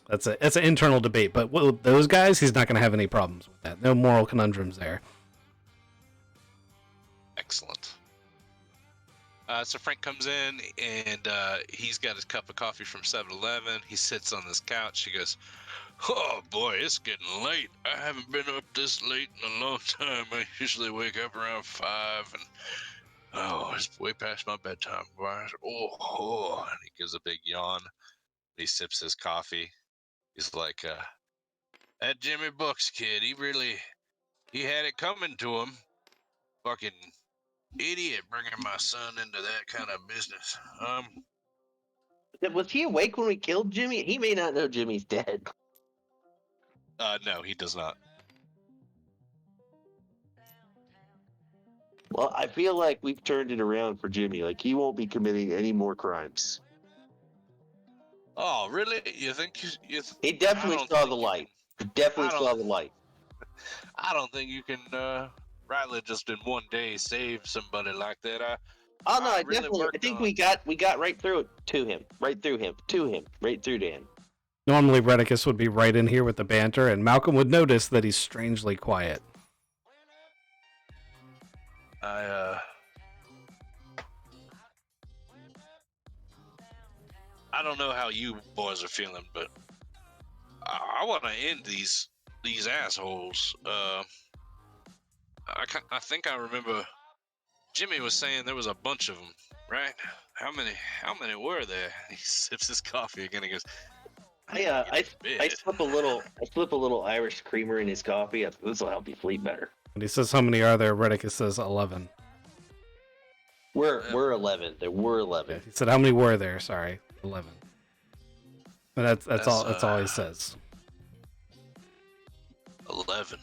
that's an internal debate, but with those guys, he's not going to have any problems with that. No moral conundrums there. Excellent. So Frank comes in, and he's got his cup of coffee from 7-Eleven. He sits on this couch. He goes, "Oh boy, it's getting late. I haven't been up this late in a long time. I usually wake up around 5, and it's way past my bedtime. Oh. And he gives a big yawn. He sips his coffee. He's like, that Jimmy Bucks kid, he had it coming to him. Fucking idiot bringing my son into that kind of business. Was he awake when we killed Jimmy? He may not know Jimmy's dead. No, he does not. Well, I feel like we've turned it around for Jimmy. Like, he won't be committing any more crimes. Oh, really? You think He definitely saw the light. He definitely I saw don't- the light. I don't think you can, rightly just in one day save somebody like that. Oh no, I I really definitely. I worked think on- we got right through it to him, right through Dan. Normally, Redicus would be right in here with the banter, and Malcolm would notice that he's strangely quiet. I don't know how you boys are feeling, but I want to end these assholes. I think I remember Jimmy was saying there was a bunch of them, right? How many were there? He sips his coffee again. He goes, I slip a little Irish creamer in his coffee. This will help you sleep better. When he says how many are there, Redicus says 11. We're 11. There were Yeah, 11. he said how many were there? Sorry, 11. And that's all he says. 11.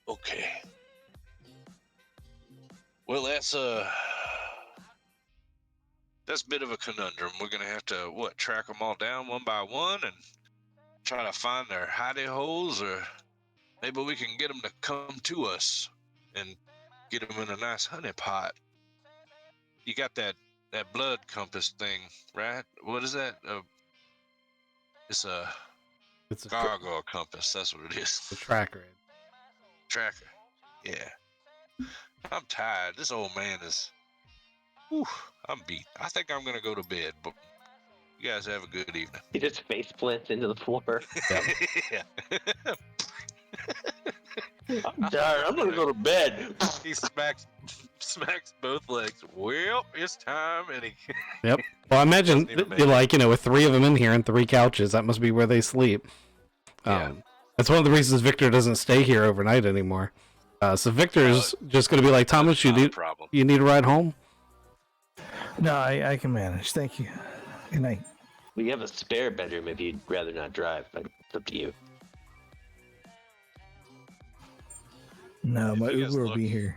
Okay. Well, that's a bit of a conundrum. We're gonna have to track them all down one by one and try to find their hidey holes, or maybe we can get them to come to us and get them in a nice honey pot. You got that blood compass thing, right? What is that? It's a gargoyle compass. That's what it is. The tracker. Tracker. Yeah. I'm tired. This old man is. Whew, I'm beat. I think I'm gonna go to bed. But you guys have a good evening. He just face plants into the floor. Yeah. I'm tired. I'm gonna go to bed. He smacks both legs. Well, it's time, and he. Yep. Well, I imagine Doesn't even you're make like, with 3 of them in here and 3 couches, that must be where they sleep. Yeah. That's one of the reasons Victor doesn't stay here overnight anymore. So Victor's just going to be like, Thomas, Not a problem. you need a ride home? No, I can manage. Thank you. Good night. We have a spare bedroom if you'd rather not drive, but it's up to you. No, If my you guys Uber will look- be here.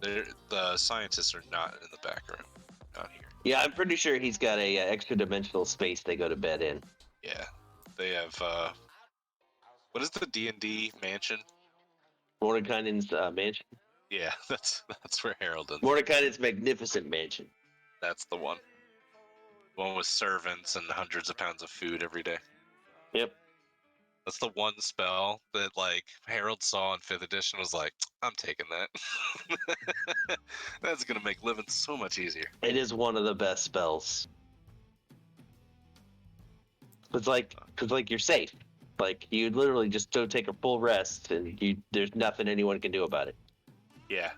The scientists are not in the back room. Not here. Yeah, I'm pretty sure he's got a extra dimensional space they go to bed in. Yeah. They have. What is the D&D mansion? Mordekainen's mansion. Yeah, that's where Harold is. Mordekainen's magnificent mansion. That's the one. One with servants and hundreds of pounds of food every day. Yep. That's the one spell that Harold saw in 5th edition was like, I'm taking that. That's gonna make living so much easier. It is one of the best spells. It's like you're safe. Like you literally just don't take a full rest, and there's nothing anyone can do about it. Yeah.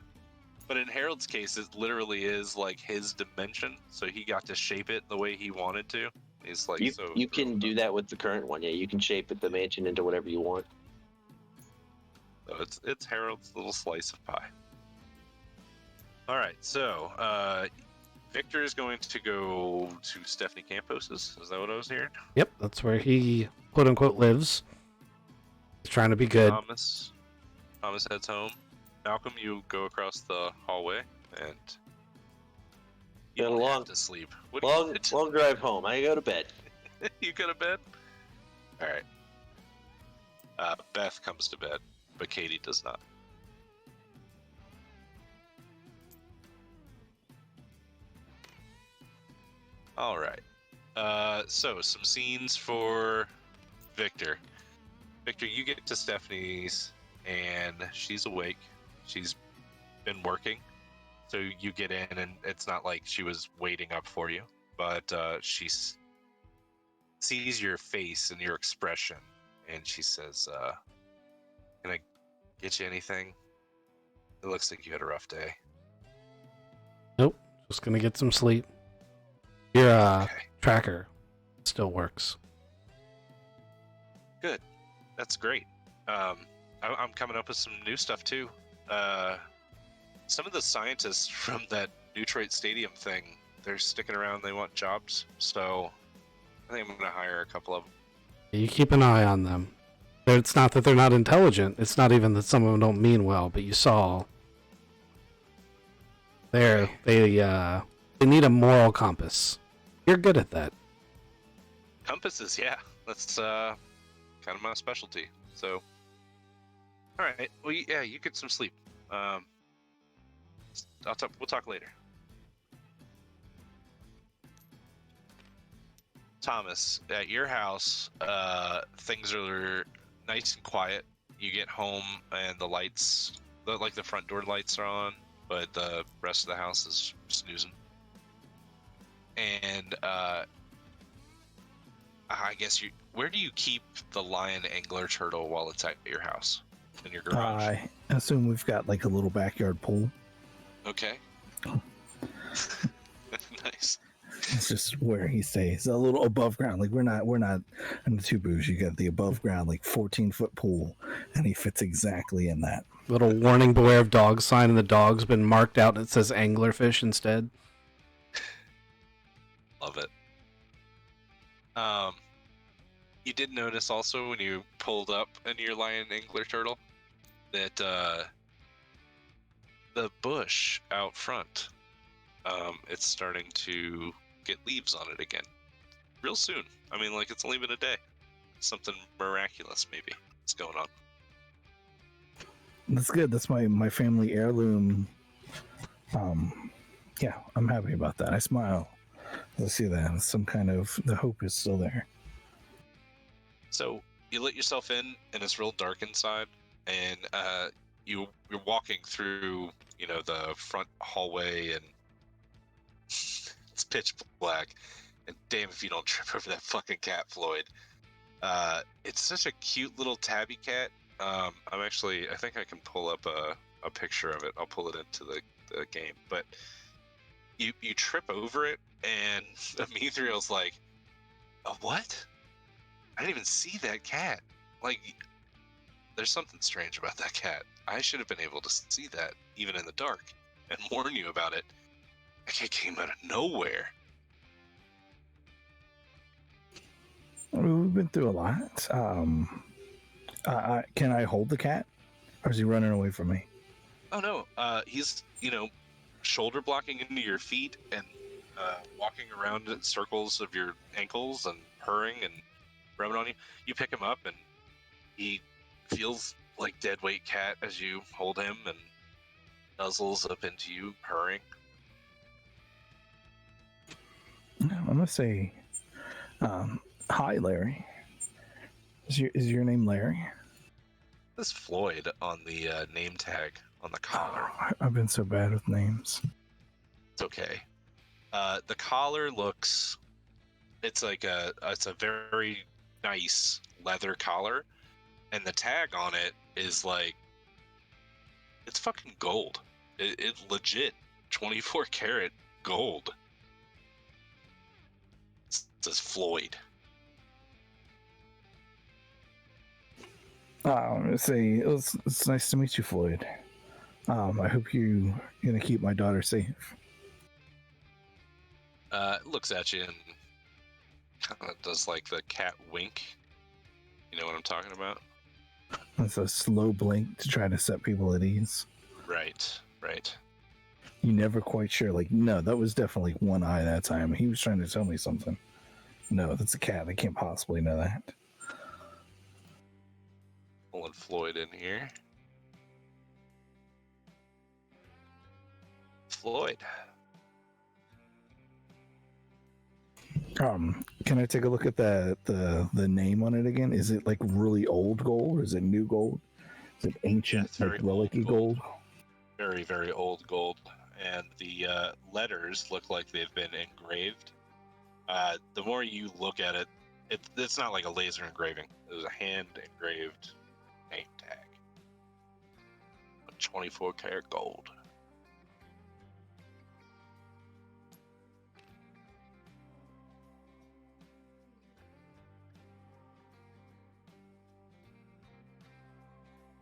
But in Harold's case, it literally is like his dimension, so he got to shape it the way he wanted to. He's like, You can do that with the current one. Yeah, you can shape the mansion into whatever you want. So it's Harold's little slice of pie. All right, so Victor is going to go to Stephanie Campos's. Is that what I was hearing? Yep, that's where he, quote-unquote, lives. He's trying to be good. Thomas heads home. Malcolm, you go across the hallway and you Got a don't have long- to sleep. What do you Long drive home. I go to bed. You go to bed? All right. Beth comes to bed, but Katie does not. All right. So some scenes for Victor. Victor, you get to Stephanie's, and she's awake. She's been working, so you get in, and it's not like she was waiting up for you, but she sees your face and your expression, and she says, "Can I get you anything? It looks like you had a rough day." Nope. Just gonna get some sleep. Your Okay. tracker still works. Good. That's great. I'm coming up with some new stuff too. Some of the scientists from that Detroit Stadium thing, they're sticking around. They want jobs, so I think I'm going to hire a couple of them. You keep an eye on them. It's not that they're not intelligent. It's not even that some of them don't mean well. But you saw, they need a moral compass. You're good at that. Compasses, yeah, that's kind of my specialty. So, all right. Well, yeah, you get some sleep. We'll talk later. Thomas, at your house, things are nice and quiet. You get home and the lights, the front door lights are on, but the rest of the house is snoozing. And I guess where do you keep the lion angler turtle while it's at your house? In your garage? I assume we've got like a little backyard pool. Okay. Nice. It's just where he stays, a little above ground. Like we're not in the two booths. You got the above ground, like 14-foot pool, and he fits exactly in that. Little warning beware of dogs sign, and the dog's been marked out and it says anglerfish instead. Love it. You did notice also when you pulled up into your lion angler turtle that the bush out front, it's starting to get leaves on it again. Real soon. I mean, like, it's only been a day. Something miraculous, maybe, is going on. That's good. That's my family heirloom. Yeah, I'm happy about that. I smile. I see that. Some kind of the hope is still there. So you let yourself in, and it's real dark inside, and you're walking through, the front hallway, and it's pitch black. And damn if you don't trip over that fucking cat, Floyd. It's such a cute little tabby cat. I think I can pull up a picture of it. I'll pull it into the game. But you trip over it, and Amithriel's like, "A what? I didn't even see that cat. Like, there's something strange about that cat. I should have been able to see that, even in the dark, and warn you about it. That cat came out of nowhere." I mean, we've been through a lot. Can I hold the cat, or is he running away from me? Oh no, he's shoulder blocking into your feet and walking around in circles of your ankles and purring and rubbing on you. You pick him up and he feels like dead weight cat as you hold him and nuzzles up into you, purring. I'm gonna say, hi, Larry. Is your name Larry? This Floyd on the name tag on the collar. I've been so bad with names. It's okay. The collar looks. It's a very nice leather collar, and the tag on it is like. It's fucking gold. It legit 24 karat gold. It says Floyd. Say it's nice to meet you, Floyd. I hope you're gonna keep my daughter safe. Looks at you and kind of does like the cat wink. You know what I'm talking about? It's a slow blink to try to set people at ease. Right. You never quite sure. Like, no, that was definitely one eye that time. He was trying to tell me something. No, that's a cat. I can't possibly know that. Pulling Floyd in here. Floyd. Can I take a look at the name on it again? Is it like really old gold, or is it new gold? Is it ancient, it's very like relic-y old gold? Very, very old gold. And the letters look like they've been engraved. The more you look at it, it's not like a laser engraving. It was a hand engraved name tag. 24 karat gold.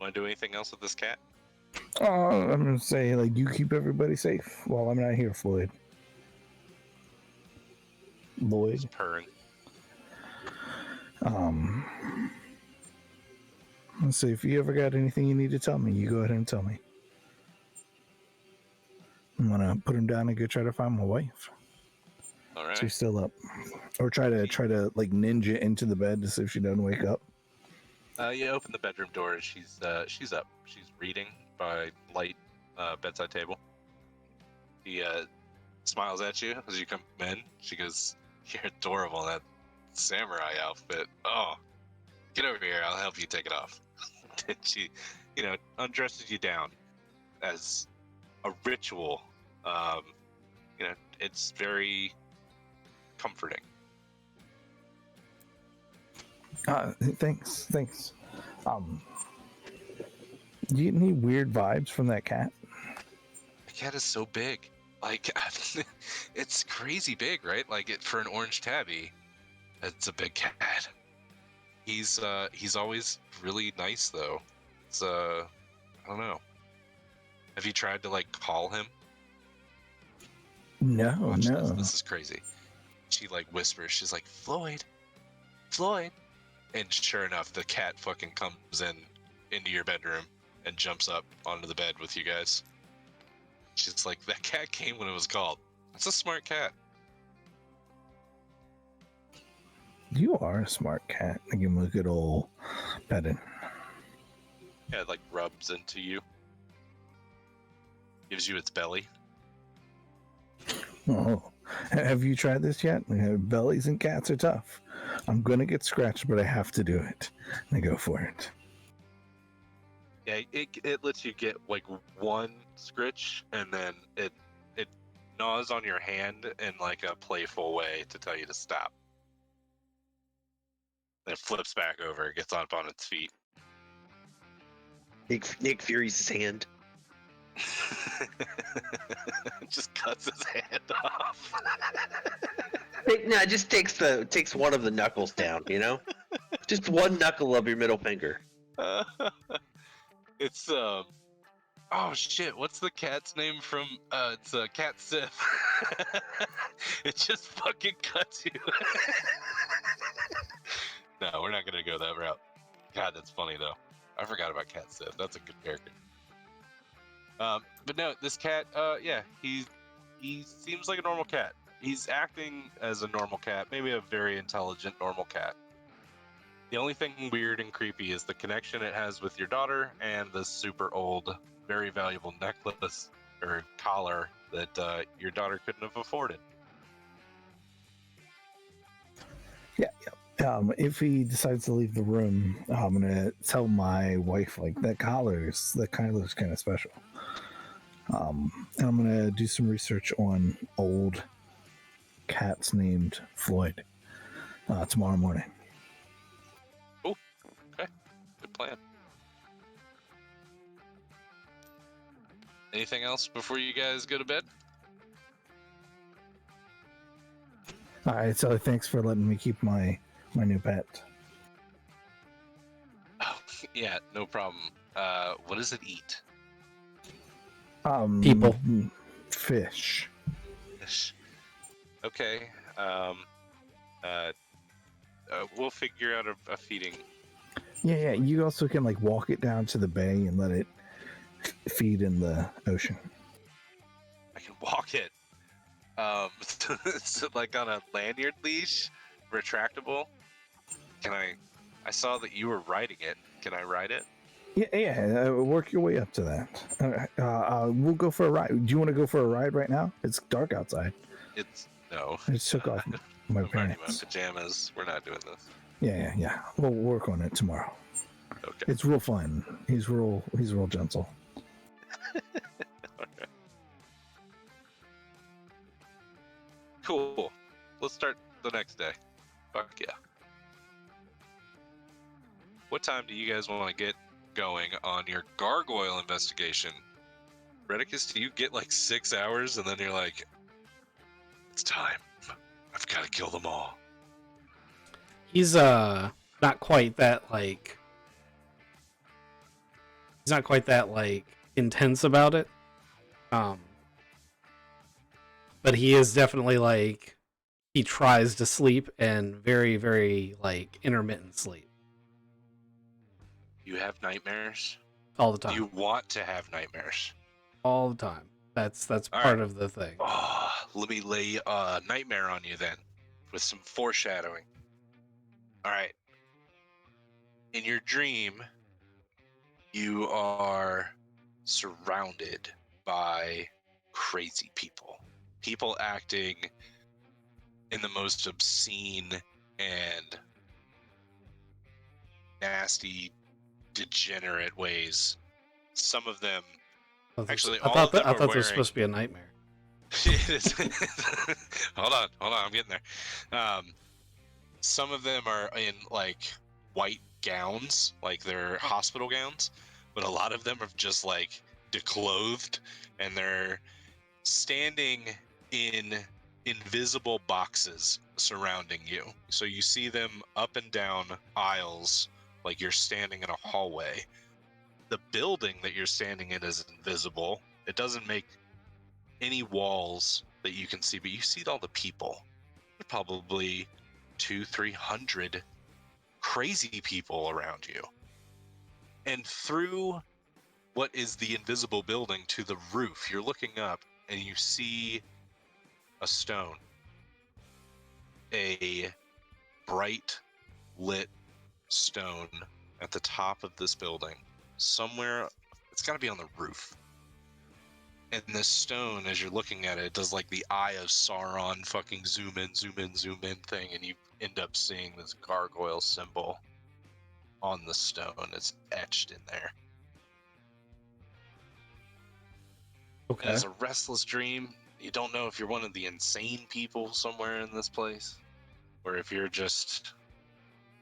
Want to do anything else with this cat? I'm gonna say, like, you keep everybody safe while I'm not here, Floyd. Lloyd. It's purring. Let's see, if you ever got anything you need to tell me, you go ahead and tell me. I'm gonna put him down and go try to find my wife. All right. She's still up, or try to like ninja into the bed to see if she doesn't wake up. You open the bedroom door. She's up. She's reading by light bedside table. He smiles at you as you come in. She goes, "You're adorable in that samurai outfit. Oh, get over here. I'll help you take it off." And she, undresses you down as a ritual. It's very comforting. Thanks. Do you get any weird vibes from that cat? The cat is so big. Like, it's crazy big, right? Like, for an orange tabby, it's a big cat. He's always really nice though. It's I don't know. Have you tried to like call him? No, Watch no. This is crazy. She like whispers. She's like, Floyd, and sure enough, the cat fucking comes into your bedroom and jumps up onto the bed with you guys. She's like, that cat came when it was called. It's a smart cat. You are a smart cat. I give him a good old petting. Yeah, it like rubs into you. Gives you its belly. Oh, have you tried this yet? Bellies and cats are tough. I'm gonna get scratched, but I have to do it. I go for it. Yeah, it lets you get like one scritch, and then it gnaws on your hand in like a playful way to tell you to stop. Then it flips back over, gets up on its feet. Nick Fury's hand. Just cuts his hand off. No, it just takes one of the knuckles down. Just one knuckle of your middle finger. It's oh shit, what's the cat's name from it's Cat Sith. It just fucking cuts you. No, we're not gonna go that route. God, that's funny though. I forgot about Cat Sith. That's a good character. But no, this cat, he seems like a normal cat. He's acting as a normal cat, maybe a very intelligent normal cat. The only thing weird and creepy is the connection it has with your daughter and the super old, very valuable necklace or collar that your daughter couldn't have afforded. Yeah. If he decides to leave the room, I'm gonna tell my wife, like, that collar's that kind of looks kind of special. And I'm gonna do some research on old cats named Floyd tomorrow morning. Oh, okay, good plan. Anything else before you guys go to bed? All right, so thanks for letting me keep my new pet. Oh, yeah, no problem. What does it eat? People. Fish. Fish. Okay. We'll figure out a feeding Yeah. You also can like walk it down to the bay and let it feed in the ocean. I can walk it. So like on a lanyard leash, retractable. Can I? I saw that you were riding it. Can I ride it? Yeah. Work your way up to that. We'll go for a ride. Do you want to go for a ride right now? It's dark outside. It's no. I just took off my I'm already in my pants. pajamas. We're not doing this. Yeah. We'll work on it tomorrow. Okay. It's real fun. He's real gentle. Okay. Cool. Let's start the next day. Fuck yeah. What time do you guys want to get going on your gargoyle investigation? Redicus, do you get like 6 hours and then you're like, it's time. I've got to kill them all. He's not quite that like. He's not quite that like intense about it. But he is definitely like he tries to sleep and very, very like intermittent sleep You have nightmares? all the Do time. you want to have nightmares? All the time. That's All part right. of the thing. Oh, let me lay a nightmare on you then, with some foreshadowing. All right. In your dream, you are surrounded by crazy people. People acting in the most obscene and nasty, degenerate ways. Some of them, actually, all of them I are thought this was wearing. supposed to be a nightmare. It is. hold on, I'm getting there. Some of them are in like white gowns, like they're hospital gowns, but a lot of them are just like declothed, and they're standing in invisible boxes surrounding you. So you see them up and down aisles, like you're standing in a hallway. The building that you're standing in is invisible. It doesn't make any walls that you can see, but you see all the people. There's probably 200-300 crazy people around you. And through what is the invisible building to the roof, you're looking up and you see a stone. A bright lit stone at the top of this building. Somewhere, it's got to be on the roof. And this stone, as you're looking at it, it does like the Eye of Sauron fucking zoom in thing, and you end up seeing this gargoyle symbol on the stone. It's etched in there. Okay. And it's a restless dream. You don't know if you're one of the insane people somewhere in this place, or if you're just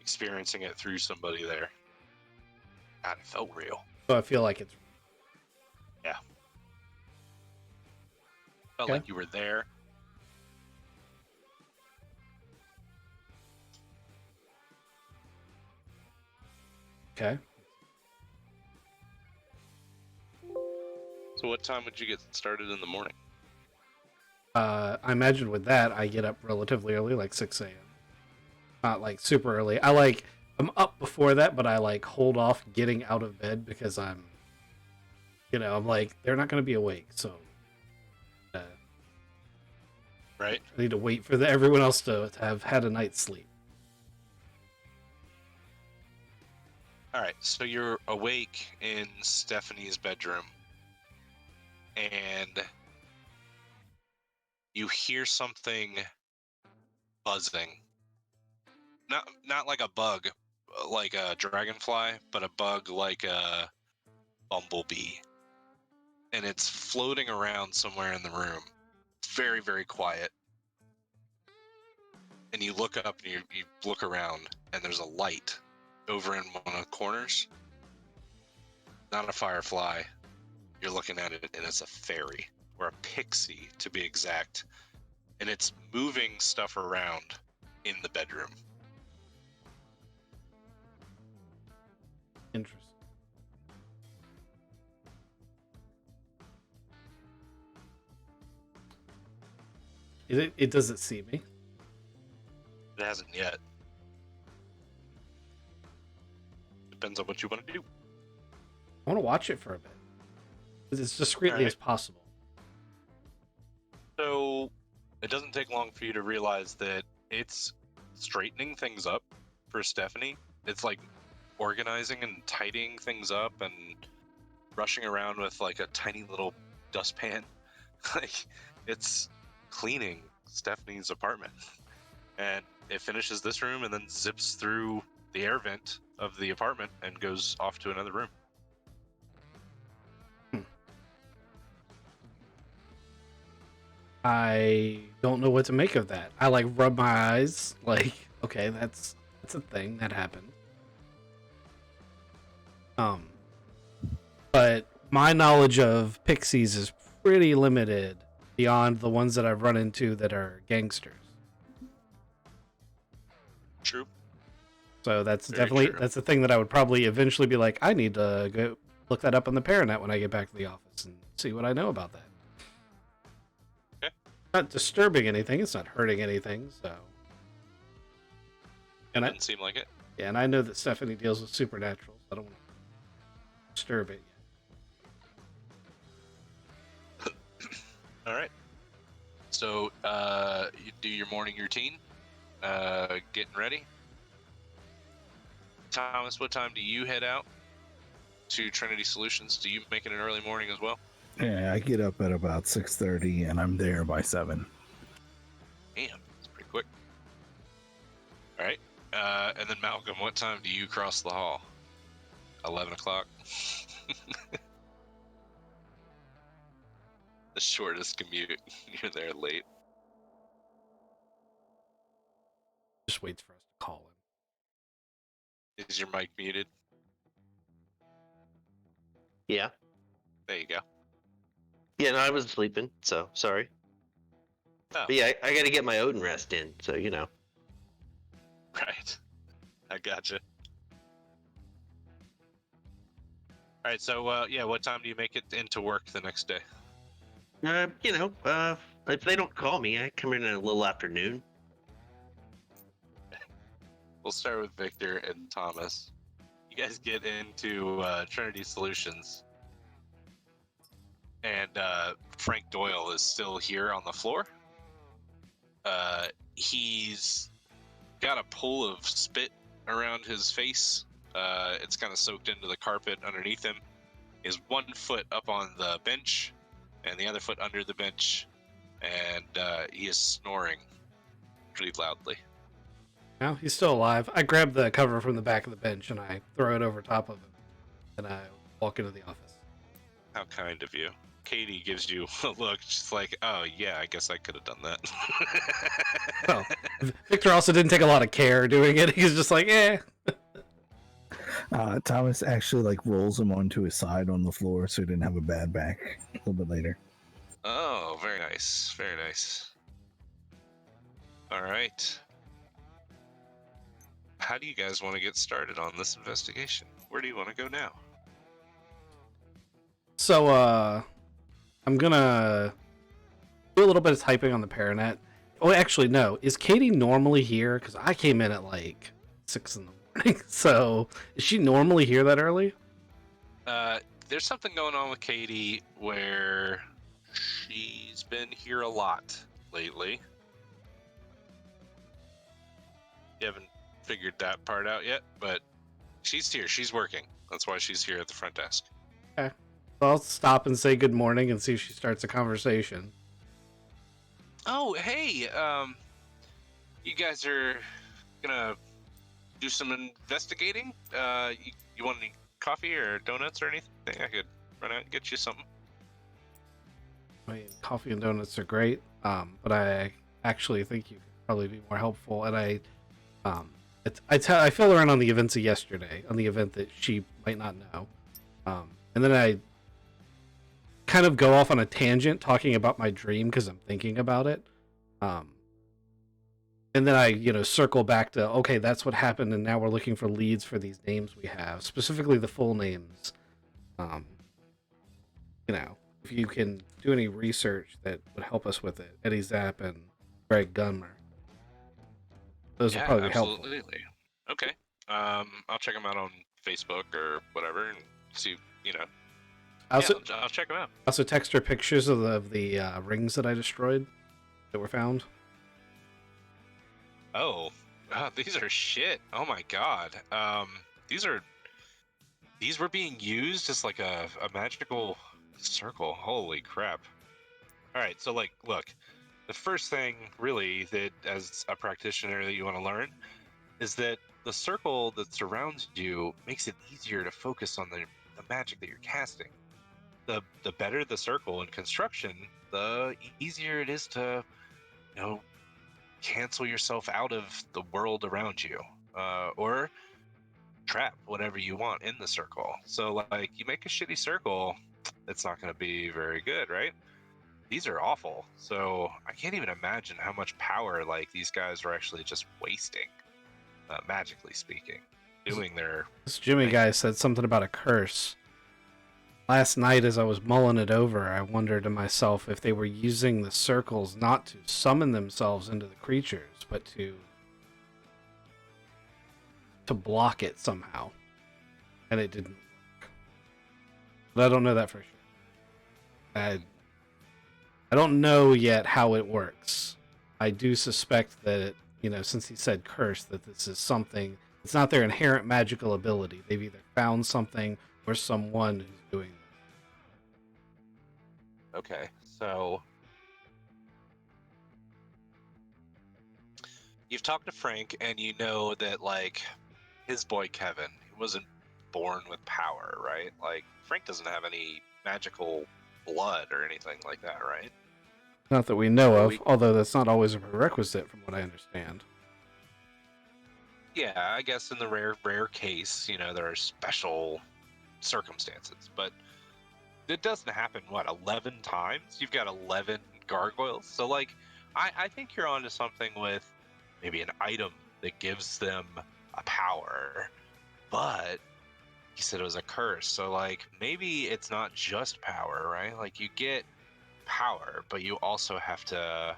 experiencing it through somebody there. God, it felt real. So I feel like it's Felt Okay. like you were there. okay. So what time would you get started in the morning? I imagine with that I get up relatively early, like 6 a.m. Not like super early. I'm up before that, but I like hold off getting out of bed because I'm like they're not going to be awake, so Right? I need to wait for everyone else to have had a night's sleep. All right, so you're awake in Stephanie's bedroom, and you hear something buzzing. Not like a bug, like a dragonfly, but a bug like a bumblebee. And it's floating around somewhere in the room. It's very, very quiet. And you look up and you look around, and there's a light over in one of the corners. Not a firefly. You're looking at it, and it's a fairy, or a pixie to be exact. And it's moving stuff around in the bedroom. Interesting. It doesn't see me. It hasn't yet. depends on what you want to do. I want to watch it for a bit. As discreetly Alright. as possible. So it doesn't take long for you to realize that it's straightening things up for Stephanie. It's like organizing and tidying things up and rushing around with like a tiny little dustpan. Like it's cleaning Stephanie's apartment. And it finishes this room and then zips through the air vent of the apartment and goes off to another room. I don't know what to make of that. I like rub my eyes, like, okay, that's a thing that happened. But my knowledge of pixies is pretty limited beyond the ones that I've run into that are gangsters. True. So that's Very definitely true. that's a thing that I would probably eventually be like, I need to go look that up on the Paranet when I get back to the office and see what I know about that. Okay. Not disturbing anything, it's not hurting anything, so. And Doesn't seem like it. yeah, and I know that Stephanie deals with supernatural, so I don't want to disturb it yet. All right. So you do your morning routine, getting ready. Thomas, what time do you head out to Trinity Solutions? Do you make it an early morning as well? Yeah, I get up at about 6:30 and I'm there by 7. Damn, that's pretty quick. All right. And then Malcolm, what time do you cross the hall? 11 o'clock. The shortest commute. You're there late. Just waits for us to call him. Is your mic muted? Yeah. There you go. Yeah, no, I was sleeping, so sorry. Oh. But yeah, I got to get my Odin rest in, so you know. Right. I gotcha. All right, so yeah, what time do you make it into work the next day? If they don't call me, I come in a little afternoon. We'll start with Victor and Thomas. You guys get into Trinity Solutions, and Frank Doyle is still here on the floor. He's got a pool of spit around his face. It's kind of soaked into the carpet underneath him. He has 1 foot up on the bench, and the other foot under the bench, and he is snoring pretty loudly. No, he's still alive. I grab the cover from the back of the bench and I throw it over top of him. And I walk into the office. How kind of you. Katie gives you a look, just like, oh yeah, I guess I could have done that. Well, Victor also didn't take a lot of care doing it. He's just like, eh. Thomas actually like rolls him onto his side on the floor so he didn't have a bad back a little bit later. Oh, very nice. Very nice. All right. How do you guys want to get started on this investigation? Where do you want to go now? So, I'm gonna do a little bit of typing on the Paranet. Oh, actually, no. Is Katie normally here? Because I came in at like 6 in the morning. So, is she normally here that early? There's something going on with Katie where she's been here a lot lately. You haven't figured that part out yet, but she's here. She's working. That's why she's here at the front desk. Okay. So I'll stop and say good morning and see if she starts a conversation. Oh, hey, you guys are gonna do some investigating? You want any coffee or donuts or anything? I could run out and get you something. I mean, coffee and donuts are great, but I actually think you could probably be more helpful. And I fill her in on the events of yesterday, on the event that she might not know, and then I kind of go off on a tangent talking about my dream because I'm thinking about it, and then I circle back to, okay, that's what happened, and now we're looking for leads for these names we have, specifically the full names. If you can do any research that would help us with it, Eddie Zapp and Greg Gunmer. Those are probably helpful. Absolutely. Okay. I'll check them out on Facebook or whatever and see. You know, I also, I'll check them out. also text her pictures of the rings that I destroyed that were found. Oh, these are shit. Oh my god. These were being used as like a magical circle. Holy crap. All right, so like, look, the first thing really that as a practitioner that you want to learn is that the circle that surrounds you makes it easier to focus on the magic that you're casting. The better the circle in construction, the easier it is to, you know, cancel yourself out of the world around you, or trap whatever you want in the circle. So like, you make a shitty circle, it's not going to be very good, right? These are awful. So I can't even imagine how much power like these guys are actually just wasting, magically speaking, doing their This Jimmy thing. guy said something about a curse. Last night, as I was mulling it over, I wondered to myself if they were using the circles not to summon themselves into the creatures, but to block it somehow. And it didn't work. But I don't know that for sure. I don't know yet how it works. I do suspect that, it, you know, since he said curse, that this is something, it's not their inherent magical ability. They've either found something or someone who's doing it. Okay, so you've talked to Frank, and you know that like his boy Kevin, he wasn't born with power, right? Like Frank doesn't have any magical blood or anything like that, right? Not that we know So of, although that's not always a prerequisite from what I understand. yeah, I guess in the rare case, you know, there are special circumstances, but it doesn't happen, what, 11 times? You've got 11 gargoyles. So like, I think you're onto something with maybe an item that gives them a power, but he said it was a curse. So like, maybe it's not just power, right? Like, you get power, but you also have to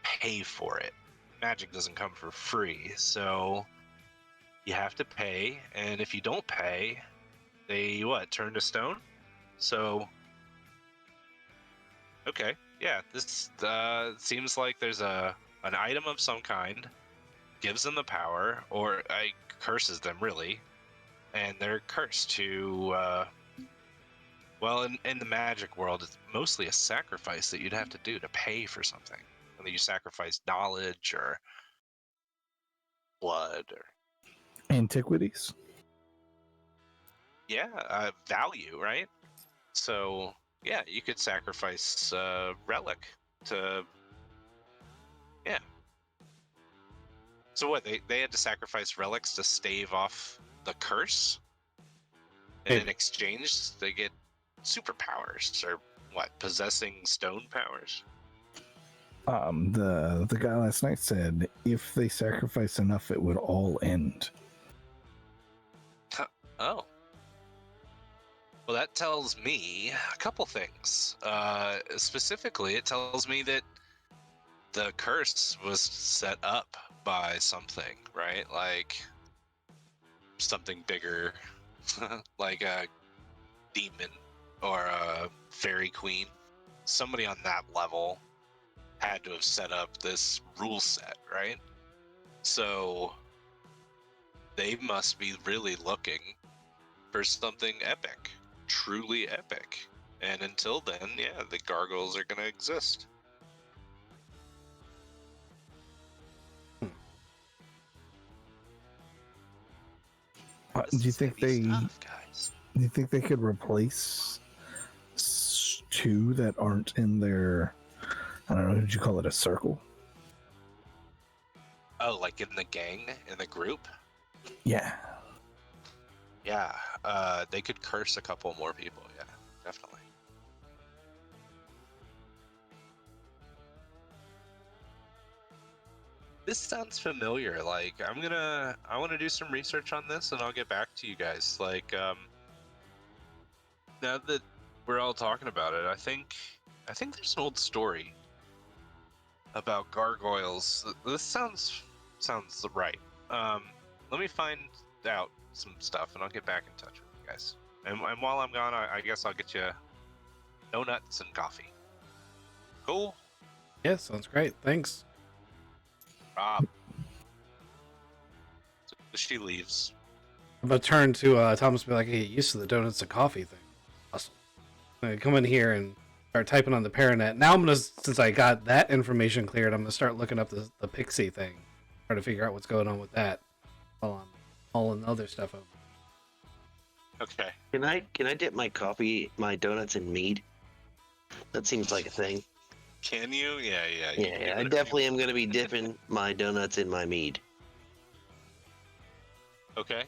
pay for it. Magic doesn't come for free, so you have to pay, and if you don't pay, they turn to stone? So okay, yeah, this seems like there's an item of some kind, gives them the power, or curses them really, and they're cursed to well, in the magic world, it's mostly a sacrifice that you'd have to do to pay for something. Whether you sacrifice knowledge or blood or Antiquities. value, right? So yeah, you could sacrifice relic to yeah. So what, they had to sacrifice relics to stave off the curse? And in exchange they get superpowers, or what, possessing stone powers? The guy last night said if they sacrifice enough, it would all end. Oh. Well, that tells me a couple things. Specifically, it tells me that the curse was set up by something, right? Like something bigger, like a demon or a fairy queen. Somebody on that level had to have set up this rule set, right? So they must be really looking for something epic, truly epic. And until then, yeah, the gargoyles are going to exist. Do you think Heavy they? stuff, guys. Do you think they could replace two that aren't in their? I don't know. Did you call it a circle? Oh, like in the gang, in the group? Yeah. Yeah, they could curse a couple more people. Yeah, definitely. This sounds familiar. Like, I want to do some research on this, and I'll get back to you guys. Like, now that we're all talking about it, I think there's an old story about gargoyles. This sounds right. let me find out some stuff, and I'll get back in touch with you guys. And while I'm gone, I guess I'll get you donuts and coffee. Cool, Yeah, sounds great. Thanks. Rob. So she leaves. I'm gonna turn to Thomas and be like, hey, get used to the donuts and coffee thing. Awesome. I'm gonna come in here and start typing on the Paranet. Now I'm gonna, since I got that information cleared, I'm gonna start looking up the Pixie thing. Try to figure out what's going on with that while I'm hauling other stuff over. Okay. Can I dip my donuts in mead? That seems like a thing. Can you? Yeah. Yeah, I definitely am going to be dipping my donuts in my mead. Okay.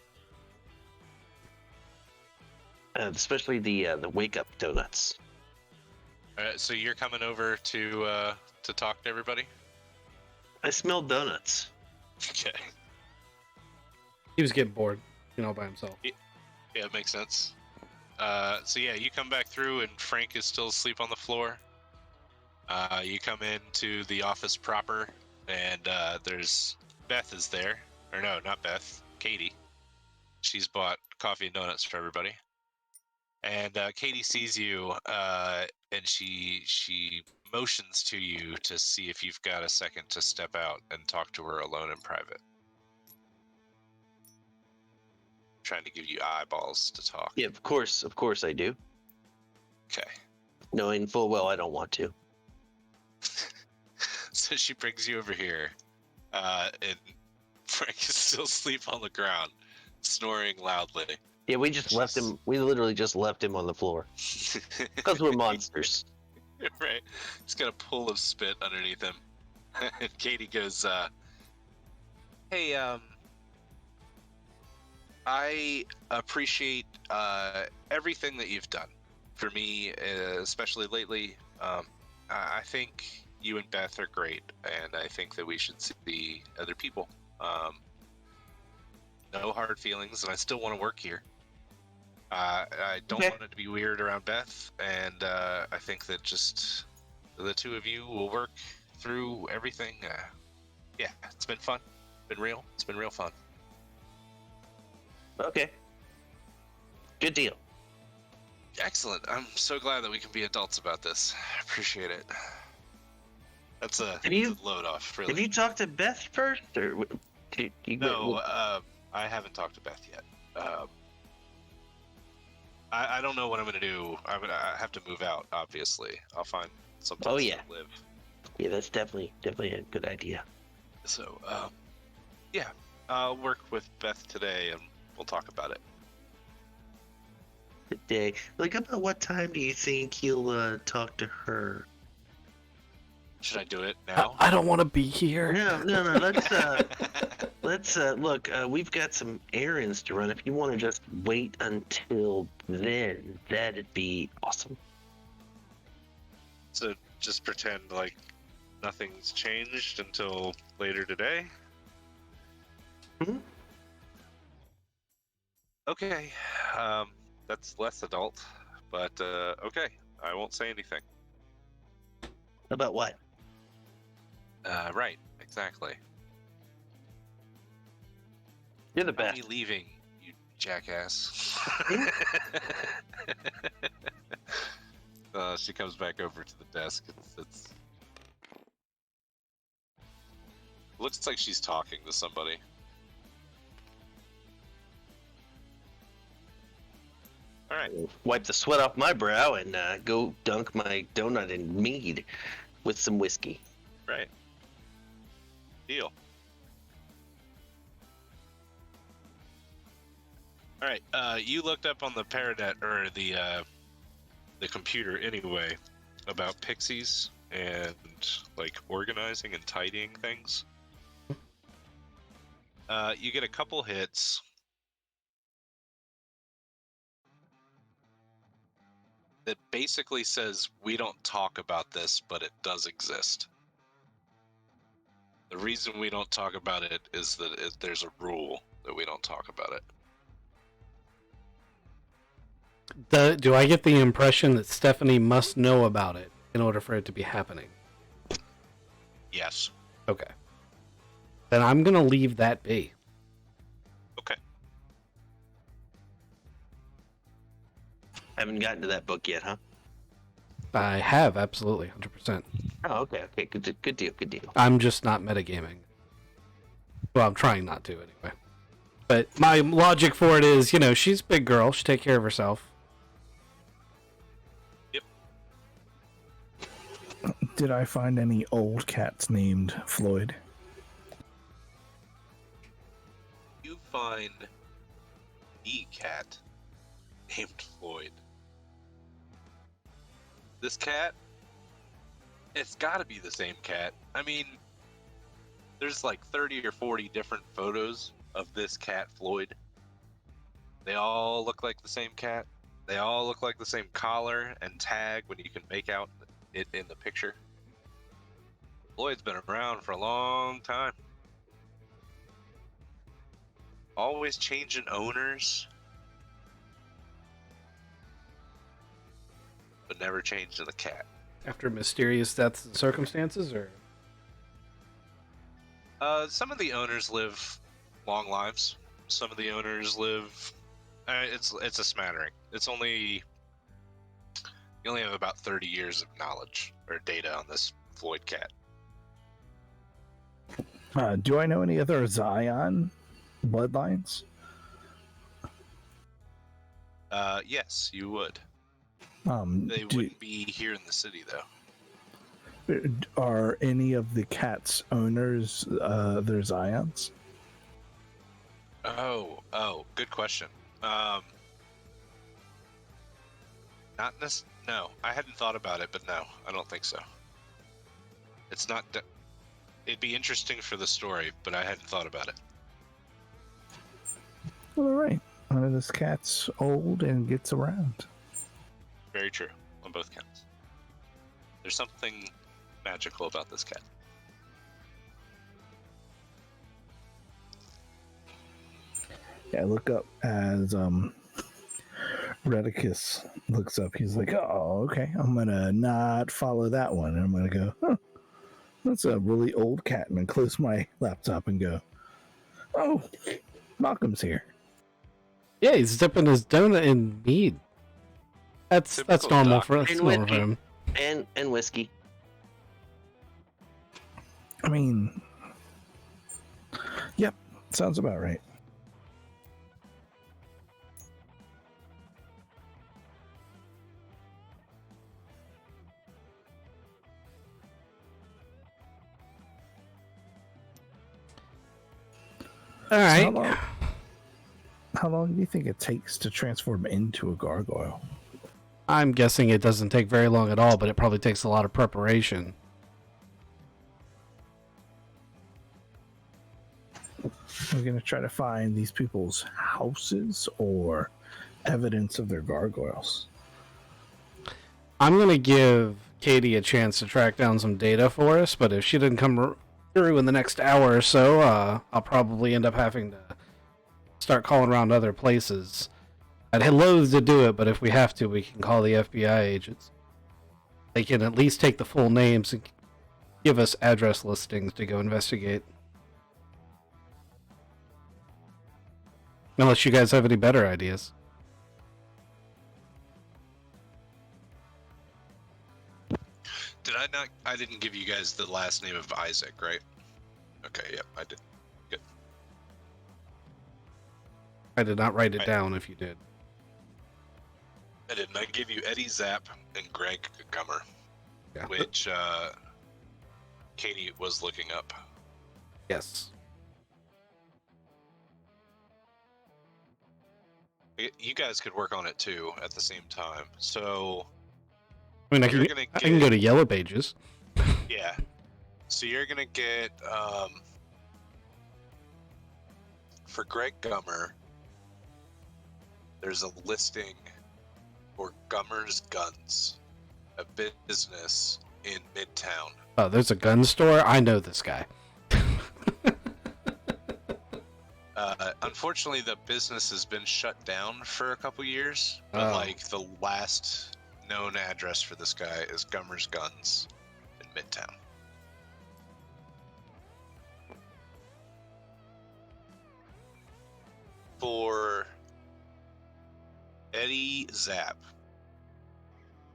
Especially the wake up donuts. So you're coming over to talk to everybody? I smell donuts. Okay. He was getting bored, by himself. Yeah, it makes sense. So yeah, you come back through and Frank is still asleep on the floor. You come into the office proper and there's Beth is there. Or no, not Beth, Katie. She's bought coffee and donuts for everybody. And Katie sees you and she motions to you to see if you've got a second to step out and talk to her alone in private. Trying to give you eyeballs to talk. Yeah, of course I do. Okay. Knowing full well I don't want to. So she brings you over here, and Frank is still asleep on the ground, snoring loudly. Yeah, we just left him. We literally just left him on the floor because we're monsters. Right. He's got a pool of spit underneath him. And Katie goes, hey, I appreciate everything that you've done for me, especially lately. I think you and Beth are great, and I think that we should see other people. No hard feelings, and I still want to work here. I don't want it to be weird around Beth, and I think that just the two of you will work through everything. Yeah, it's been fun. Been real. It's been real fun. Okay. Good deal. Excellent. I'm so glad that we can be adults about this. I appreciate it. That's a load off, really. Have you talked to Beth first, or No, I haven't talked to Beth yet. I don't know what I'm gonna do. I have to move out. Obviously, I'll find something to live. Yeah, that's definitely a good idea. So, yeah, I'll work with Beth today, and we'll talk about it. Good day. Like, about what time do you think you'll talk to her? Should I do it now? I don't want to be here. No. Let's look. We've got some errands to run. If you want to just wait until then, that'd be awesome. So just pretend like nothing's changed until later today. Mm-hmm. Okay, that's less adult, but okay, I won't say anything. About what? Right, exactly. You're the I'll best. be leaving, you jackass. She comes back over to the desk. It's looks like she's talking to somebody. All right. Wipe the sweat off my brow and go dunk my donut in mead with some whiskey. Right. Deal. All right. You looked up on the Paranet or the computer anyway about pixies and like organizing and tidying things. You get a couple hits. That basically says we don't talk about this, but it does exist. The reason we don't talk about it is that there's a rule that we don't talk about it. Do I get the impression that Stephanie must know about it in order for it to be happening? Yes. Okay. Then I'm going to leave that be. Haven't gotten to that book yet, huh? I have, absolutely, 100%. Oh, okay, okay, good deal, good deal. I'm just not metagaming. Well, I'm trying not to, anyway. But my logic for it is, she's a big girl. She'll take care of herself. Yep. Did I find any old cats named Floyd? You find the cat named Floyd. This cat, it's got to be the same cat. I mean, there's like 30 or 40 different photos of this cat, Floyd. They all look like the same cat. They all look like the same collar and tag when you can make out it in the picture. Floyd's been around for a long time. Always changing owners, but never changing the cat. After mysterious deaths and circumstances, or? Some of the owners live long lives. Some of the owners live. It's a smattering. It's only you only have about 30 years of knowledge or data on this Floyd cat. Do I know any other Zion bloodlines? Yes, you would. They Do- wouldn't be here in the city though. Are any of the cat's owners their Zions? Oh, good question. Not no, I hadn't thought about it, but no, I don't think so. It's not. It'd be interesting for the story, but I hadn't thought about it. All right. One of this cat's old and gets around. Very true on both counts. There's something magical about this cat. Yeah, I look up as Redicus looks up. He's like, "Oh, okay. I'm gonna not follow that one." And I'm gonna go, "Huh, that's a really old cat." And then close my laptop and go, "Oh, Malcolm's here." Yeah, he's dipping his donut in mead. That's Typical normal Doc. for that's And normal for whiskey. him. And whiskey. I mean, yep, sounds about right. All So right. how long do you think it takes to transform into a gargoyle? I'm guessing it doesn't take very long at all, but it probably takes a lot of preparation. We're going to try to find these people's houses or evidence of their gargoyles. I'm going to give Katie a chance to track down some data for us, but if she doesn't come through in the next hour or so, I'll probably end up having to start calling around other places. I'd loathe to do it, but if we have to, we can call the FBI agents. They can at least take the full names and give us address listings to go investigate. Unless you guys have any better ideas. Did I not? I didn't give you guys the last name of Isaac, right? Okay, yep, I did. Good. I did not write it Right. down if you did. I didn't. I gave you Eddie Zapp and Greg Gummer, Yeah. which Katie was looking up. Yes. You guys could work on it too at the same time. So I mean, You're gonna I can go get- to Yellow Pages. yeah, so you're gonna get for Greg Gummer. There's a listing for Gummer's Guns, a business in Midtown. Oh, there's a gun store? I know this guy. Unfortunately, the business has been shut down for a couple years. But Oh. like the last known address for this guy is Gummer's Guns in Midtown. For Eddie Zapp,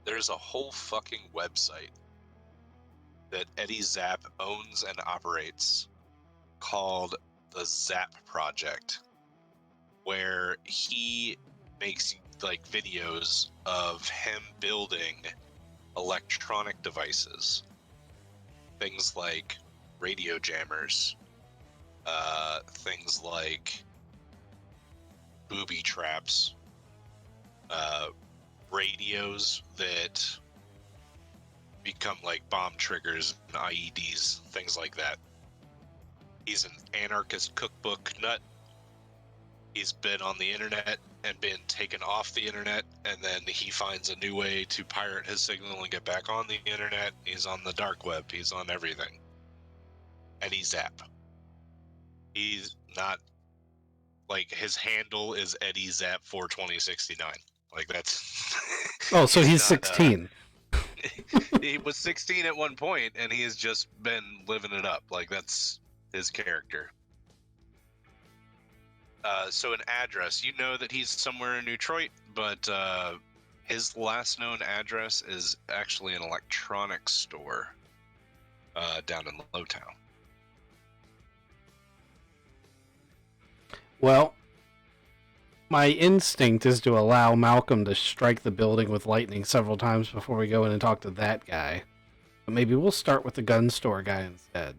there's a whole fucking website that Eddie Zapp owns and operates called the Zapp Project, where he makes like videos of him building electronic devices, things like radio jammers, things like booby traps, radios that become like bomb triggers and IEDs, things like that. He's an anarchist cookbook nut. He's been on the internet and been taken off the internet, and then he finds a new way to pirate his signal and get back on the internet. He's on the dark web. He's on everything. Eddie Zapp. He's not, like, his handle is Eddie Zapp 42069. Like, that's... Oh, so he's not, 16. He was 16 at one point, and he has just been living it up. Like, that's his character. So an address, you know that he's somewhere in Detroit, but his last known address is actually an electronics store down in Lowtown. Well, my instinct is to allow Malcolm to strike the building with lightning several times before we go in and talk to that guy. But maybe we'll start with the gun store guy instead.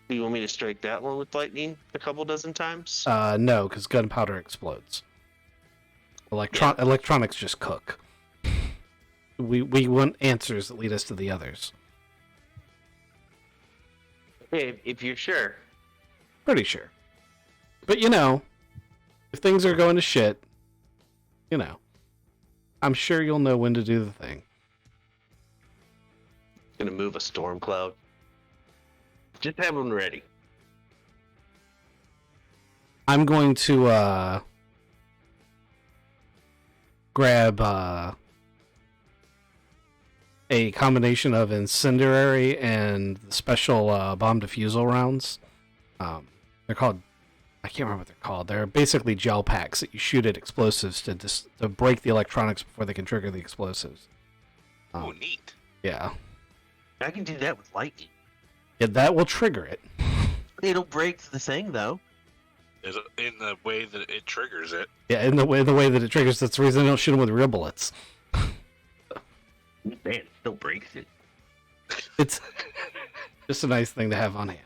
Do you want me to strike that one with lightning a couple dozen times? No, because gunpowder explodes. Electronics just cook. We want answers that lead us to the others. Hey, if you're sure. Pretty sure. But you know, if things are going to shit, you know, I'm sure you'll know when to do the thing. Gonna move a storm cloud. Just have one ready. I'm going to grab a combination of incendiary and special bomb defusal rounds. They're called, I can't remember what they're called. They're basically gel packs that you shoot at explosives to break the electronics before they can trigger the explosives. Oh, neat. Yeah. I can do that with lightning. Yeah, that will trigger it. It'll break the thing, though. In the way that it triggers it. Yeah, in the way that it triggers. That's the reason I don't shoot them with real bullets. Man, it still breaks it. It's just a nice thing to have on hand.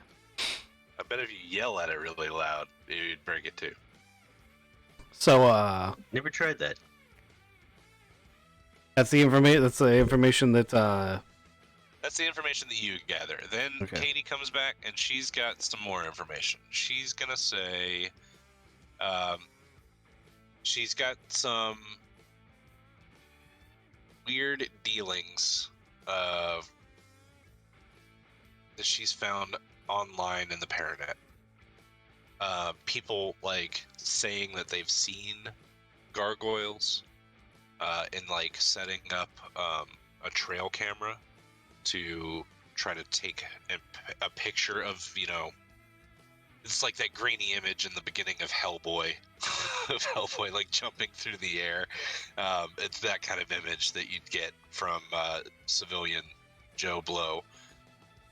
I bet if you yell at it really loud, you'd break it too. So, Never tried that. that's the information that That's the information that you gather. Then Okay. Katie comes back and she's got some more information. She's gonna say, she's got some weird dealings that she's found online in the Paranet. People like saying that they've seen gargoyles in like setting up a trail camera to try to take a picture of, you know, it's like that grainy image in the beginning of Hellboy, of Hellboy like jumping through the air. It's that kind of image that you'd get from civilian Joe Blow.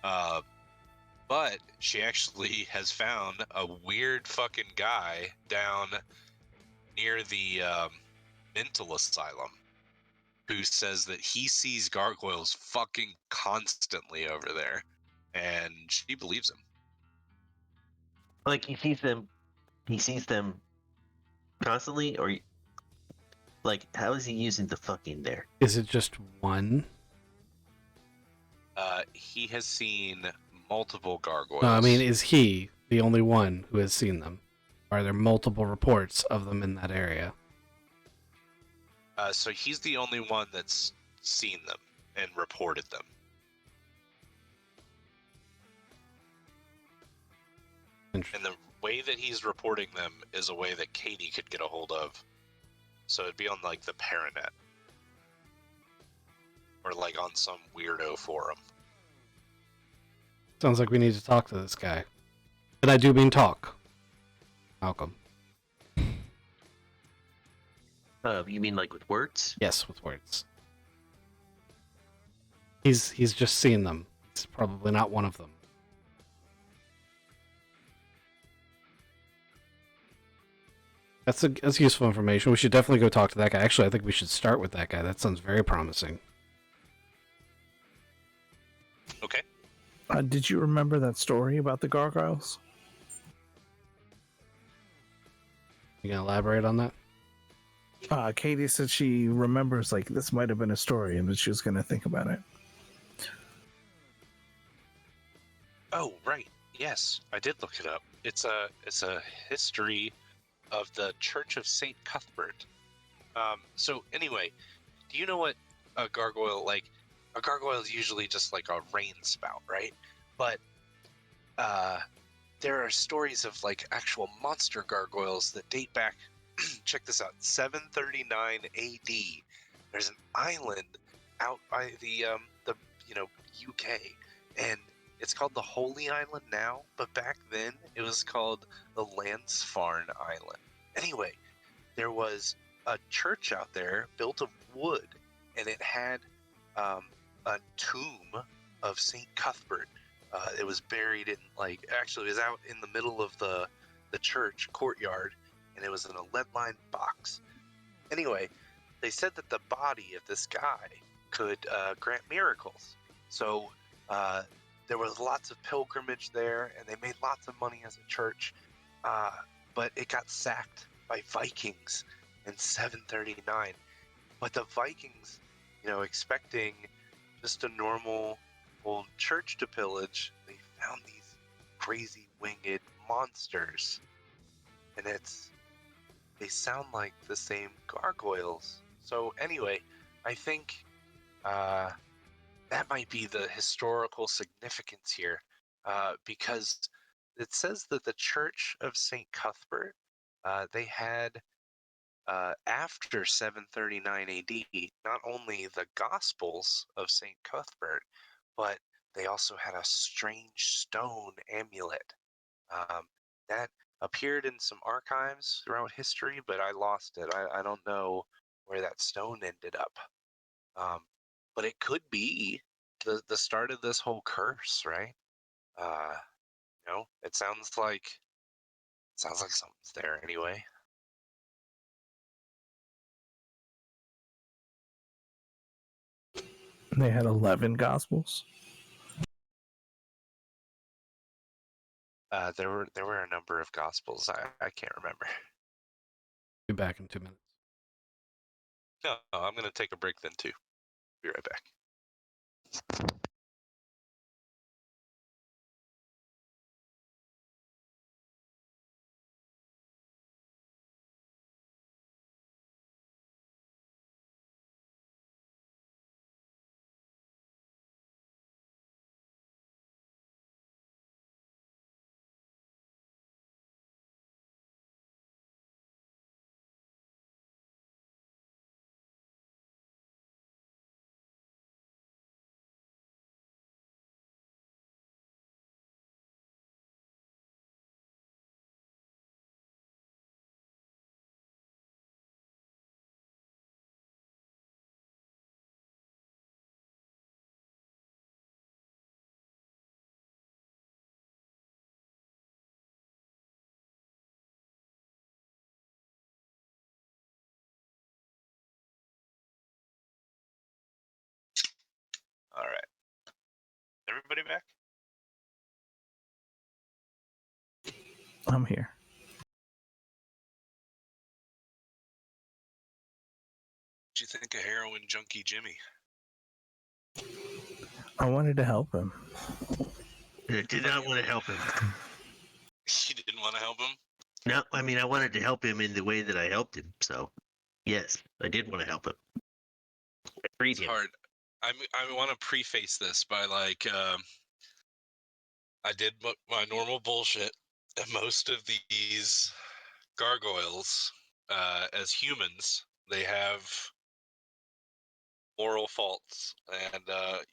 But she actually has found a weird fucking guy down near the mental asylum who says that he sees gargoyles fucking constantly over there, and she believes him. Like, he sees them constantly, or like, how is he using the fucking there? is it just one? He has seen multiple gargoyles. No, I mean, is he the only one who has seen them? Are there multiple reports of them in that area? So he's the only one that's seen them and reported them. And the way that he's reporting them is a way that Katie could get a hold of. So it'd be on like the Paranet. Or like on some weirdo forum. Sounds like we need to talk to this guy. And I do mean talk. Malcolm. You mean like with words? Yes, with words. He's just seen them. It's probably not one of them. That's useful information. We should definitely go talk to that guy. Actually, I think we should start with that guy. That sounds very promising. Okay. Did you remember that story about the gargoyles? You gonna elaborate on that? Katie said she remembers like this might have been a story and that she was going to think about it. Oh, right. Yes, I did look it up. It's a history of the Church of Saint Cuthbert. So anyway, do you know what a gargoyle like? A gargoyle is usually just like a rain spout, right? But there are stories of like actual monster gargoyles that date back. Check this out: 739 A.D. There's an island out by the UK, and it's called the Holy Island now, but back then it was called the Lansfarne Island. Anyway, there was a church out there built of wood, and it had a tomb of Saint Cuthbert. It was buried in actually it was out in the middle of the church courtyard, and it was in a lead-lined box. Anyway, they said that the body of this guy could grant miracles. So there was lots of pilgrimage there, and they made lots of money as a church. But it got sacked by Vikings in 739. But the Vikings, expecting just a normal old church to pillage, they found these crazy winged monsters. And they sound like the same gargoyles. So anyway, I think that might be the historical significance here, because it says that the Church of St. Cuthbert, they had, after 739 AD, not only the Gospels of St. Cuthbert, but they also had a strange stone amulet that appeared in some archives throughout history, but I lost it. I don't know where that stone ended up. But it could be the start of this whole curse, right? It sounds like something's there anyway. They had 11 gospels. There were a number of gospels. I can't remember. Be back in 2 minutes. No, I'm gonna take a break then too. Be right back. All right. Everybody back? I'm here. What do you think of heroin junkie Jimmy? I wanted to help him. I did not want to help him. You didn't want to help him? No, I mean, I wanted to help him in the way that I helped him. So, yes, I did want to help him. I freed It's him. hard. I want to preface this by I did my normal bullshit, and most of these gargoyles, as humans, they have moral faults, and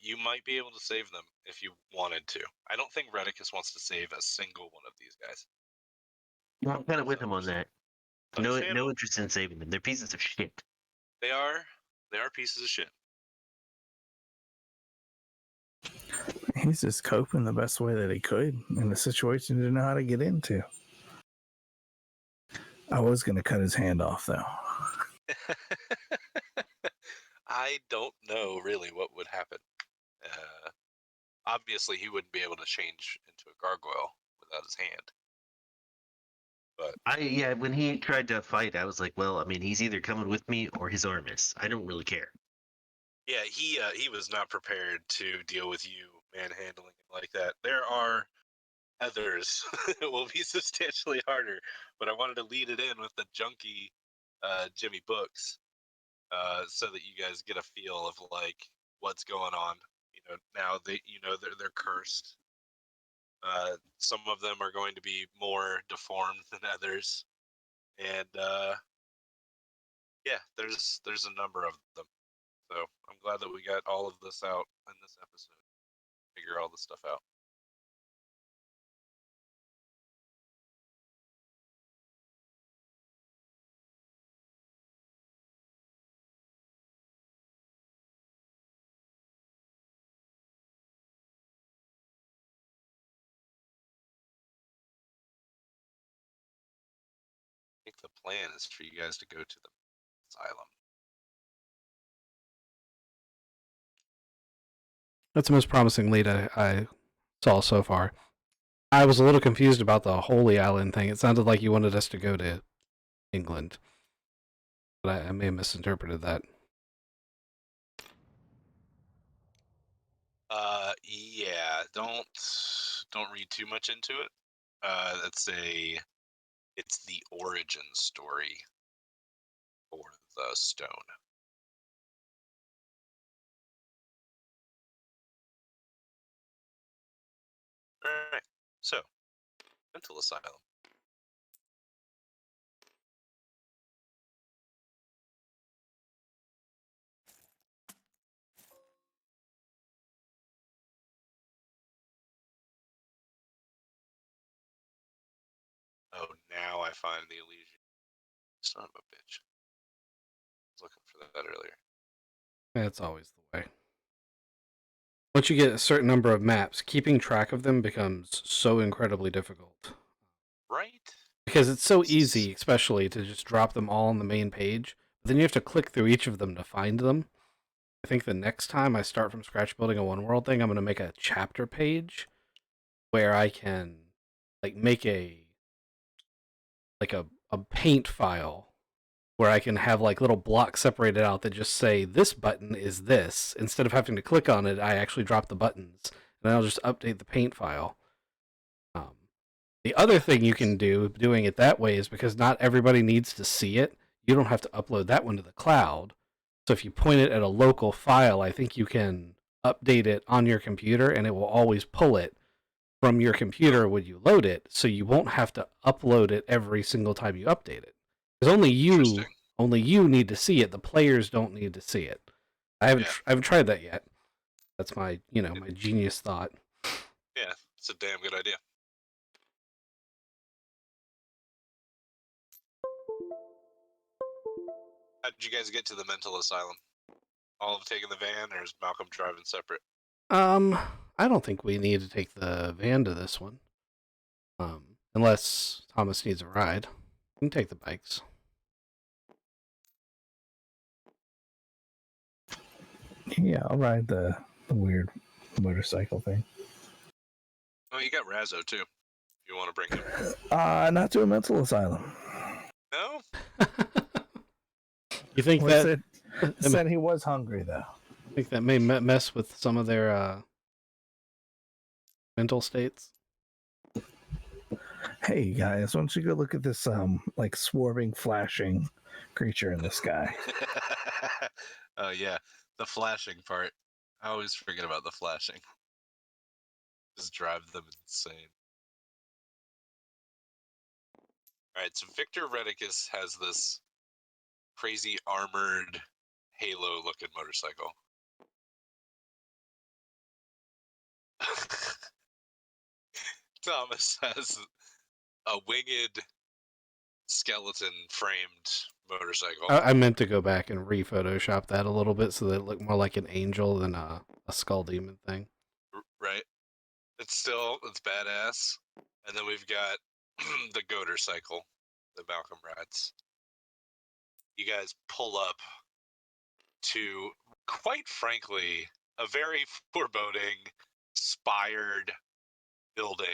you might be able to save them if you wanted to. I don't think Redicus wants to save a single one of these guys. Yeah, I'm kind of with him on that. No Understandable. interest in saving them. They're pieces of shit. They are pieces of shit. He's just coping the best way that he could in a situation he didn't know how to get into. I was going to cut his hand off, though. I don't know really what would happen. Obviously, he wouldn't be able to change into a gargoyle without his hand. But When he tried to fight, I was like, well, I mean, he's either coming with me or his arm is. I don't really care. yeah, he was not prepared to deal with you manhandling him like that. There are others that will be substantially harder, but I wanted to lead it in with the junky Jimmy Books, so that you guys get a feel of like what's going on. Now they're cursed. Some of them are going to be more deformed than others, and yeah, there's a number of them. So I'm glad that we got all of this out in this episode. Figure all this stuff out. I think the plan is for you guys to go to the asylum. That's the most promising lead I saw so far. I was a little confused about the Holy Island thing. It sounded like you wanted us to go to England, but I may have misinterpreted that. Yeah, don't read too much into it. It's the origin story for the stone. All right, so mental asylum. Oh, now I find the illusion. Son of a bitch. I was looking for that earlier. That's always the way. Once you get a certain number of maps, keeping track of them becomes so incredibly difficult. Right? Because it's so easy, especially, to just drop them all on the main page. But then you have to click through each of them to find them. I think the next time I start from scratch building a one world thing, I'm going to make a chapter page where I can make a paint file where I can have little blocks separated out that just say this button is this. Instead of having to click on it, I actually drop the buttons and I'll just update the paint file. The other thing you can do doing it that way is because not everybody needs to see it. You don't have to upload that one to the cloud. So if you point it at a local file, I think you can update it on your computer and it will always pull it from your computer when you load it, so you won't have to upload it every single time you update it. Because only you need to see it. The players don't need to see it. I haven't tried that yet. That's my my genius thought. Yeah, it's a damn good idea. How did you guys get to the mental asylum? All have taken the van, or is Malcolm driving separate? I don't think we need to take the van to this one. Unless Thomas needs a ride. We can take the bikes. Yeah, I'll ride the weird motorcycle thing. Oh, you got Razzo too. If you want to bring him. Not to a mental asylum. No? You think Well, said he was hungry though. I think that may mess with some of their mental states. Hey guys, why don't you go look at this swarming, flashing creature in the sky? Oh yeah, the flashing part. I always forget about the flashing. Just drive them insane. Alright, so Victor Redicus has this crazy armored Halo looking motorcycle. Thomas has a winged skeleton framed motorcycle. I meant to go back and re-Photoshop that a little bit so that it looked more like an angel than a skull demon thing. It's badass. And then we've got the Goater cycle that Malcolm rides. You guys pull up to, quite frankly, a very foreboding, spired building.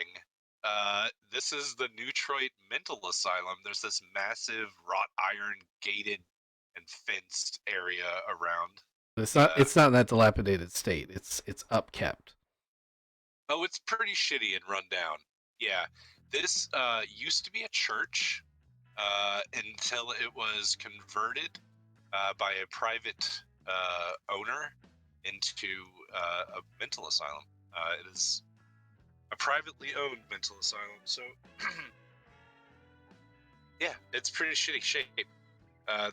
This is the Neutroid Mental Asylum. There's this massive wrought iron gated and fenced area around. It's not. It's not in that dilapidated state. It's upkept. Oh, it's pretty shitty and run down. Yeah, this used to be a church until it was converted by a private owner into a mental asylum. It is a privately owned mental asylum, so yeah, it's pretty shitty shape.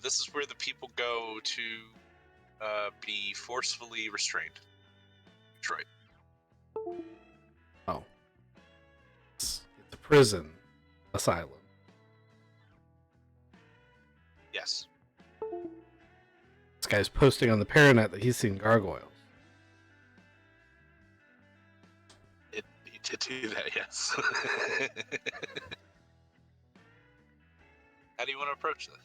This is where the people go to be forcefully restrained. Detroit. Oh, it's a prison asylum. Yes. This guy's posting on the Paranet that he's seen gargoyles. He did do that, yes. How do you want to approach this?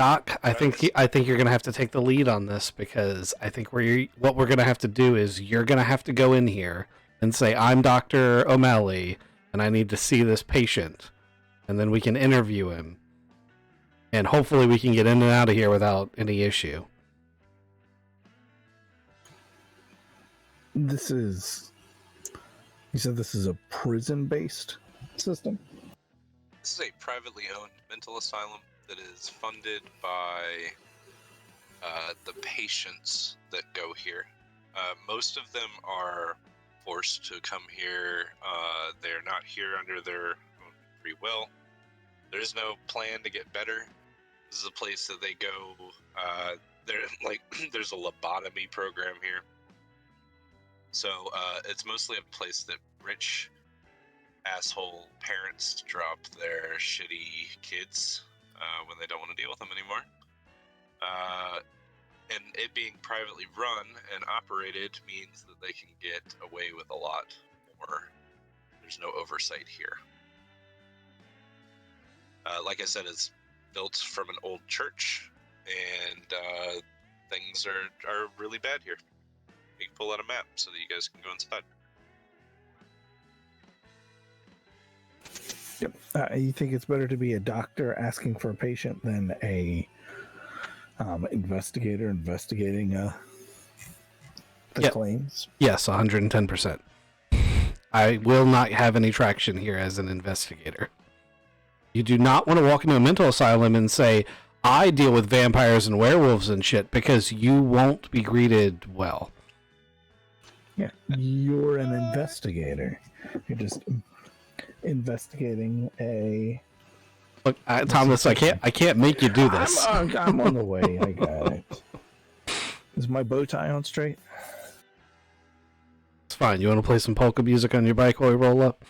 Doc, I think you're gonna have to take the lead on this, because I think what we're gonna have to do is you're gonna have to go in here and say, "I'm Dr. O'Malley, and I need to see this patient," and then we can interview him, and hopefully we can get in and out of here without any issue. You said this is a prison-based system? This is a privately owned mental asylum that is funded by the patients that go here. Most of them are forced to come here. They're not here under their own free will. There's no plan to get better. This is a place that they go. There's a lobotomy program here. So it's mostly a place that rich asshole parents drop their shitty kids when they don't want to deal with them anymore. And it being privately run and operated means that they can get away with a lot more. There's no oversight here. Like I said, it's built from an old church, and things are really bad here. You can pull out a map so that you guys can go inside. Yep. You think it's better to be a doctor asking for a patient than a investigator investigating the Yep. claims? Yes, 110%. I will not have any traction here as an investigator. You do not want to walk into a mental asylum and say, "I deal with vampires and werewolves and shit," because you won't be greeted well. Yeah, you're an investigator. You're just investigating a. Look, Thomas, I can't make you do this. I'm on the way. I got it. Is my bow tie on straight? It's fine. You want to play some polka music on your bike while we roll up?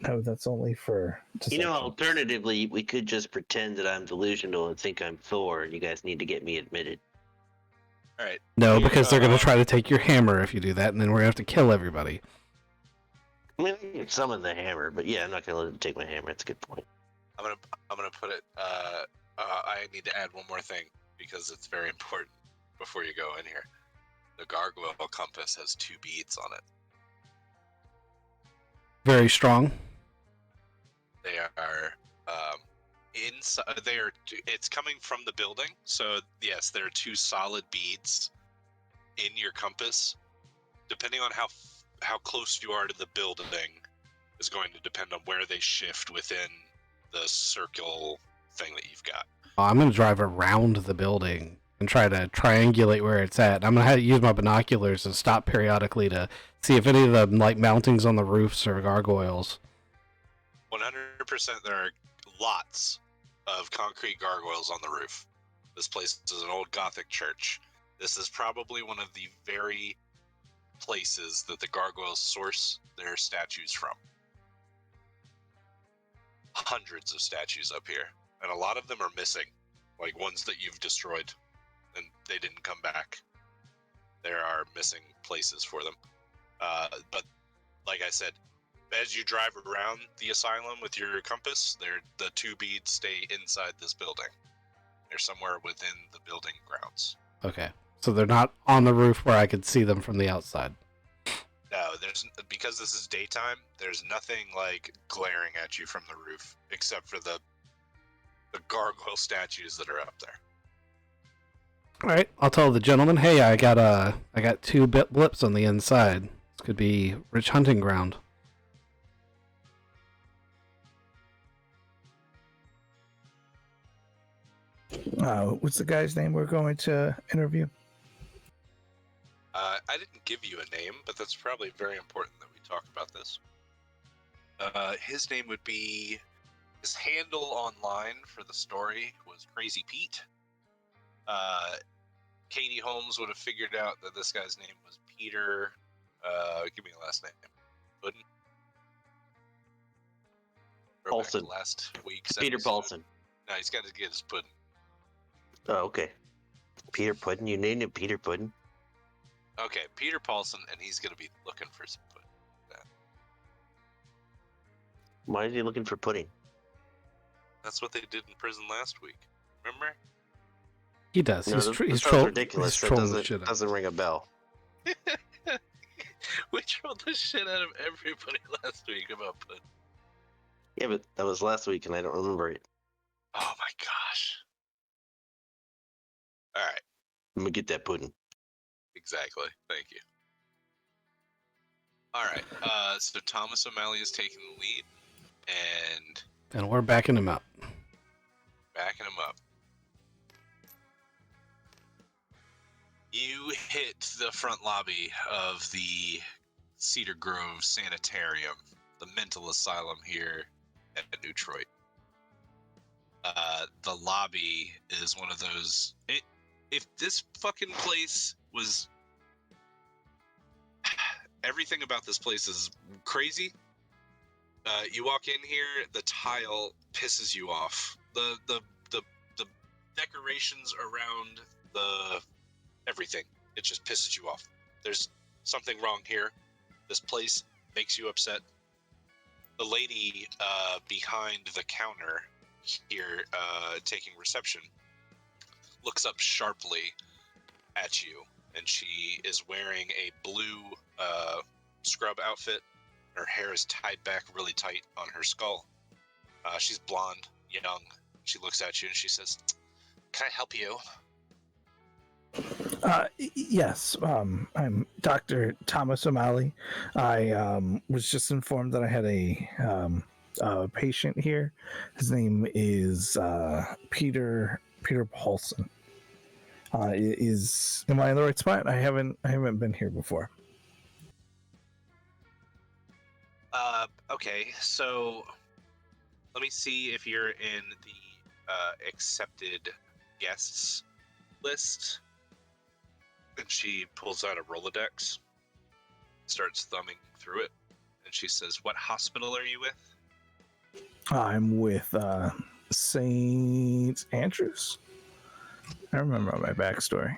No, that's only for. Alternatively, we could just pretend that I'm delusional and think I'm Thor, and you guys need to get me admitted. All right. No, because they're going to try to take your hammer if you do that, and then we're going to have to kill everybody. I mean, I can summon the hammer, but yeah, I'm not gonna let them take my hammer. That's a good point. I'm gonna put it. I need to add one more thing because it's very important before you go in here. The gargoyle compass has 2 beads on it. Very strong. They are inside. It's coming from the building, so yes, there are 2 solid beads in your compass. Depending on how close you are to the building is going to depend on where they shift within the circle thing that you've got. I'm going to drive around the building and try to triangulate where it's at. I'm going to have to use my binoculars and stop periodically to see if any of the mountings on the roofs are gargoyles. 100% there are lots of concrete gargoyles on the roof. This place is an old Gothic church. This is probably one of the very places that the gargoyles source their statues from. hundreds of statues up here, and a lot of them are missing, like ones that you've destroyed, and they didn't come back. There are missing places for them. But like I said, as you drive around the asylum with your compass, the 2 beads stay inside this building. They're somewhere within the building grounds. Okay. So they're not on the roof where I could see them from the outside. No, because this is daytime, there's nothing like glaring at you from the roof, except for the gargoyle statues that are up there. All right. I'll tell the gentleman, hey, I got 2 blips on the inside. This could be rich hunting ground. What's the guy's name we're going to interview? I didn't give you a name, but that's probably very important that we talk about this. His name would be... His handle online for the story was Crazy Pete. Katie Holmes would have figured out that this guy's name was Peter... give me a last name. Puddin? Paulson. Last week's Peter episode. Paulson. No, he's got to get his pudding. Oh, okay. Peter Puddin. You named it Peter Puddin. Okay, Peter Paulson, and he's going to be looking for some pudding. Why is he looking for pudding? That's what they did in prison last week. Remember? He does. No, He's that sounds ridiculous. That doesn't ring a bell. We trolled the shit out of everybody last week about pudding. Yeah, but that was last week, and I don't remember it. Oh my gosh. All right. Let me get that pudding. Exactly. Thank you. All right. So Thomas O'Malley is taking the lead, and we're backing him up. backing him up. You hit the front lobby of the Cedar Grove Sanitarium, the mental asylum here at Detroit. The lobby is one of those... If this fucking place was... Everything about this place is crazy. You walk in here, the tile pisses you off. The decorations around the everything, it just pisses you off. There's something wrong here. This place makes you upset. The lady behind the counter here, taking reception, looks up sharply at you, and she is wearing a blue scrub outfit. Her hair is tied back really tight on her skull. She's blonde, young. She looks at you and she says, "Can I help you?" Yes, I'm Dr. Thomas O'Malley. I was just informed that I had a patient here. His name is Peter Paulson. Am I in the right spot? I haven't been here before. Okay, so let me see if you're in the accepted guests list. And she pulls out a Rolodex, starts thumbing through it, and she says, "What hospital are you with?" I'm with St. Andrews. I remember my backstory.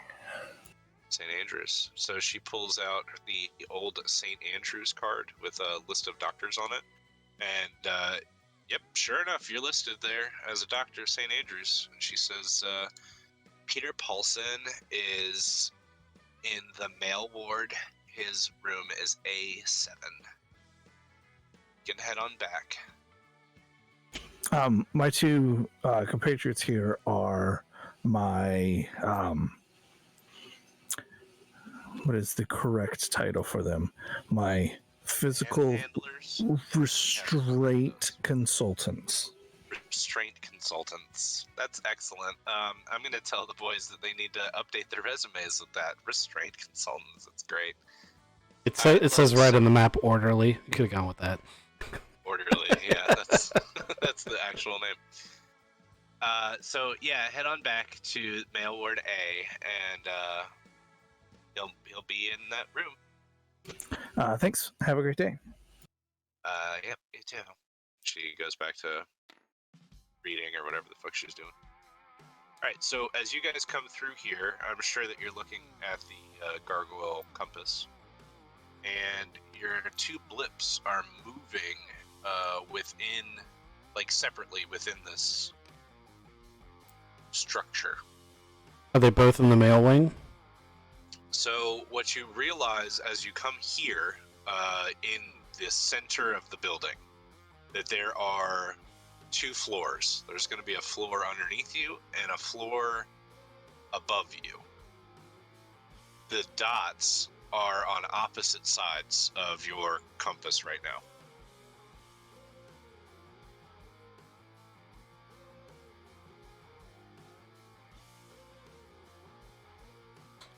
St. Andrews. So she pulls out the old St. Andrews card with a list of doctors on it. And, yep, sure enough, you're listed there as a doctor, St. Andrews. And she says, Peter Paulson is in the male ward. His room is A7. You can head on back. My 2 compatriots here are my what is the correct title for them? My physical restraint consultants. Restraint consultants. That's excellent. I'm going to tell the boys that they need to update their resumes with that. Restraint consultants. That's great. It says right on the map, orderly. You could have gone with that. Orderly. Yeah, that's that's the actual name. So yeah, head on back to Male Ward A, and he'll be in that room. Thanks. Have a great day. Yep, you too. She goes back to reading or whatever the fuck she's doing. All right, so as you guys come through here, I'm sure that you're looking at the gargoyle compass, and your two blips are moving within, like separately within this structure. Are they both in the male wing? So what you realize as you come here, in the center of the building, that there are 2 floors. There's going to be a floor underneath you and a floor above you. The dots are on opposite sides of your compass right now.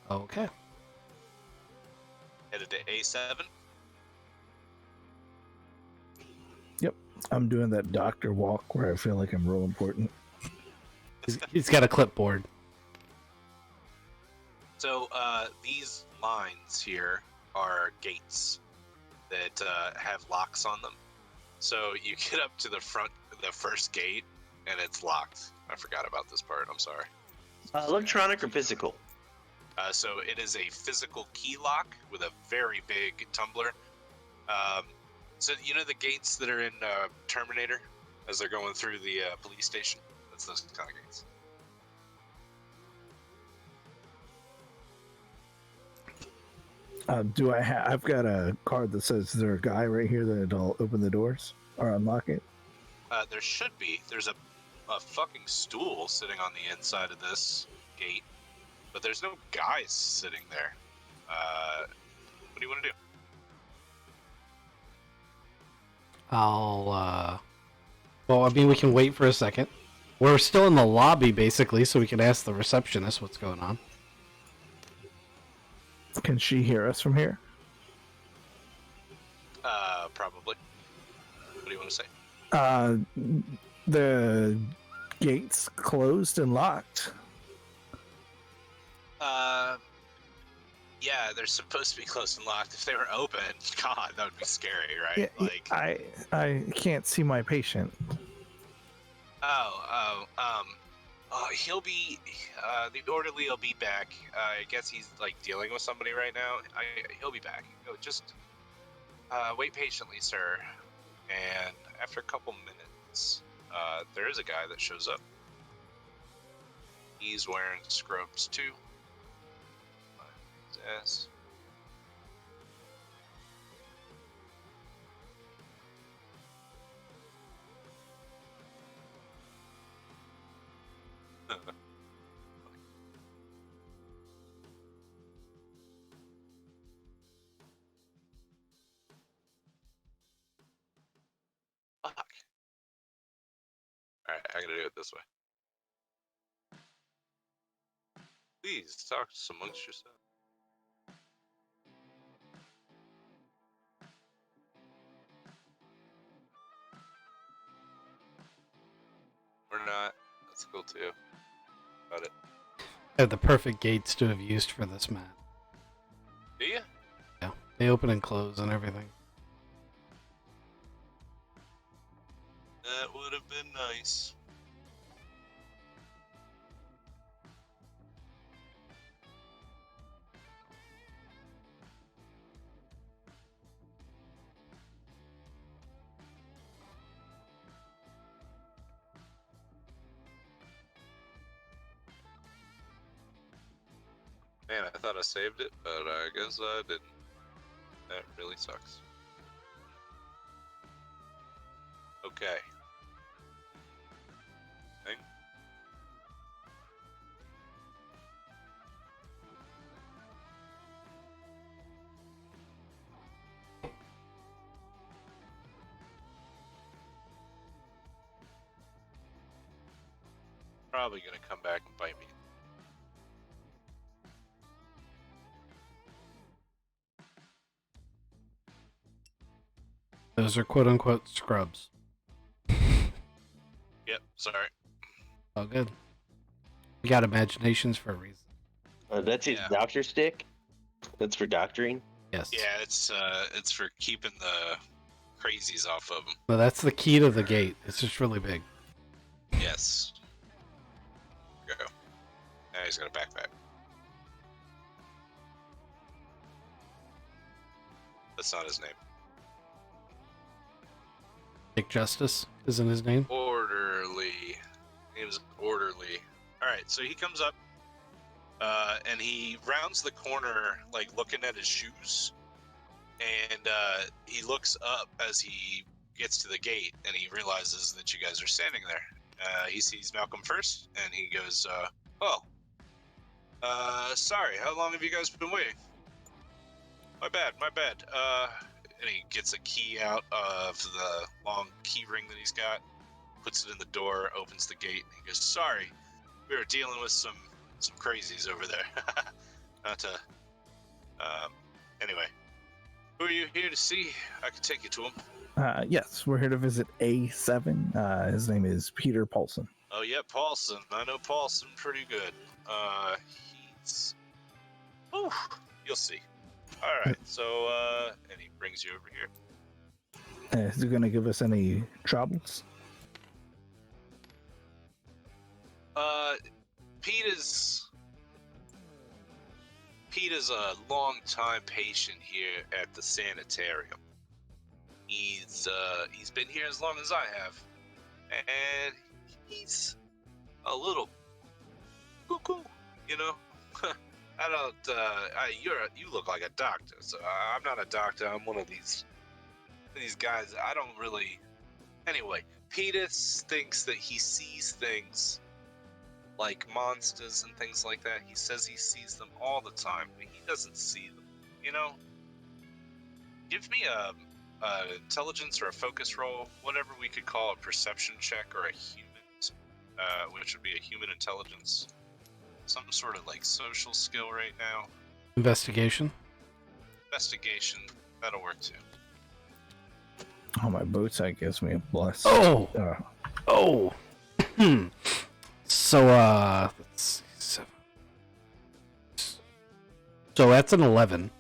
Okay. Headed to A7. I'm doing that doctor walk where I feel like I'm real important. He's got a clipboard. So these lines here are gates that have locks on them. So you get up to the front, the first gate, and it's locked. I forgot about this part. I'm sorry. Electronic or physical? So it is a physical key lock with a very big tumbler. So you know the gates that are in Terminator as they're going through the police station? That's those kind of gates. Do I have? I've got a card that says, "Is there a guy right here that'll open the doors or unlock it?" There should be. There's a fucking stool sitting on the inside of this gate, but there's no guys sitting there. What do you want to do? Well, I mean, we can wait for a second. We're still in the lobby, basically, so we can ask the receptionist what's going on. Can she hear us from here? Probably. What do you want to say? The gates closed and locked. Yeah, they're supposed to be closed and locked. If they were open, God, that would be scary, right? Yeah, Like, I can't see my patient. he'll be, the orderly will be back. I guess he's, like, dealing with somebody right now. He'll be back. Just, wait patiently, sir. And after a couple minutes, there is a guy that shows up. He's wearing scrubs, too. Yes. Fuck. Alright, I gotta do it this way. Please talk amongst yourselves. Or not. That's cool too. Got it. I have the perfect gates to have used for this map. Do you? Yeah, they open and close and everything. That would have been nice. Man, I thought I saved it, but I guess I didn't. That really sucks. Okay. Thing. Probably gonna come back and bite me. Those are quote-unquote scrubs. Yep, sorry. Oh, good. We got imaginations for a reason. That's his Yeah. doctor stick? That's for doctoring? Yes. Yeah, it's for keeping the crazies off of them. Well, that's the key to the gate. It's just really big. Yes. Go. Now he's got a backpack. That's not his name. Dick Justice isn't his name. Orderly. Name's Orderly. Alright, so he comes up, and he rounds the corner, like, looking at his shoes. And he looks up as he gets to the gate, and he realizes that you guys are standing there. He sees Malcolm first, and he goes, sorry, how long have you guys been waiting? My bad. And he gets a key out of the long key ring that he's got, puts it in the door, opens the gate, and he goes, sorry, we were dealing with some crazies over there. Not to, anyway. Who are you here to see? I can take you to him. Yes, we're here to visit A7. His name is Peter Paulson. Oh, yeah, Paulson. I know Paulson pretty good. He's... Oh, you'll see. All right, so, and he brings you over here. Is he going to give us any troubles? Pete is a long-time patient here at the sanitarium. He's been here as long as I have, and he's a little cuckoo, you know. I don't. You look like a doctor, so I'm not a doctor. I'm one of these guys. I don't really. Anyway, Petus thinks that he sees things like monsters and things like that. He says he sees them all the time, but he doesn't see them. You know. Give me a intelligence or a focus roll, whatever we could call a perception check, or a human, which would be a human intelligence. Some sort of like social skill right now. Investigation. Investigation, that'll work too. Oh, my boot side gives me a plus. Oh! So, let's see, 7. So that's an 11.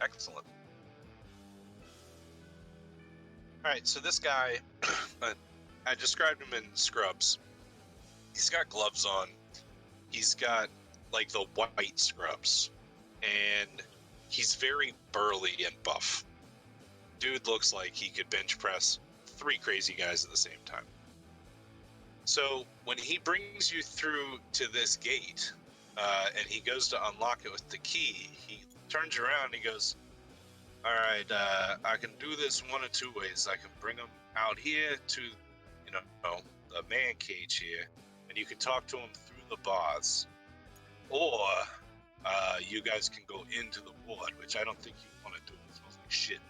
Excellent. Alright, so this guy, I described him in scrubs. He's got gloves on. He's got, like, the white scrubs. And he's very burly and buff. Dude looks like he could bench press 3 crazy guys at the same time. So, when he brings you through to this gate, and he goes to unlock it with the key, he turns around and he goes, alright, I can do this one of 2 ways. I can bring him out here to, you know, the man cage here, and you can talk to him through the bars. Or, you guys can go into the ward, which I don't think you want to do. It smells like shit in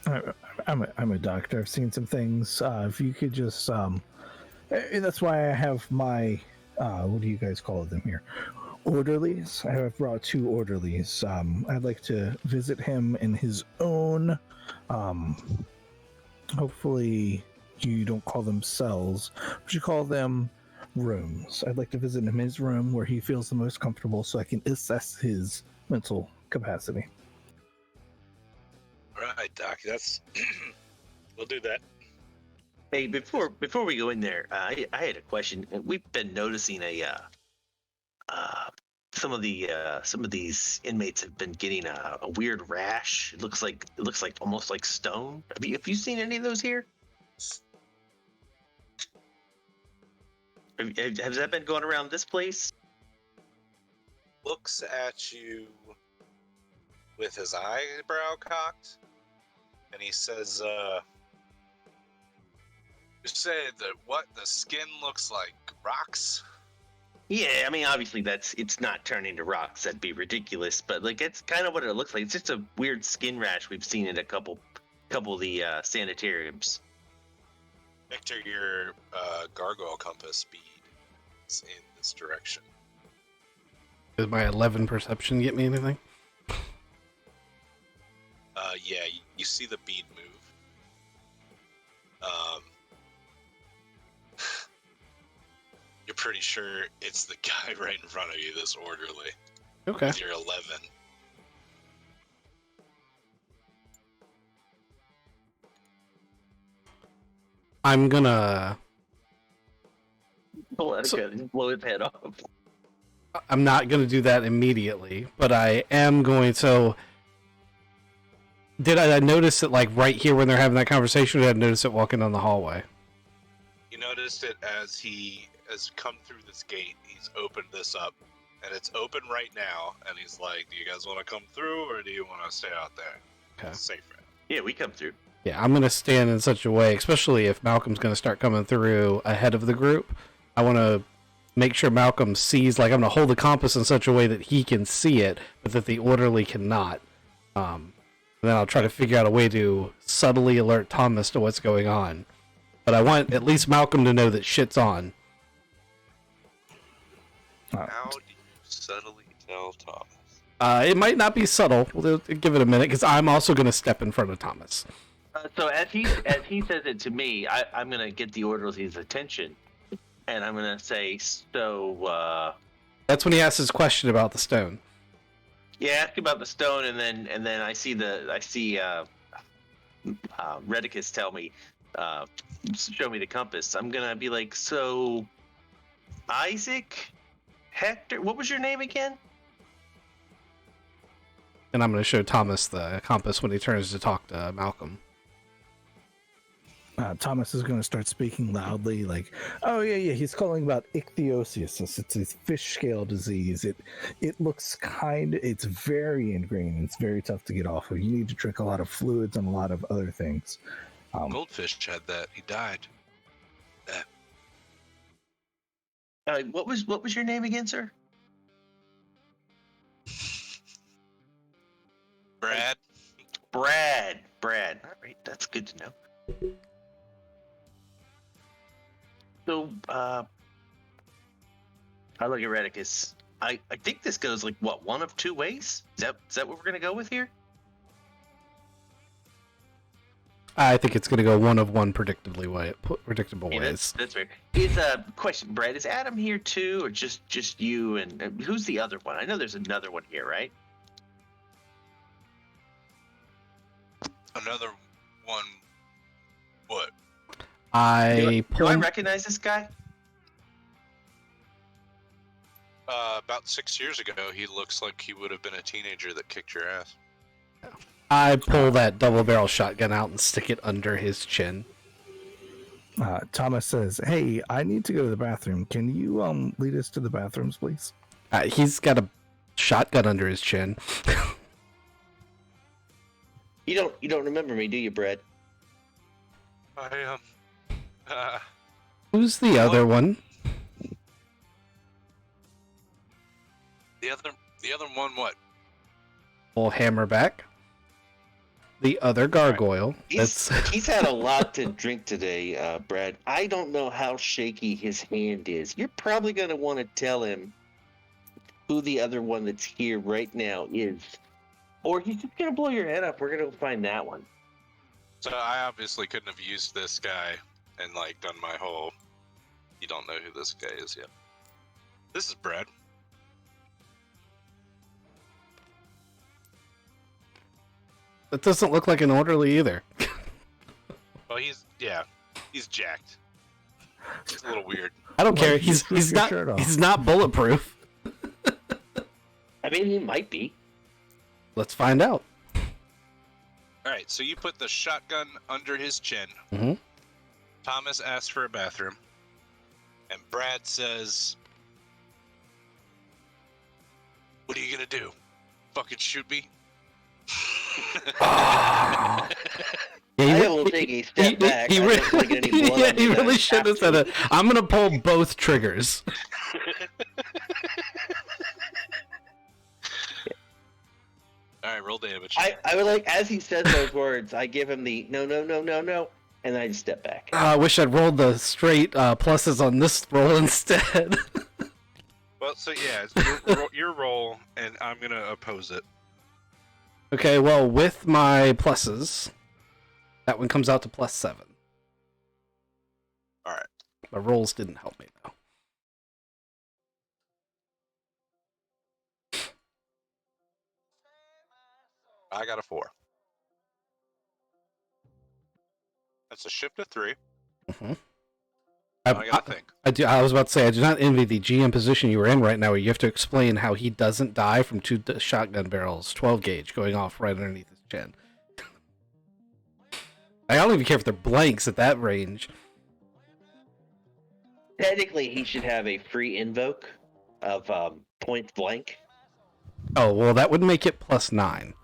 there. I'm a doctor. I've seen some things. If you could just, that's why I have my, what do you guys call them here? Orderlies. I have brought 2 orderlies. I'd like to visit him in his own, hopefully you don't call them cells, but you call them rooms. I'd like to visit him in his room where he feels the most comfortable so I can assess his mental capacity. Right, Doc, that's... we'll do that. Hey, before we go in there, I had a question. We've been noticing some of these inmates have been getting a weird rash. It looks like almost like stone. Have you seen any of those here? Has that been going around this place? Looks at you with his eyebrow cocked, and he says, you said that what the skin looks like rocks? Yeah, I mean, obviously it's not turning to rocks. That'd be ridiculous. But like, it's kind of what it looks like. It's just a weird skin rash we've seen in a couple of the sanitariums. Victor, your gargoyle compass speed is in this direction. Does my 11 perception get me anything? Yeah, you see the bead move. You're pretty sure it's the guy right in front of you, this orderly. Okay. With your 11. I'm gonna. Pull out a So- gun and blow his head off. I'm not gonna do that immediately, but I am going. So, did I notice it like right here when they're having that conversation? Or did I notice it walking down the hallway? You noticed it as he has come through this gate. He's opened this up, and it's open right now. And he's like, "Do you guys want to come through, or do you want to stay out there? Okay. It's safer." Yeah, we come through. Yeah, I'm gonna stand in such a way, especially if Malcolm's gonna start coming through ahead of the group. I want to make sure Malcolm sees. Like, I'm gonna hold the compass in such a way that he can see it, but that the orderly cannot. And then I'll try to figure out a way to subtly alert Thomas to what's going on. But I want at least Malcolm to know that shit's on. How do you subtly tell Thomas? It might not be subtle. We'll give it a minute, because I'm also gonna step in front of Thomas. So as he says it to me, I'm gonna get the orderly's attention, and I'm gonna say, so That's when he asks his question about the stone. yeah, ask about the stone, and then I see Redicus tell me, show me the compass. I'm gonna be like, so Isaac, Hector, what was your name again? And I'm going to show Thomas the compass when he turns to talk to Malcolm. Thomas is going to start speaking loudly, like, "Oh yeah, he's calling about ichthyosis. It's a fish scale disease. It looks it's very ingrained. It's very tough to get off of. You need to drink a lot of fluids and a lot of other things." Goldfish had that. He died. What was your name again, sir? Brad. Brad. All right, that's good to know. So, I look at Redicus. I think this goes like what, one of two ways? Is that what we're gonna go with here? I think it's going to go one of one predictable Yeah, ways. that's fair. Is question, Brad? Is Adam here too, or just you? And who's the other one? I know there's another one here, right? Another one. What? Do I pulled. recognize this guy? About 6 years ago, he looks like he would have been a teenager that kicked your ass. I pull that double barrel shotgun out and stick it under his chin. Thomas says, "Hey, I need to go to the bathroom. Can you lead us to the bathrooms, please?" He's got a shotgun under his chin. You don't remember me, do you, Brad? I Who's the other one? the other one. What? Old Hammerback. The other gargoyle. He's had a lot to drink today, Brad. I don't know how shaky his hand is. You're probably going to want to tell him who the other one that's here right now is. Or he's just going to blow your head up. We're going to find that one. So I obviously couldn't have used this guy and like done my whole. You don't know who this guy is yet. This is Brad. That doesn't look like an orderly either. Well, he's jacked. It's a little weird. I don't Why care. did you strip your shirt off? He's not bulletproof. I mean, he might be. Let's find out. All right, so you put the shotgun under his chin. Mhm. Thomas asks for a bathroom, and Brad says, "What are you gonna do? Fucking shoot me?" Yeah, I will take a step back. I don't like any blood yeah, on he me. really I should have have said to. it. I'm gonna pull both triggers. All right, roll damage. I would like, as he says those words, I give him the no, and I just step back. I wish I'd rolled the straight pluses on this roll instead. Well, so yeah, it's your roll, and I'm gonna oppose it. Okay, well, with my pluses, that one comes out to +7. All right. My rolls didn't help me though. I got a 4. That's a shift of 3. Mhm. I gotta think. I was about to say, I do not envy the GM position you were in right now, where you have to explain how he doesn't die from 2 shotgun barrels, 12 gauge, going off right underneath his chin. I don't even care if they're blanks at that range. Technically, he should have a free invoke of point blank. Oh, well, that would make it +9.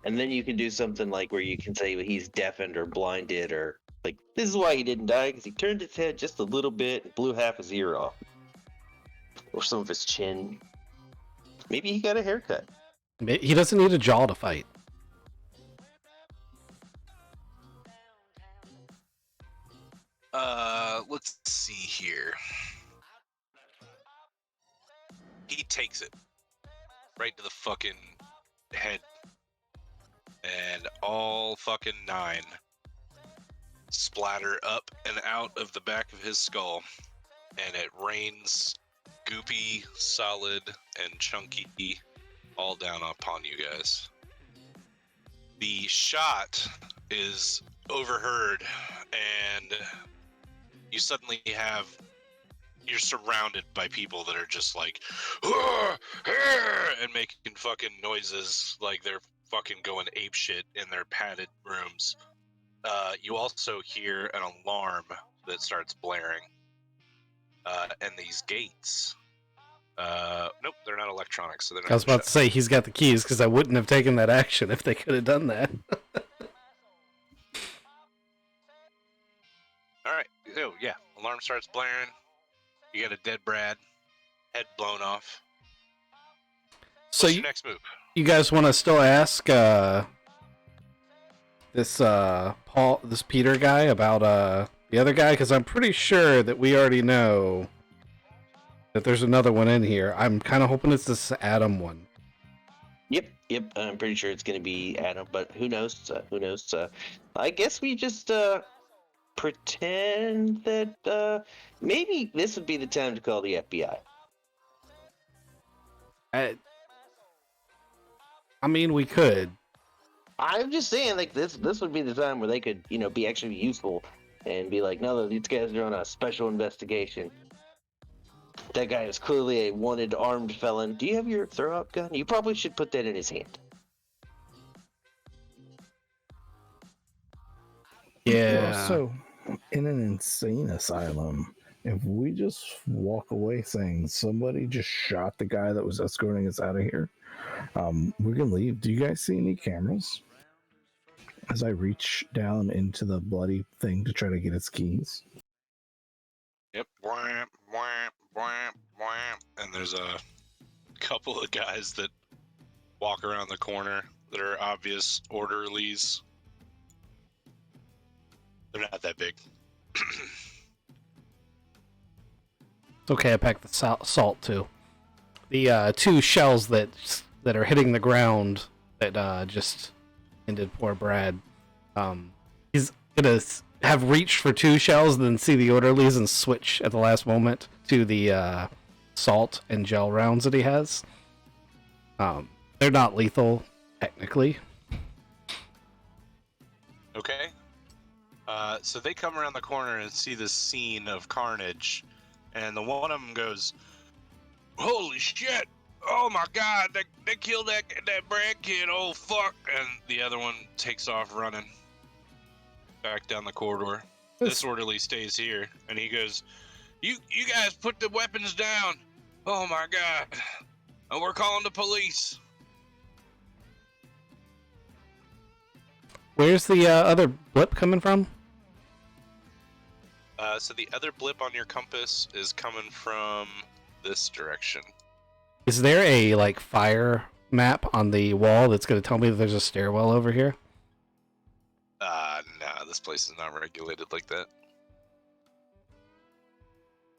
And then you can do something like where you can say he's deafened or blinded, or like, this is why he didn't die, because he turned his head just a little bit and blew half his ear off. Or some of his chin. Maybe he got a haircut. He doesn't need a jaw to fight. Let's see here. He takes it right to the fucking head, and all fucking 9 splatter up and out of the back of his skull, and it rains goopy, solid, and chunky all down upon you guys. The shot is overheard, and you suddenly you're surrounded by people that are just like, "Ah, ah," and making fucking noises like they're fucking going apeshit in their padded rooms. You also hear an alarm that starts blaring. And these gates, nope, they're not electronic, so they're not I was about to say he's got the keys, because I wouldn't have taken that action if they could have done that. All right. Oh, yeah. Alarm starts blaring. You got a dead Brad. Head blown off. So What's your next move? you guys want to still ask this Peter guy about the other guy? Because I'm pretty sure that we already know that there's another one in here. I'm kind of hoping it's this Adam one. Yep. I'm pretty sure it's going to be Adam, but who knows? I guess we just pretend that maybe this would be the time to call the FBI. I mean, we could. I'm just saying, like, this would be the time where they could, be actually useful and be like, no, these guys are on a special investigation. That guy is clearly a wanted armed felon. Do you have your throw-out gun? You probably should put that in his hand. Yeah. So, in an insane asylum, if we just walk away saying somebody just shot the guy that was escorting us out of here, we can leave. Do you guys see any cameras? As I reach down into the bloody thing to try to get its keys. Yep. Wham, wham, wham, wham. And there's a couple of guys that walk around the corner that are obvious orderlies. They're not that big. It's okay, I packed the salt too. The 2 shells that are hitting the ground that just ended poor Brad. He's gonna have reached for 2 shells, then see the orderlies and switch at the last moment to the salt and gel rounds that he has. They're not lethal, technically. Okay. So they come around the corner and see this scene of carnage, and the one of them goes, "Holy shit! Oh my God! They killed that Brad kid! Oh fuck!" And the other one takes off running back down the corridor. This orderly stays here, and he goes, "You guys put the weapons down! Oh my God! And we're calling the police." Where's the other blip coming from? So the other blip on your compass is coming from this direction. Is there a fire map on the wall that's going to tell me that there's a stairwell over here? Nah, this place is not regulated like that.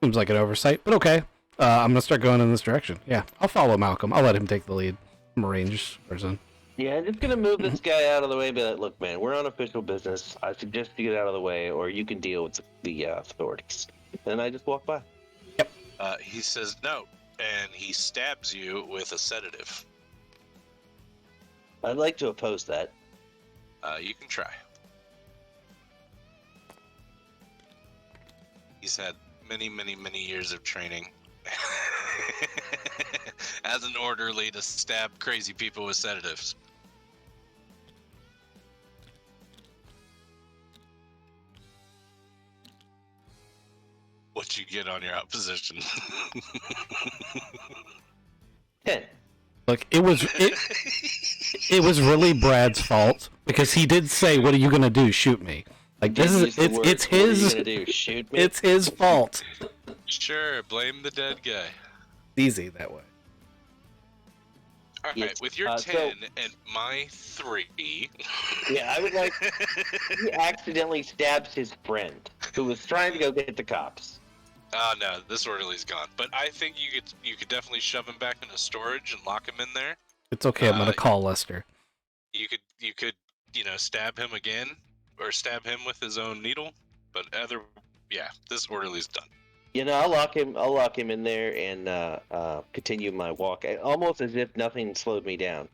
Seems like an oversight, but okay. I'm going to start going in this direction. Yeah, I'll follow Malcolm. I'll let him take the lead. I'm a ranged person. Yeah, I'm just gonna move this guy out of the way and be like, look, man, we're on official business. I suggest you get out of the way, or you can deal with the authorities. And I just walk by. He says no, and he stabs you with a sedative. I'd like to oppose that. You can try. He's had many, many, many years of training as an orderly to stab crazy people with sedatives. What you get on your opposition? 10. Look, it was really Brad's fault because he did say, "What are you gonna do? Shoot me?" Like this is it's What are you his gonna do? Shoot me? it's his fault. Sure, blame the dead guy. Easy that way. All right, Yes, with your so- 10 and my 3. Yeah, I would like. He accidentally stabs his friend who was trying to go get the cops. Oh no, this orderly's gone. But I think you could definitely shove him back into storage and lock him in there. It's okay. I'm gonna call Lester. You could stab him again or stab him with his own needle. But this orderly's done. I'll lock him in there and continue my walk, almost as if nothing slowed me down.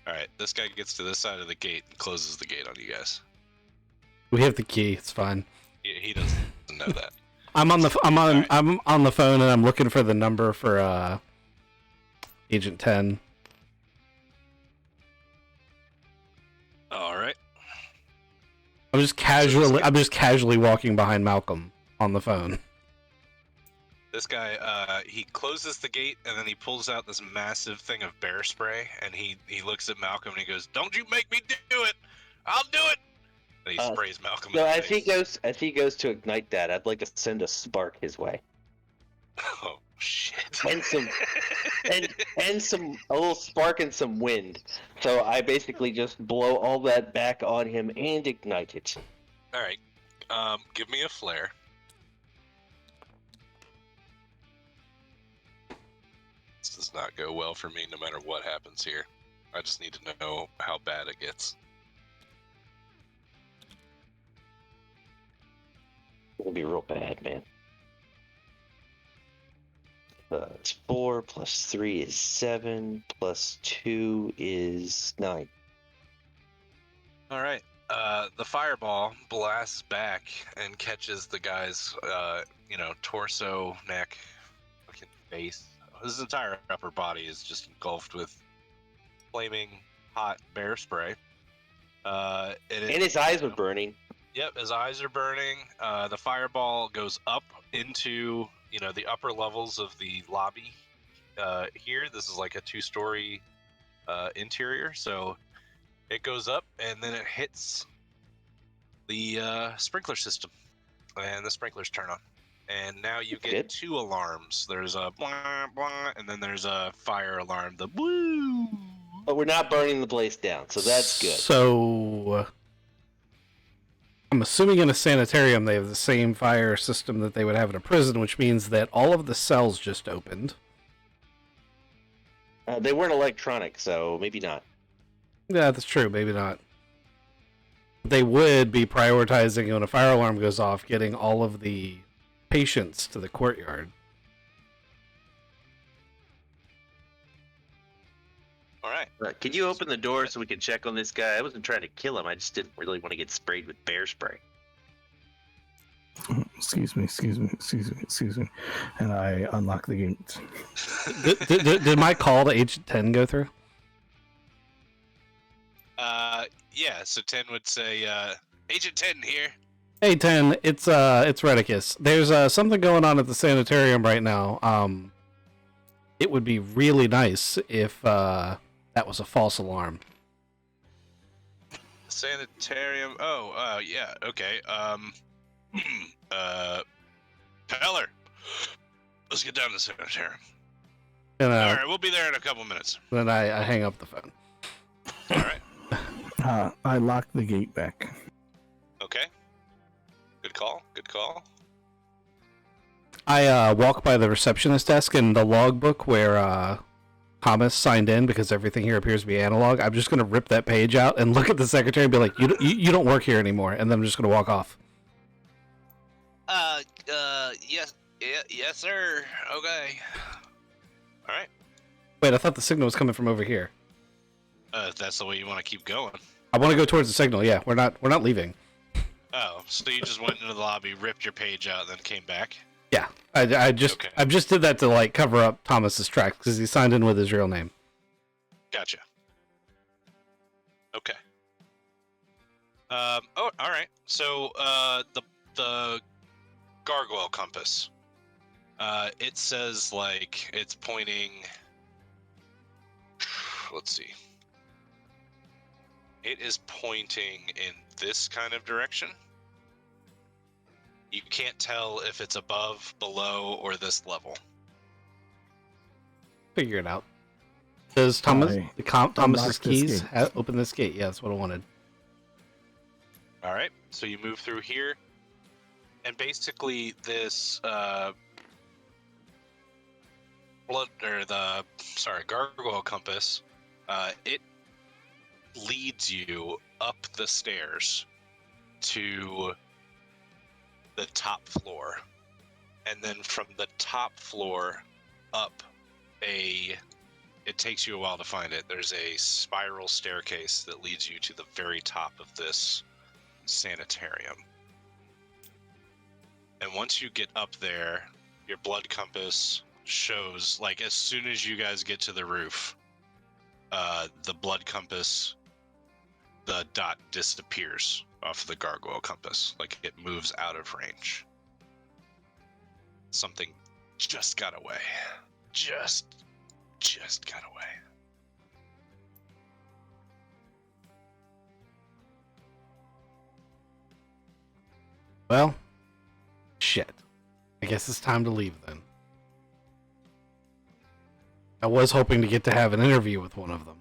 All right, this guy gets to this side of the gate and closes the gate on you guys. We have the key. It's fine. He doesn't know that. I'm on Alright. I'm on the phone and I'm looking for the number for Agent 10. All right. I'm just casually walking behind Malcolm on the phone. This guy, he closes the gate and then he pulls out this massive thing of bear spray and he looks at Malcolm and he goes, "Don't you make me do it! I'll do it!" And he sprays Malcolm. So in the as face. he goes to ignite that, I'd like to send a spark his way Oh shit! and a little spark and some wind. So I basically just blow all that back on him and ignite it. All right, give me a flare. This does not go well for me, no matter what happens here. I just need to know how bad it gets. It'll be real bad, man. It's 4 plus 3 is 7 plus 2 is 9. All right. The fireball blasts back and catches the guy's, torso, neck, fucking face. His entire upper body is just engulfed with flaming hot bear spray. And his eyes were burning. Yep, his eyes are burning. The fireball goes up into, the upper levels of the lobby. Here, this is like a 2-story interior, so it goes up and then it hits the sprinkler system, and the sprinklers turn on. And now you get Good. 2 alarms. There's a blah, blah, and then there's a fire alarm. The woo. But we're not burning the place down, so that's good. So I'm assuming in a sanitarium they have the same fire system that they would have in a prison, which means that all of the cells just opened. They weren't electronic, so maybe not. Yeah, that's true. Maybe not. They would be prioritizing when a fire alarm goes off, getting all of the patients to the courtyard. All right. Can you open the door so we can check on this guy? I wasn't trying to kill him. I just didn't really want to get sprayed with bear spray. Excuse me. And I unlock the gate. Did my call to Agent 10 go through? Yeah, so 10 would say, Agent 10 here. Hey 10, it's Redicus. There's something going on at the sanitarium right now. It would be really nice if that was a false alarm. Sanitarium. Oh, yeah, okay. Peller, let's get down to the sanitarium. And All right, we'll be there in a couple minutes. then I hang up the phone. All right. I lock the gate back. Okay. Good call. Good call. I walk by the receptionist desk and the logbook where Thomas signed in, because everything here appears to be analog. I'm just gonna rip that page out and look at the secretary and be like, "You don't work here anymore," and then I'm just gonna walk off. Yes, sir. Okay. All right. Wait, I thought the signal was coming from over here. If that's the way you want to keep going. I want to go towards the signal. Yeah, we're not leaving. Oh, so you just went into the lobby, ripped your page out, then came back? Yeah, I just Okay. did that to like cover up Thomas's tracks because he signed in with his real name. Gotcha. Okay. Oh, all right. So, the gargoyle compass. It says like it's pointing. Let's see. It is pointing in this kind of direction. You can't tell if it's above, below, or this level. Figure it out. Does Thomas's unlock this keys gate. open this gate? Yeah, that's what I wanted. All right. So you move through here, and basically this gargoyle compass, it leads you up the stairs to the top floor, and then from the top floor up it takes you a while to find it. There's a spiral staircase that leads you to the very top of this sanitarium. And once you get up there, your blood compass shows, like, as soon as you guys get to the roof, the blood compass, the dot disappears off the gargoyle compass. Like, it moves out of range. Something just got away. Just got away. Well, shit. I guess it's time to leave then. I was hoping to get to have an interview with one of them.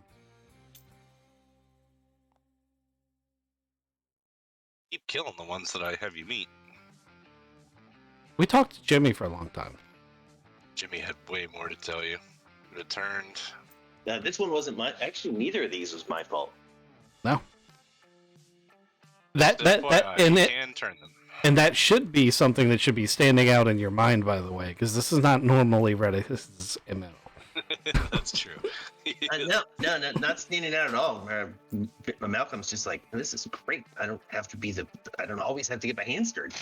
Keep killing the ones that I have you meet. We talked to Jimmy for a long time. Jimmy had way more to tell you. Returned. This one wasn't my. Actually, neither of these was my fault. No. That FYI, and you it can turn them. and that should be something that should be standing out in your mind, by the way, because this is not normally Reddit. This is ML. That's true. No, not standing out at all. Malcolm's just like, this is great. I don't have to be I don't always have to get my hands dirty.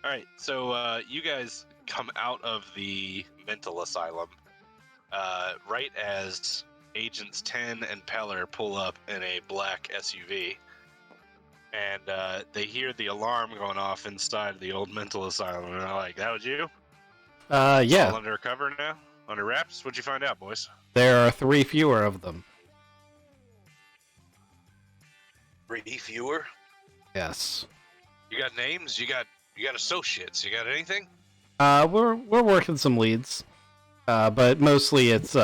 All right, so you guys come out of the mental asylum right as Agents 10 and Peller pull up in a black SUV, and they hear the alarm going off inside the old mental asylum, and they're like, "That was you? All Yeah, under cover now? Under wraps? What'd you find out, boys?" there are 3 fewer of them. 3 fewer? Yes. You got names? You got associates? You got anything? We're working some leads, but mostly it's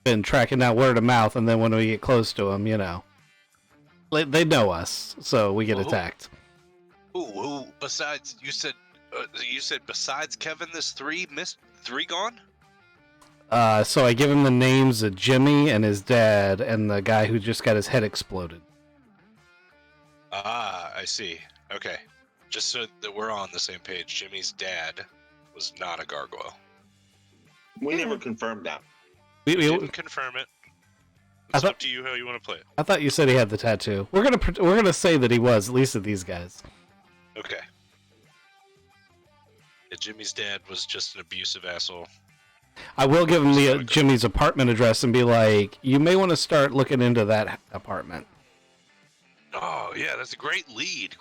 been tracking down word of mouth, and then when we get close to them, they know us, so we get Oh. attacked. Ooh, besides, you said besides Kevin, there's 3 gone? So I give him the names of Jimmy and his dad, and the guy who just got his head exploded. Ah, I see. Okay. Just so that we're on the same page, Jimmy's dad was not a gargoyle. We never confirmed that. We Didn't confirm it. It's thought- up to you how you want to play it. I thought you said he had the tattoo. We're gonna say that he was, at least of these guys. Okay. Yeah, Jimmy's dad was just an abusive asshole. I will give him the Okay. Jimmy's apartment address and be like, you may want to start looking into that apartment. Oh yeah, that's a great lead,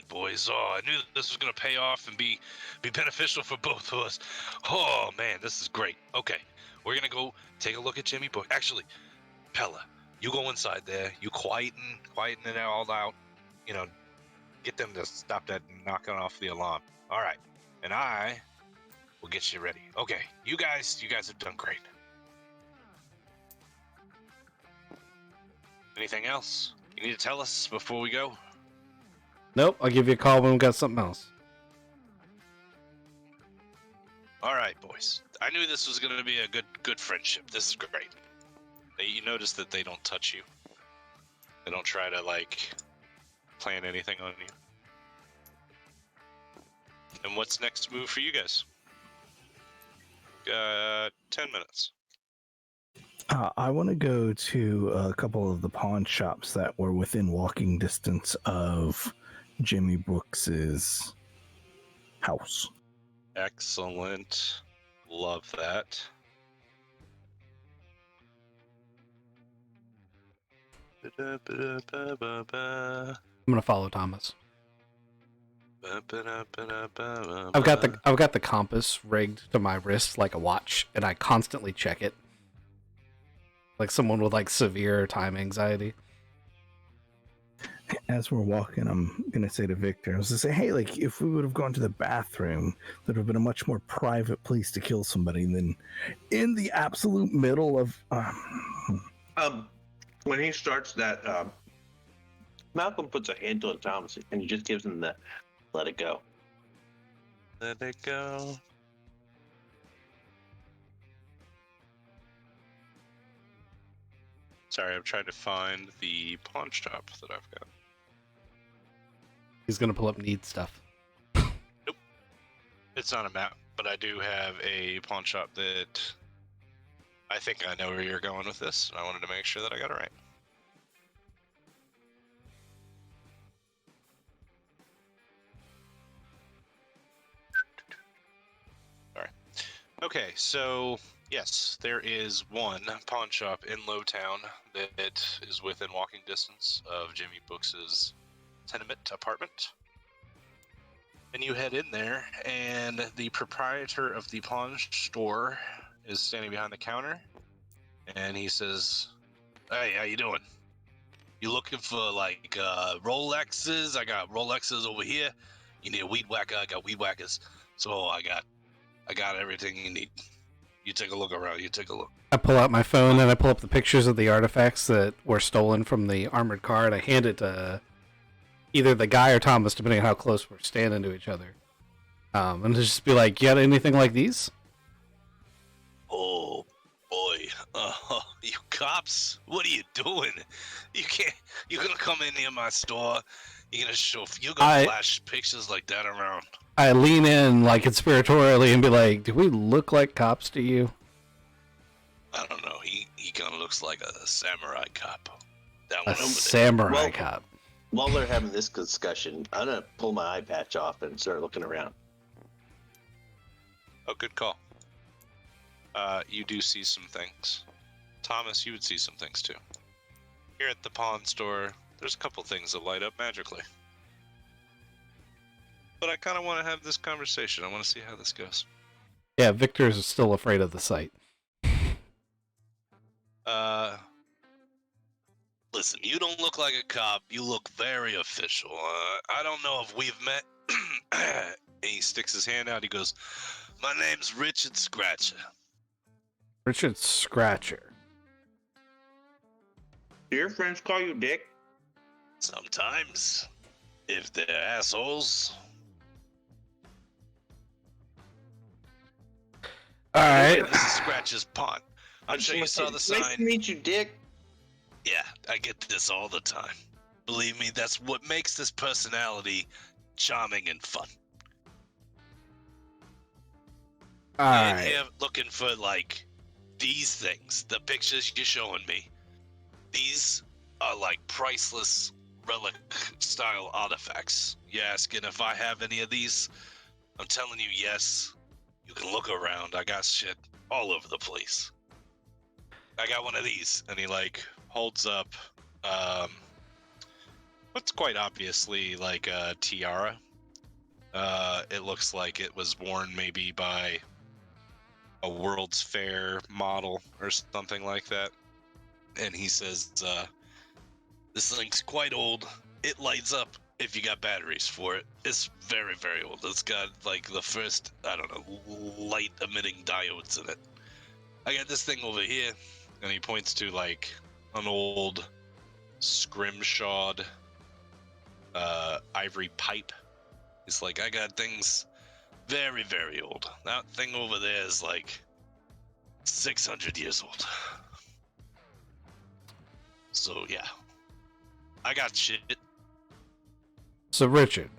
boys. Oh, I knew that this was gonna pay off and be beneficial for both of us. Oh man, this is great. Okay, we're gonna go take a look at Jimmy Boy. Actually, Pella, you go inside there. You quieten it all out. Get them to stop that knocking off the alarm. All right, and I will get you ready. Okay, you guys have done great. Anything else you need to tell us before we go? Nope, I'll give you a call when we've got something else. All right, boys. I knew this was going to be a good friendship. This is great. You notice that they don't touch you. They don't try to, plan anything on you. And what's next move for you guys? 10 minutes. I want to go to a couple of the pawn shops that were within walking distance of Jimmy Brooks's house. Excellent. Love that. I'm gonna follow Thomas. I've got the compass rigged to my wrist like a watch, and I constantly check it. Like someone with like severe time anxiety. As we're walking, I'm gonna say to Victor, I was gonna say, hey, like if we would have gone to the bathroom, that would have been a much more private place to kill somebody than in the absolute middle of. When he starts that, Malcolm puts a hand on Thomas and he just gives him the let it go. Let it go. Sorry, I'm trying to find the pawn shop that I've got. He's gonna pull up need stuff. Nope. It's not a map, but I do have a pawn shop that I think I know where you're going with this, and I wanted to make sure that I got it right. Sorry. Okay, so yes, there is one pawn shop in Lowtown that is within walking distance of Jimmy Brooks's tenement apartment. And you head in there, and the proprietor of the pawn store is standing behind the counter, and he says, "Hey, how you doing? You looking for like Rolexes? I got Rolexes over here. You need a weed whacker? I got weed whackers. So I got everything you need. You take a look around. You take a look." I pull out my phone and I pull up the pictures of the artifacts that were stolen from the armored car, and I hand it to either the guy or Thomas, depending on how close we're standing to each other. And just be like, "You got anything like these?" Oh boy, you cops! What are you doing? You can't. You're gonna come in near my store. You're gonna flash pictures like that around. I lean in like conspiratorially and be like, "Do we look like cops to you?" I don't know. He kind of looks like a samurai cop. That A one over there. samurai cop. While they're having this discussion, I'm gonna pull my eye patch off and start looking around. Oh, good call. You do see some things. Thomas, you would see some things too. Here at the pawn store, there's a couple things that light up magically. But I kind of want to have this conversation. I want to see how this goes. Yeah, Victor is still afraid of the sight. Listen, you don't look like a cop. You look very official. I don't know if we've met. And he sticks his hand out. He goes, "My name's Richard Scratcher." Richard Scratcher. Do your friends call you Dick? Sometimes, if they're assholes. All right. This is Scratcher's pawn. I'm sure you saw the sign. Nice to meet you, Dick. Yeah, I get this all the time. Believe me, that's what makes this personality charming and fun. All And right. here looking for like these things, the pictures you're showing me. These are like priceless relic style artifacts. You're asking if I have any of these? I'm telling you, yes. You can look around. I got shit all over the place. I got one of these, and he like holds up what's quite obviously like a tiara. It looks like it was worn maybe by a World's Fair model or something like that. And he says, "This thing's quite old. It lights up if you got batteries for it. It's very, very old. It's got like the first, I don't know, light emitting diodes in it. I got this thing over here," and he points to like an old scrimshawed ivory pipe. He's like, "I got things very, very old. That thing over there is like 600 years old. So yeah, I got shit." So, Richard,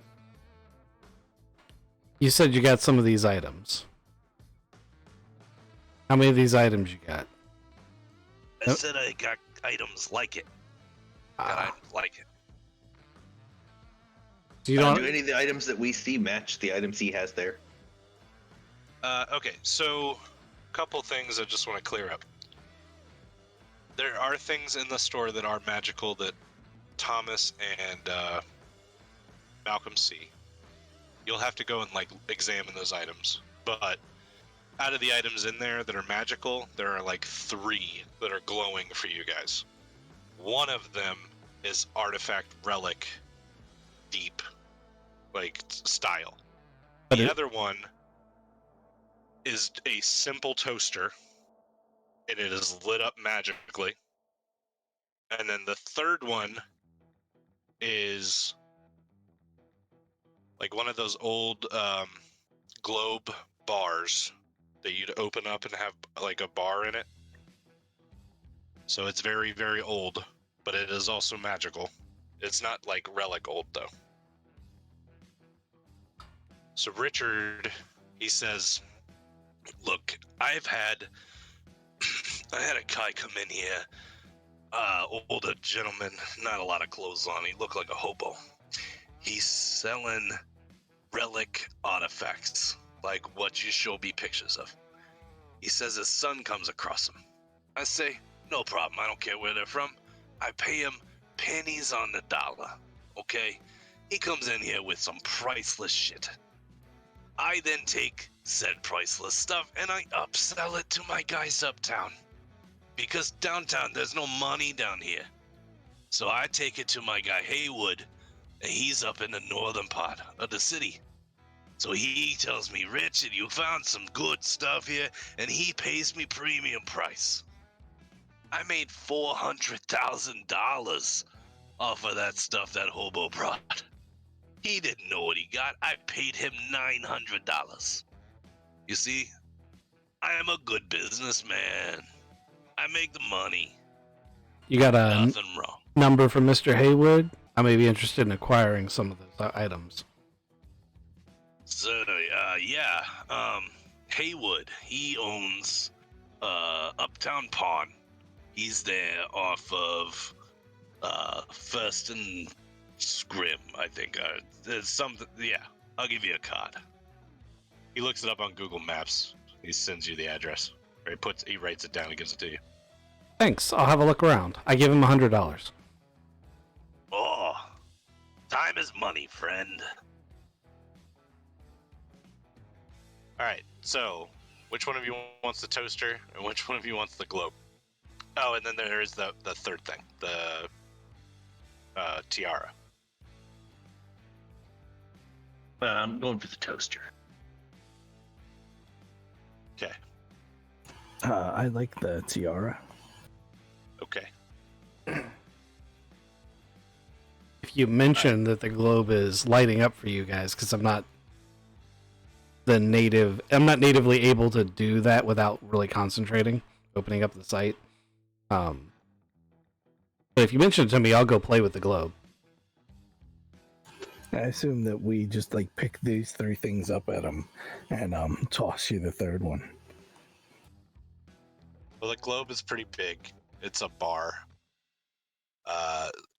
you said you got some of these items. How many of these items you got? I Yep. said I got items like it. Got Ah, items like it. so you Do don't. any of the items that we see match the items he has there? Okay, so couple things I just want to clear up. There are things in the store that are magical that Thomas and Malcolm see. You'll have to go and like examine those items. But out of the items in there that are magical, there are like 3 that are glowing for you guys. One of them is artifact relic deep, like style. But The it- other one is a simple toaster, and it is lit up magically. And then the third one is like one of those old globe bars that you'd open up and have like a bar in it. So it's very, very old, but it is also magical. It's not like relic old though. So Richard, he says, look, I had a guy come in here, older gentleman, not a lot of clothes on. He looked like a hobo. He's selling relic artifacts, like what you show me pictures of. He says his son comes across them. I say, no problem, I don't care where they're from. I pay him pennies on the dollar, okay? He comes in here with some priceless shit. I then take said priceless stuff and I upsell it to my guys uptown. Because downtown, there's no money down here. So I take it to my guy Haywood, and he's up in the northern part of the city. So he tells me, Richard, you found some good stuff here, and he pays me premium price. I made $400,000 off of that stuff that hobo brought. He didn't know what he got. I paid him $900. You see, I am a good businessman. I make the money. You got a Nothing wrong. number from Mr. Haywood? I may be interested in acquiring some of those items. So, yeah, Haywood, he owns, Uptown Pawn. He's there off of, First and Scrim, I think. There's something, yeah, I'll give you a card. He looks it up on Google Maps. He sends you the address. Or he writes it down and gives it to you. Thanks. I'll have a look around. I give him $100. Oh, time is money, friend. Alright, so, which one of you wants the toaster, and which one of you wants the globe? Oh, and then there is the third thing, the tiara. I'm going for the toaster. Okay, I like the tiara. okay. If you mention that the globe is lighting up for you guys, because I'm not natively able to do that without really concentrating, opening up the site. But if you mention it to me, I'll go play with the globe. I assume that we just like pick these 3 things up at him and toss you the third one. Well, the globe is pretty big. It's a bar.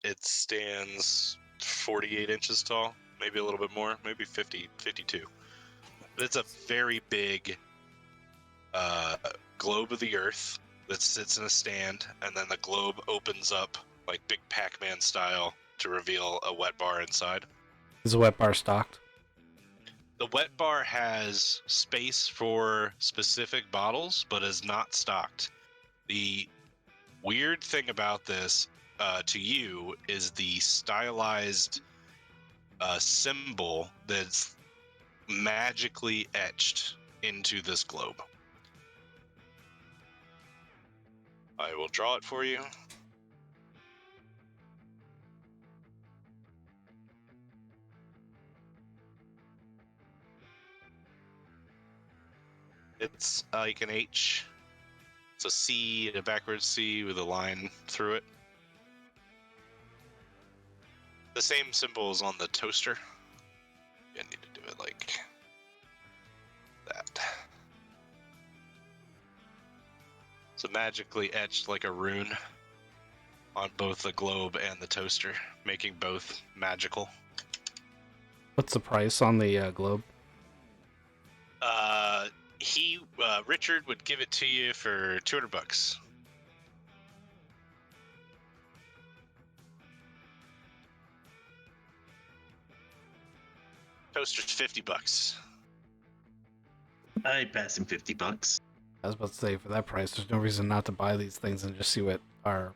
It stands 48 inches tall, maybe a little bit more, maybe 50, 52. But it's a very big globe of the earth that sits in a stand, and then the globe opens up like big Pac-Man style to reveal a wet bar inside. Is the wet bar stocked? The wet bar has space for specific bottles, but is not stocked. The weird thing about this to you is the stylized symbol that's magically etched into this globe. I will draw it for you. It's like an H. It's a C, a backwards C with a line through it. The same symbol is on the toaster. I need to do it like that. So magically etched like a rune on both the globe and the toaster, making both magical. What's the price on the globe? Richard would give it to you for $200. Toaster's $50. I pass him $50. I was about to say, for that price, there's no reason not to buy these things and just see what our,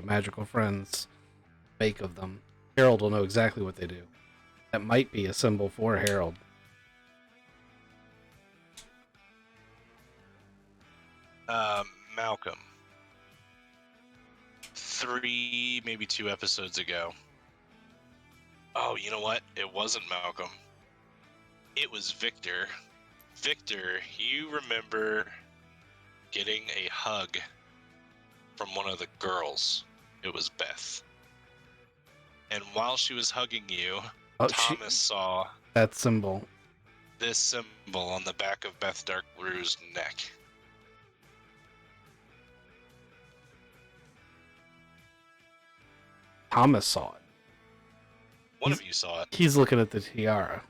magical friends make of them. Harold will know exactly what they do. That might be a symbol for Harold. Malcolm. 3, maybe 2 episodes ago. Oh, you know what? It wasn't Malcolm. It was Victor. Victor, you remember getting a hug from one of the girls. It was Beth. And while she was hugging you, Thomas saw that symbol. This symbol on the back of Beth Darkblue's neck. Thomas saw it. One of you saw it. He's looking at the tiara.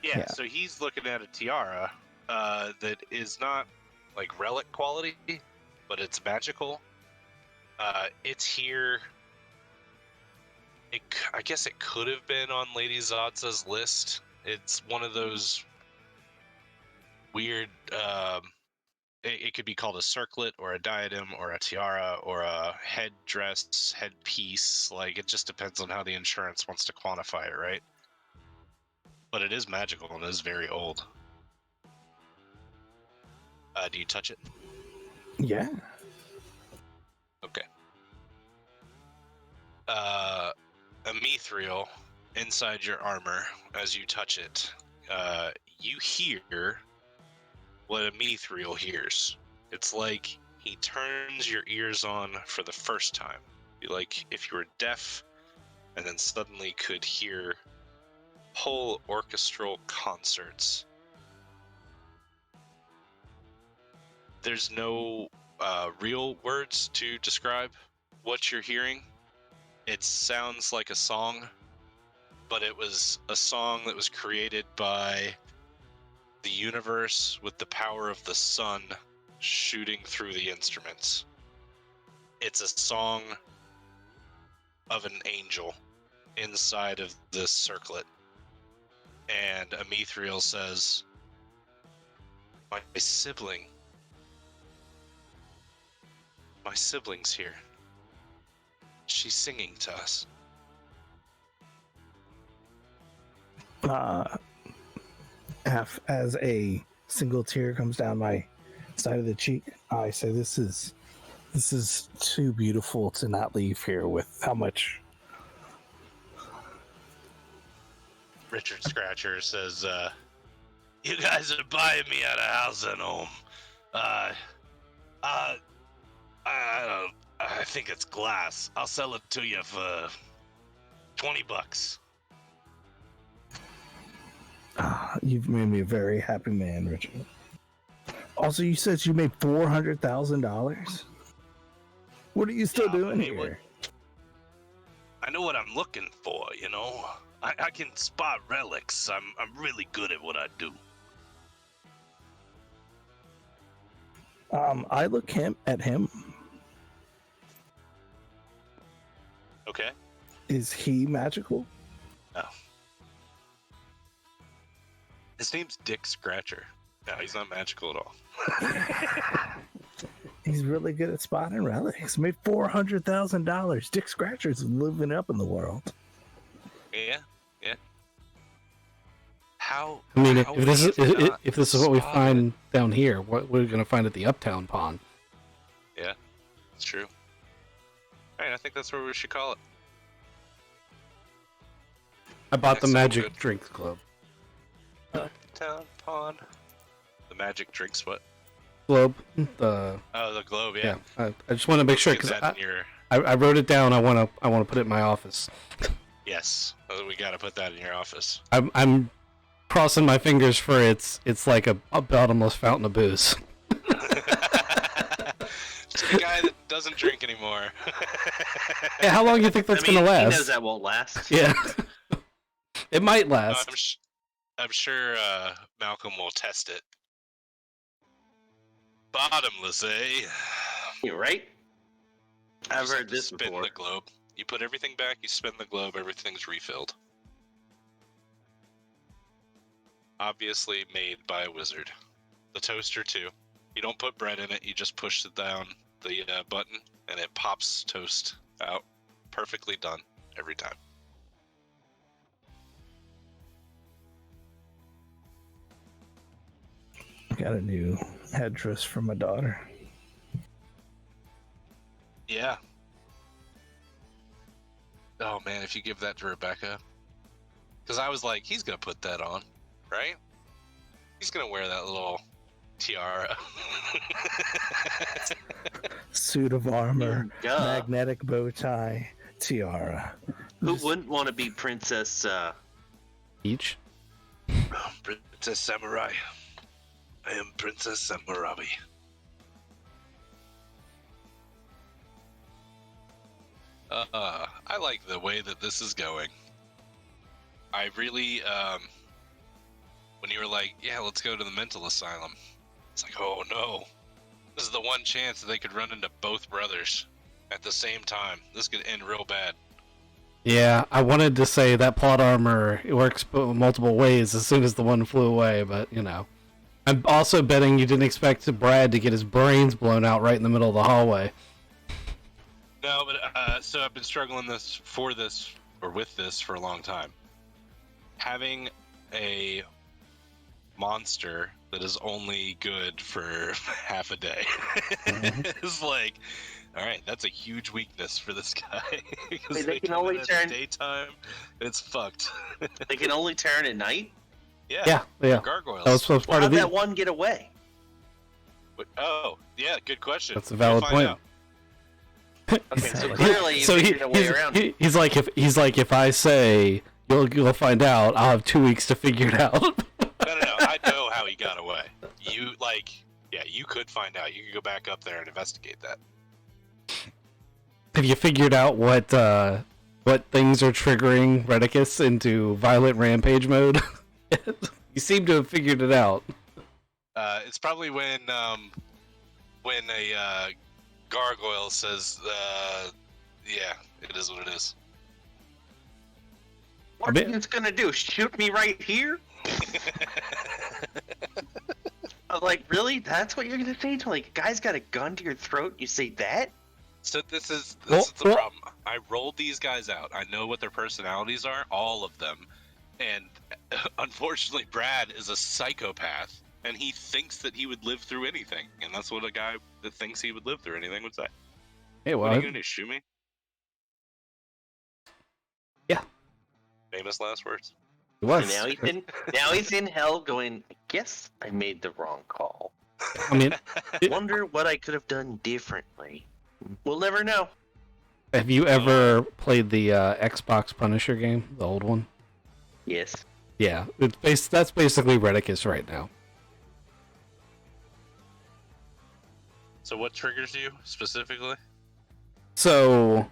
Yeah, so he's looking at a tiara that is not like relic quality, but it's magical. It's here. I guess it could have been on Lady Zodza's list. It's one of those weird. It could be called a circlet or a diadem or a tiara or a headdress, headpiece. Like, it just depends on how the insurance wants to quantify it, right? But it is magical and it is very old. Do you touch it? Yeah. Okay. A mithril inside your armor, as you touch it, you hear what a mithril hears. It's like he turns your ears on for the first time. Like if you were deaf and then suddenly could hear whole orchestral concerts. There's no real words to describe what you're hearing. It sounds like a song, but it was a song that was created by the universe with the power of the sun shooting through the instruments. It's a song of an angel inside of this circlet. And a mithril says, my sibling's here. She's singing to us. As a single tear comes down my side of the cheek, I say, this is too beautiful to not leave here with how much. Richard Scratcher says, you guys are buying me out of house and home. I think it's glass. I'll sell it to you for $20. You've made me a very happy man, Richard. Also, you said you made $400,000. What are you still doing here? I know what I'm looking for, you know. I can spot relics. I'm really good at what I do. I look at him. Okay. Is he magical? No. His name's Dick Scratcher. No, he's not magical at all. He's really good at spotting relics. Made $400,000. Dick Scratcher's living up in the world. Yeah. How? I mean, if this is what we find down here, what we're gonna find at the Uptown Pond? Yeah, it's true. All right, I think that's what we should call it. I bought the Magic Drinks Club. Uptown Pond. The Magic Drinks what? Globe. The globe, yeah. I just want to make sure because I wrote it down. I want to put it in my office. Yes, we got to put that in your office. I'm crossing my fingers for it's like a bottomless fountain of booze. Just a guy that doesn't drink anymore. Yeah, how long do you think that's gonna He last? knows that won't last. Yeah, it might No, last. I'm sure Malcolm will test it. Bottomless, eh? You're right. I've Just have heard to this spin before. the globe. You put everything back, you spin the globe, everything's refilled. Obviously made by a wizard. The toaster too. You don't put bread in it, you just push it down the button and it pops toast out. Perfectly done every time. Got a new headdress for my daughter. Yeah. Oh man, if you give that to Rebecca. Because I was like, he's going to put that on, right? He's going to wear that little tiara. Suit of armor, Duh. magnetic bow tie, tiara. Who wouldn't want to be Princess? Each. Princess Samurai. I am Princess Samurabi. I like the way that this is going. I really, when you were like, yeah, let's go to the mental asylum. It's like, oh no. This is the one chance that they could run into both brothers at the same time. This could end real bad. Yeah, I wanted to say that plot armor it works multiple ways as soon as the one flew away, but you know. I'm also betting you didn't expect Brad to get his brains blown out right in the middle of the hallway. No, but so I've been struggling with this for a long time. Having a monster that is only good for half a day is like, all right, that's a huge weakness for this guy. Wait, they can only turn daytime. It's fucked. They can only turn at night. Yeah. Gargoyles. That was part How'd of the. that one get away? Oh, yeah, good question. That's a valid We'll find point. out. Okay, so clearly you So figured a way around it. he's like if I say you'll find out, I'll have 2 weeks to figure it out. No. I know how he got away. You could find out. You could go back up there and investigate that. Have you figured out what things are triggering Redicus into violent rampage mode? You seem to have figured it out. It's probably when a gargoyle says, "Yeah, it is what it is." What are you gonna do? Shoot me right here? I was like, really? That's what you're gonna say to like a guy's got a gun to your throat? You say that? So this is Well, the problem. I rolled these guys out. I know what their personalities are, all of them, and unfortunately, Brad is a psychopath, and he thinks that he would live through anything, and that's what a guy that thinks he would live through anything would say. Hey, What well, are you gonna do? Shoot me? Yeah. Famous last words. it was. And now he's in hell going, I guess I made the wrong call. I mean, Wonder what I could have done differently. We'll never know. have you ever played the Xbox Punisher game, the old one? Yes. Yeah, that's basically Redicus right now. So what triggers you specifically? So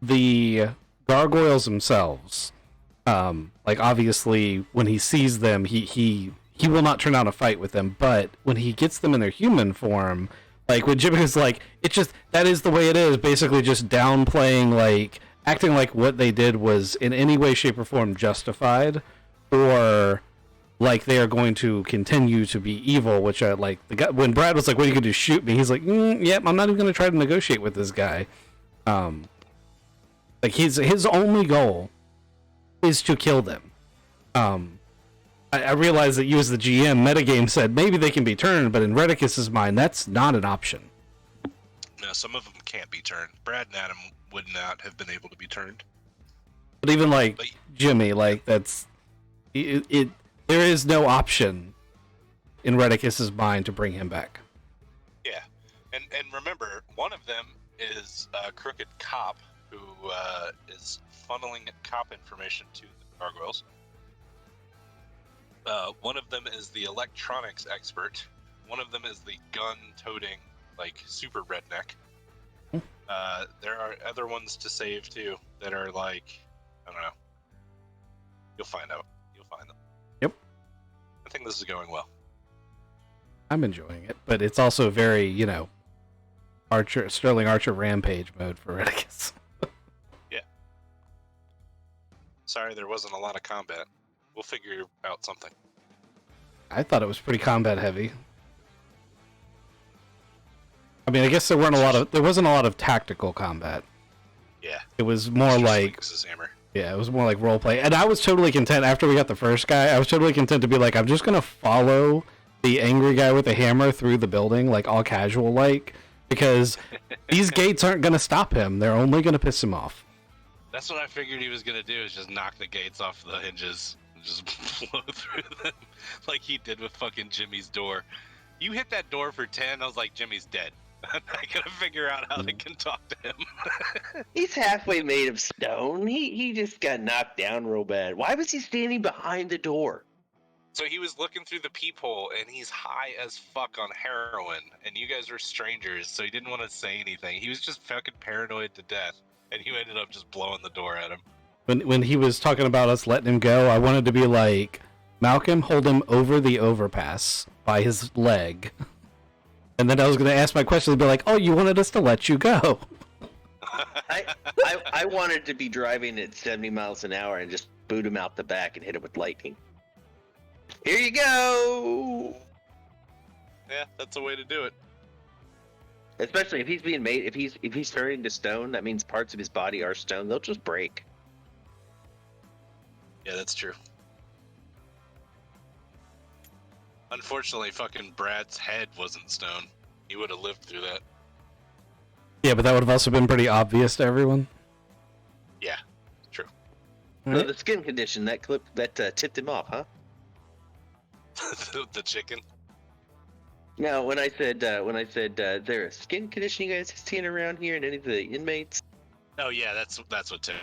the gargoyles themselves, like obviously when he sees them, he will not turn out a fight with them. But when he gets them in their human form, like when Jimmy was like, it's just that is the way it is. Basically, just downplaying, like acting like what they did was in any way, shape, or form justified, or like they are going to continue to be evil. Which I like. The guy when Brad was like, "What are you going to do? Shoot me?" He's like, "Yep, I'm not even going to try to negotiate with this guy." Like his only goal is to kill them. I realize that you as the GM metagame said maybe they can be turned, but in Redicus's mind, that's not an option. No, some of them can't be turned. Brad and Adam would not have been able to be turned. But even like Jimmy, like that's it. There is no option in Redicus's mind to bring him back. Yeah, and remember, one of them is a crooked cop who is funneling cop information to the gargoyles. One of them is the electronics expert. One of them is the gun-toting like super redneck. Hmm. There are other ones to save too that are like, I don't know. You'll find out. You'll find them. Yep. I think this is going well. I'm enjoying it, but it's also very, Sterling Archer rampage mode for Redicus. Sorry, there wasn't a lot of combat. We'll figure out something. I thought it was pretty combat heavy. I mean, I guess there wasn't a lot of tactical combat. Yeah. It was more like, This is hammer. yeah, it was more like roleplay. And I was totally content after we got the first guy. I was totally content to be like, I'm just gonna follow the angry guy with the hammer through the building, like all casual like, because these gates aren't gonna stop him. They're only gonna piss him off. That's what I figured he was gonna do, is just knock the gates off the hinges and just blow through them, like he did with fucking Jimmy's door. You hit that door for 10, I was like, Jimmy's dead. I gotta figure out how they can talk to him. He's halfway made of stone. He just got knocked down real bad. Why was he standing behind the door? So he was looking through the peephole, and he's high as fuck on heroin, and you guys are strangers, so he didn't want to say anything. He was just fucking paranoid to death, and you ended up just blowing the door at him. When he was talking about us letting him go, I wanted to be like, Malcolm, hold him over the overpass by his leg. And then I was going to ask my question and be like, oh, you wanted us to let you go. I wanted to be driving at 70 miles an hour and just boot him out the back and hit him with lightning. Here you go. Yeah, that's a way to do it. Especially if he's being made, if he's turning to stone, that means parts of his body are stone. They'll just break. Yeah, that's true. Unfortunately, fucking Brad's head wasn't stone. He would have lived through that. Yeah, but that would have also been pretty obvious to everyone. Yeah, true. So the skin condition that tipped him off, huh? The chicken. No, when I said is there a skin condition you guys seeing around here and any of the inmates? Oh yeah, that's what Tim.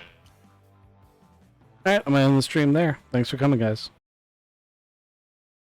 All right, I'm going to end the stream there. Thanks for coming, guys.